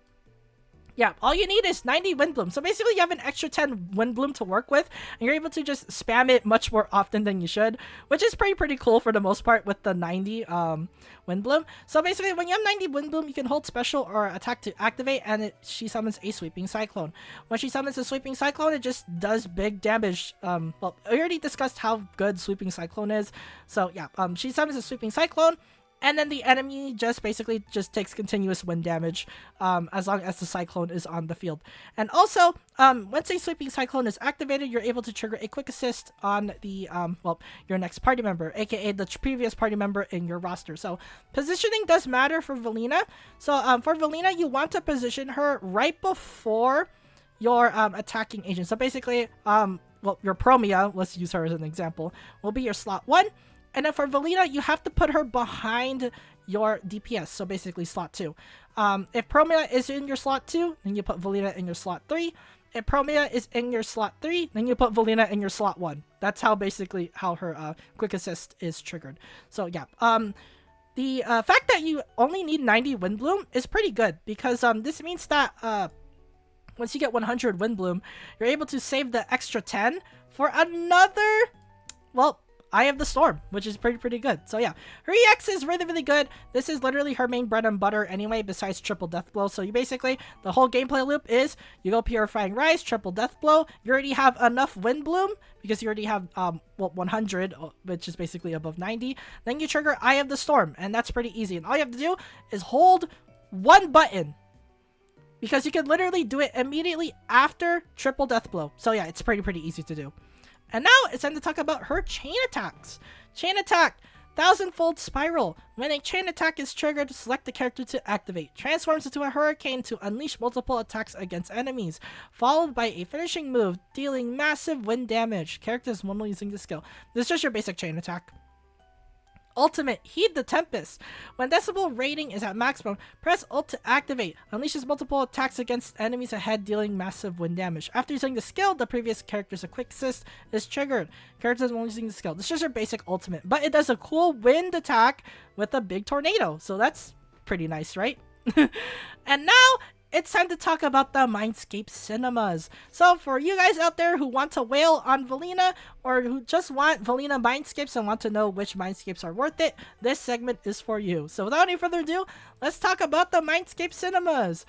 Yeah, all you need is 90 Wind Bloom. So basically you have an extra 10 Wind Bloom to work with, and you're able to just spam it much more often than you should, which is pretty cool for the most part with the 90 Wind Bloom. So basically when you have 90 Wind Bloom, you can hold special or attack to activate, and she summons a Sweeping Cyclone. When she summons a Sweeping Cyclone, it just does big damage. Well, I already discussed how good Sweeping Cyclone is. So yeah, she summons a Sweeping Cyclone, and then the enemy just basically just takes continuous wind damage as long as the Cyclone is on the field. And also, once a Sweeping Cyclone is activated, you're able to trigger a Quick Assist on the, well, your next party member, aka the previous party member in your roster. So positioning does matter for Velina. So for Velina, you want to position her right before your attacking agent. So basically, well, your Promeia, let's use her as an example, will be your slot 1. And then for Velina, you have to put her behind your DPS, so basically slot 2. If Promeia is in your slot 2, then you put Velina in your slot 3. If Promeia is in your slot 3, then you put Velina in your slot 1. That's how basically how her Quick Assist is triggered. So yeah, the fact that you only need 90 Wind Bloom is pretty good, because this means that once you get 100 Wind Bloom, you're able to save the extra 10 for another, well, Eye of the Storm, which is pretty good. So yeah, her EX is really good. This is literally her main bread and butter anyway, besides triple death blow. So you basically, the whole gameplay loop is you go Purifying Rise, triple death blow. You already have enough Wind Bloom because you already have well, 100, which is basically above 90. Then you trigger Eye of the Storm, and that's pretty easy. And all you have to do is hold one button, because you can literally do it immediately after triple death blow. So yeah, it's pretty easy to do. And now it's time to talk about her chain attacks. Chain attack, 1000-fold spiral. When a chain attack is triggered, select the character to activate. Transforms into a hurricane to unleash multiple attacks against enemies, followed by a finishing move, dealing massive wind damage. Characters normally using the skill. This is just your basic chain attack. Ultimate, Heed the Tempest. When decibel rating is at maximum, press Ult to activate. Unleashes multiple attacks against enemies ahead, dealing massive wind damage. After using the skill, the previous character's Quick Assist is triggered. Characters only using the skill. This is just your basic ultimate, but it does a cool wind attack with a big tornado. So that's pretty nice, right? And now it's time to talk about the Mindscape Cinemas. So for you guys out there who want to wail on Velina, or who just want Velina Mindscapes and want to know which Mindscapes are worth it, this segment is for you. So without any further ado, let's talk about the Mindscape Cinemas.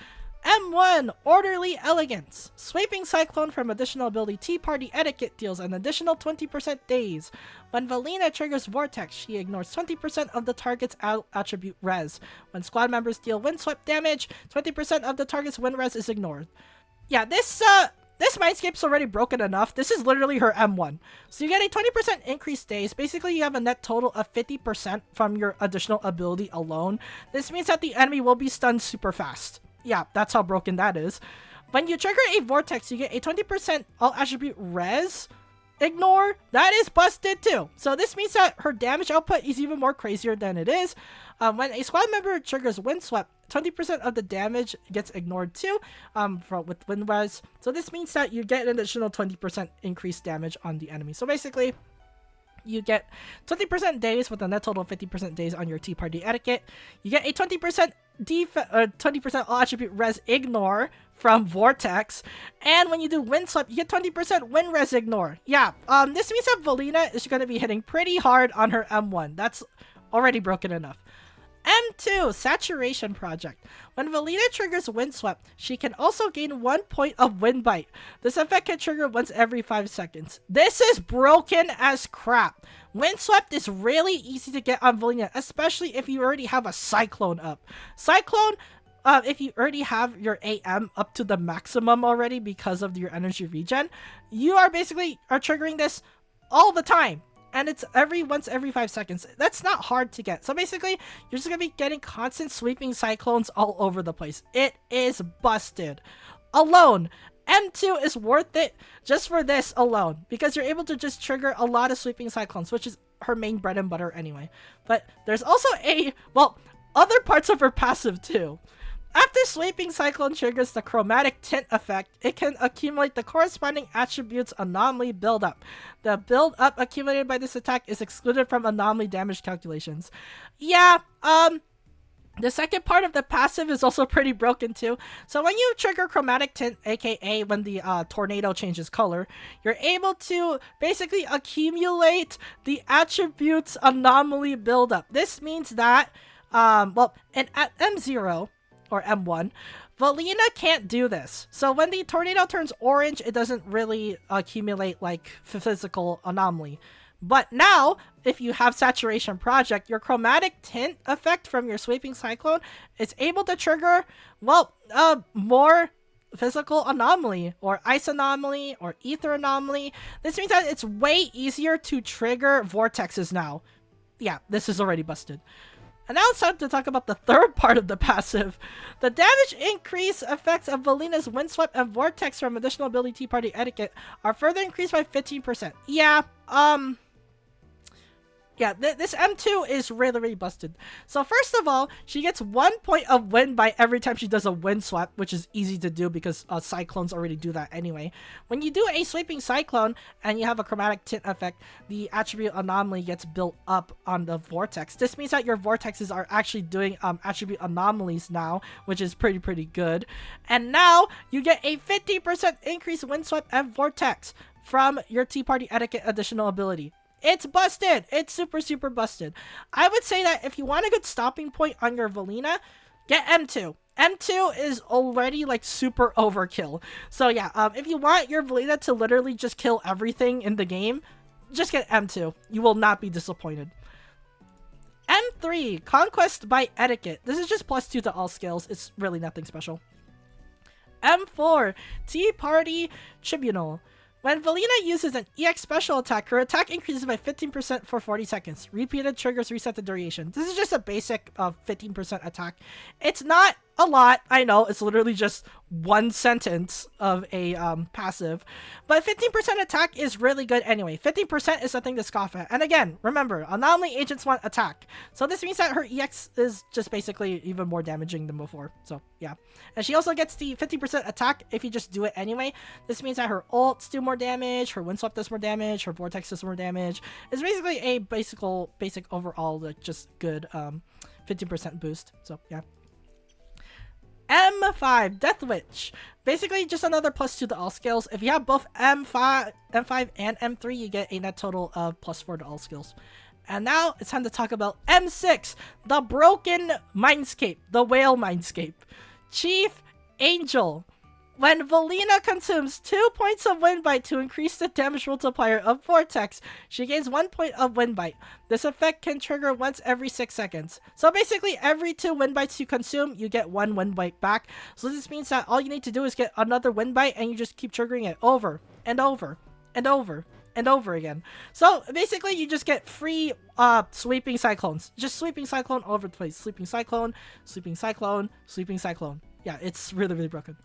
M1, Orderly Elegance. Sweeping Cyclone from additional ability Tea Party Etiquette deals an additional 20% days. When Velina triggers Vortex, she ignores 20% of the target's attribute res. When squad members deal Windswept damage, 20% of the target's wind res is ignored. Yeah, this Mindscape's already broken enough. This is literally her M1. So you get a 20% increased days. Basically, you have a net total of 50% from your additional ability alone. This means that the enemy will be stunned super fast. Yeah, that's how broken that is. When you trigger a Vortex, you get a 20% all attribute res ignore. That is busted too. So this means that her damage output is even more crazier than it is. When a squad member triggers Windswept, 20% of the damage gets ignored too with wind res. So this means that you get an additional 20% increased damage on the enemy. So basically, you get 20% days with a net total of 50% days on your Tea Party Etiquette. You get a 20% 20% all attribute res ignore from Vortex, and when you do Windswept, you get 20% wind res ignore. Yeah, this means that Velina is going to be hitting pretty hard on her M1. That's already broken enough. M2, Saturation Project. When Velina triggers Windswept, she can also gain 1 point of Wind Bite. This effect can trigger once every 5 seconds. This is broken as crap. Windswept is really easy to get on Velina, especially if you already have a Cyclone up. Cyclone, if you already have your AM up to the maximum already because of your energy regen, you are basically triggering this all the time. And it's once every 5 seconds. That's not hard to get. So basically, you're just going to be getting constant sweeping cyclones all over the place. It is busted. Alone, M2 is worth it just for this alone, because you're able to just trigger a lot of sweeping cyclones, which is her main bread and butter anyway. But there's also other parts of her passive too. After Sweeping Cyclone triggers the Chromatic Tint effect, it can accumulate the corresponding attributes Anomaly buildup. The build-up accumulated by this attack is excluded from Anomaly damage calculations. Yeah, The second part of the passive is also pretty broken too. So when you trigger Chromatic Tint, aka when the tornado changes color, you're able to basically accumulate the attributes anomaly buildup. This means that, well, at M0 or M1, Velina can't do this. So when the tornado turns orange, it doesn't really accumulate like physical anomaly. But now, if you have Saturation Project, your Chromatic Tint effect from your Sweeping Cyclone is able to trigger, well, more physical anomaly, or ice anomaly, or ether anomaly. This means that it's way easier to trigger vortexes now. Yeah, this is already busted. And now it's time to talk about the third part of the passive. The damage increase effects of Velina's Windswept and Vortex from additional ability Tea Party Etiquette are further increased by 15%. Yeah, this M2 is really, really busted. So first of all, she gets 1 point of wind by every time she does a wind swap, which is easy to do because cyclones already do that anyway. When you do a sweeping cyclone and you have a chromatic tint effect, the attribute anomaly gets built up on the vortex. This means that your vortexes are actually doing attribute anomalies now, which is pretty good. And now you get a 50% increase wind swap and vortex from your Tea Party Etiquette additional ability. It's busted. It's super busted. I would say that if you want a good stopping point on your Velina, get M2. M2 is already like super overkill. So yeah, if you want your Velina to literally just kill everything in the game, just get M2. You will not be disappointed. M3, Conquest by Etiquette. This is just +2 to all skills. It's really nothing special. M4, Tea Party Tribunal. When Velina uses an EX special attack, her attack increases by 15% for 40 seconds. Repeated triggers reset the duration. This is just a basic 15% attack. It's not a lot, I know, it's literally just one sentence of a passive, but 15% attack is really good anyway. 15% is something to scoff at. And again, remember, anomaly agents want attack, so this means that her EX is just basically even more damaging than before. So yeah, and she also gets the 50% attack if you just do it anyway. This means that her ults do more damage, her windswept does more damage, her vortex does more damage. It's basically a basic overall like just good 50% boost. So yeah. M5, Death Witch. Basically just another +2 to all skills. If you have both M5 and M3, you get a net total of +4 to all skills. And now it's time to talk about M6, the Broken Mindscape, the Whale Mindscape. Chief Angel. When Velina consumes 2 points of Wind Bite to increase the damage multiplier of Vortex, she gains 1 point of Wind Bite. This effect can trigger once every 6 seconds. So basically, every 2 Wind Bites you consume, you get 1 Wind Bite back. So this means that all you need to do is get another Wind Bite, and you just keep triggering it over and over and over and over again. So basically, you just get free sweeping cyclones. Just sweeping cyclone all over the place. Sweeping cyclone, sweeping cyclone, sweeping cyclone. Yeah, it's really, really broken.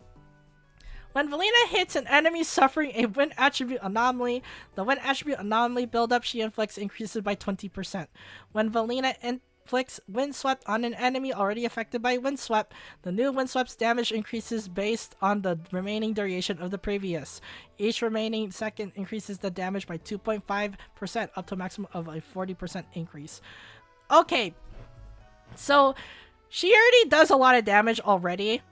When Velina hits an enemy suffering a Wind Attribute Anomaly, the Wind Attribute Anomaly buildup she inflicts increases by 20%. When Velina inflicts Windswept on an enemy already affected by Windswept, the new Windswept's damage increases based on the remaining duration of the previous. Each remaining second increases the damage by 2.5% up to a maximum of a 40% increase. Okay, so she already does a lot of damage already.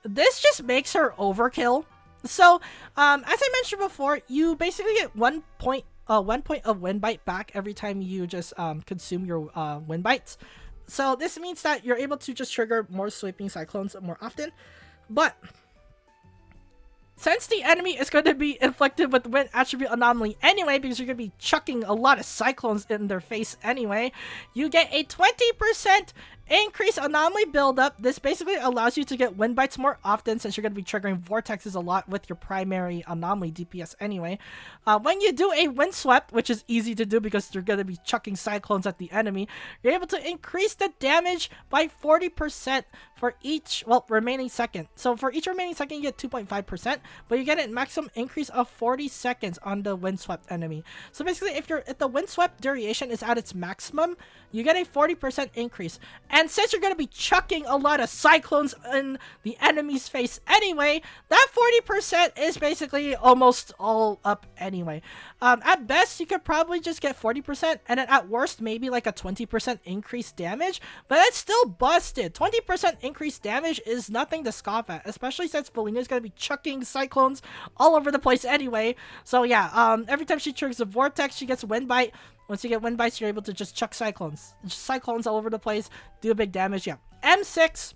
This just makes her overkill. So, as I mentioned before, you basically get 1 point of Wind Bite back every time you just consume your Wind Bites. So this means that you're able to just trigger more Sweeping Cyclones more often. But since the enemy is going to be inflicted with Wind Attribute Anomaly anyway, because you're going to be chucking a lot of Cyclones in their face anyway, you get a 20% increase anomaly buildup. This basically allows you to get Wind Bites more often since you're going to be triggering Vortexes a lot with your primary anomaly DPS anyway. When you do a Windswept, which is easy to do because you're going to be chucking Cyclones at the enemy, you're able to increase the damage by 40% for each, remaining second. So for each remaining second, you get 2.5%, but you get a maximum increase of 40 seconds on the Windswept enemy. So basically, if the Windswept duration is at its maximum, you get a 40% increase. And since you're going to be chucking a lot of cyclones in the enemy's face anyway, that 40% is basically almost all up anyway. At best, you could probably just get 40%, and then at worst, maybe like a 20% increased damage, but that's still busted. 20% increased damage is nothing to scoff at, especially since Velina is going to be chucking cyclones all over the place anyway. So yeah, every time she triggers a Vortex, she gets Wind Bite. Once you get Wind Bites, you're able to just chuck cyclones. Just cyclones all over the place, do big damage. Yeah, M6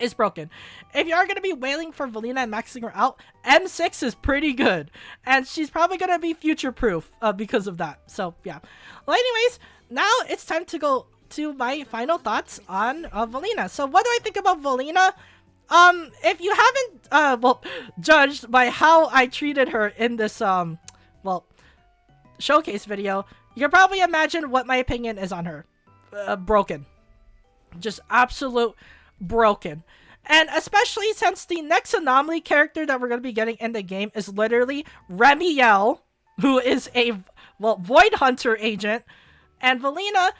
is broken. If you are going to be wailing for Velina and maxing her out, M6 is pretty good. And she's probably going to be future-proof because of that. So, yeah. Well, anyways, now it's time to go to my final thoughts on Velina. So, what do I think about Velina? If you haven't, well, judged by how I treated her in this, well, showcase video, you can probably imagine what my opinion is on her. Broken. Just absolute broken. And especially since the next Anomaly character that we're going to be getting in the game is literally Remiel, who is a, well, Void Hunter agent, and Velina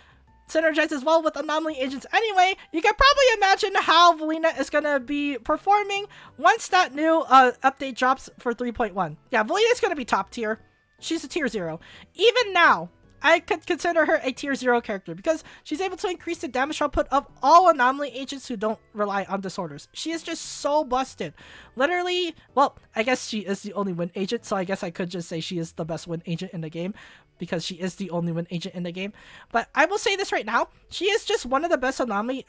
synergizes well with Anomaly agents anyway. You can probably imagine how Velina is going to be performing once that new update drops for 3.1. Yeah, Velina is going to be top tier. She's a tier 0. Even now, I could consider her a tier 0 character because she's able to increase the damage output of all Anomaly agents who don't rely on disorders. She is just so busted. Literally, well, I guess she is the only win agent, so I guess I could just say she is the best win agent in the game because she is the only win agent in the game. But I will say this right now, she is just one of the best Anomaly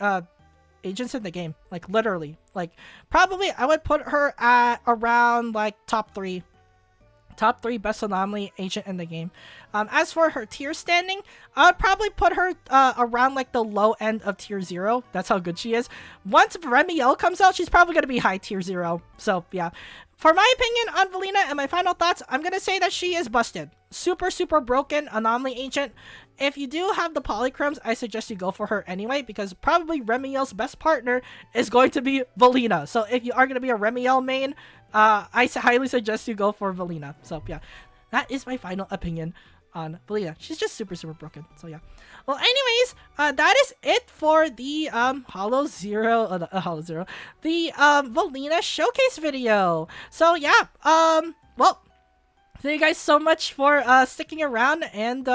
agents in the game. Like, literally. Like, probably I would put her at around, like, top 3 best Anomaly agent in the game. As for her tier standing, I would probably put her around like the low end of tier 0. That's how good she is. Once Remiel comes out, she's probably going to be high tier 0. So yeah. For my opinion on Velina and my final thoughts, I'm going to say that she is busted. Super, super broken Anomaly agent. If you do have the polychromes, I suggest you go for her anyway, because probably Remiel's best partner is going to be Velina. So if you are going to be a Remiel main, I highly suggest you go for Velina. So yeah, that is my final opinion on Velina. She's just super, super broken. So yeah. Well, anyways, that is it for the Hollow Zero, the Velina showcase video. So yeah, well, thank you guys so much for sticking around and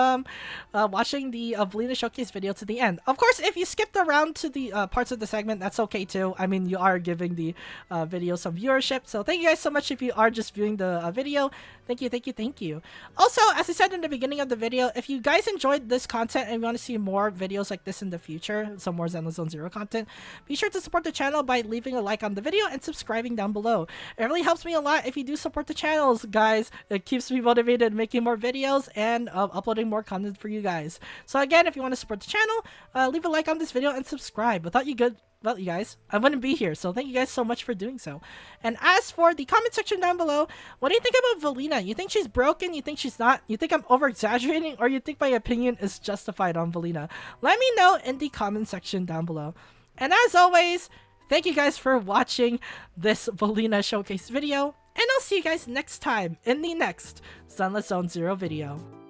watching the Velina showcase video to the end. Of course, if you skipped around to the parts of the segment, that's okay too. I mean, you are giving the video some viewership. So thank you guys so much if you are just viewing the video. Thank you, thank you, thank you. Also, as I said in the beginning of the video, if you guys enjoyed this content and you want to see more videos like this in the future, some more Zenless Zone Zero content, be sure to support the channel by leaving a like on the video and subscribing down below. It really helps me a lot if you do support the channels, guys. It keeps me motivated making more videos and uploading more content for you guys. So again, if you want to support the channel, leave a like on this video and subscribe. Without you guys, I wouldn't be here. So thank you guys so much for doing so. And as for the comment section down below, what do you think about Velina? You think she's broken? You think she's not? You think I'm over exaggerating? Or you think my opinion is justified on Velina? Let me know in the comment section down below. And as always, thank you guys for watching this Velina showcase video. And I'll see you guys next time in the next Zenless Zone Zero video.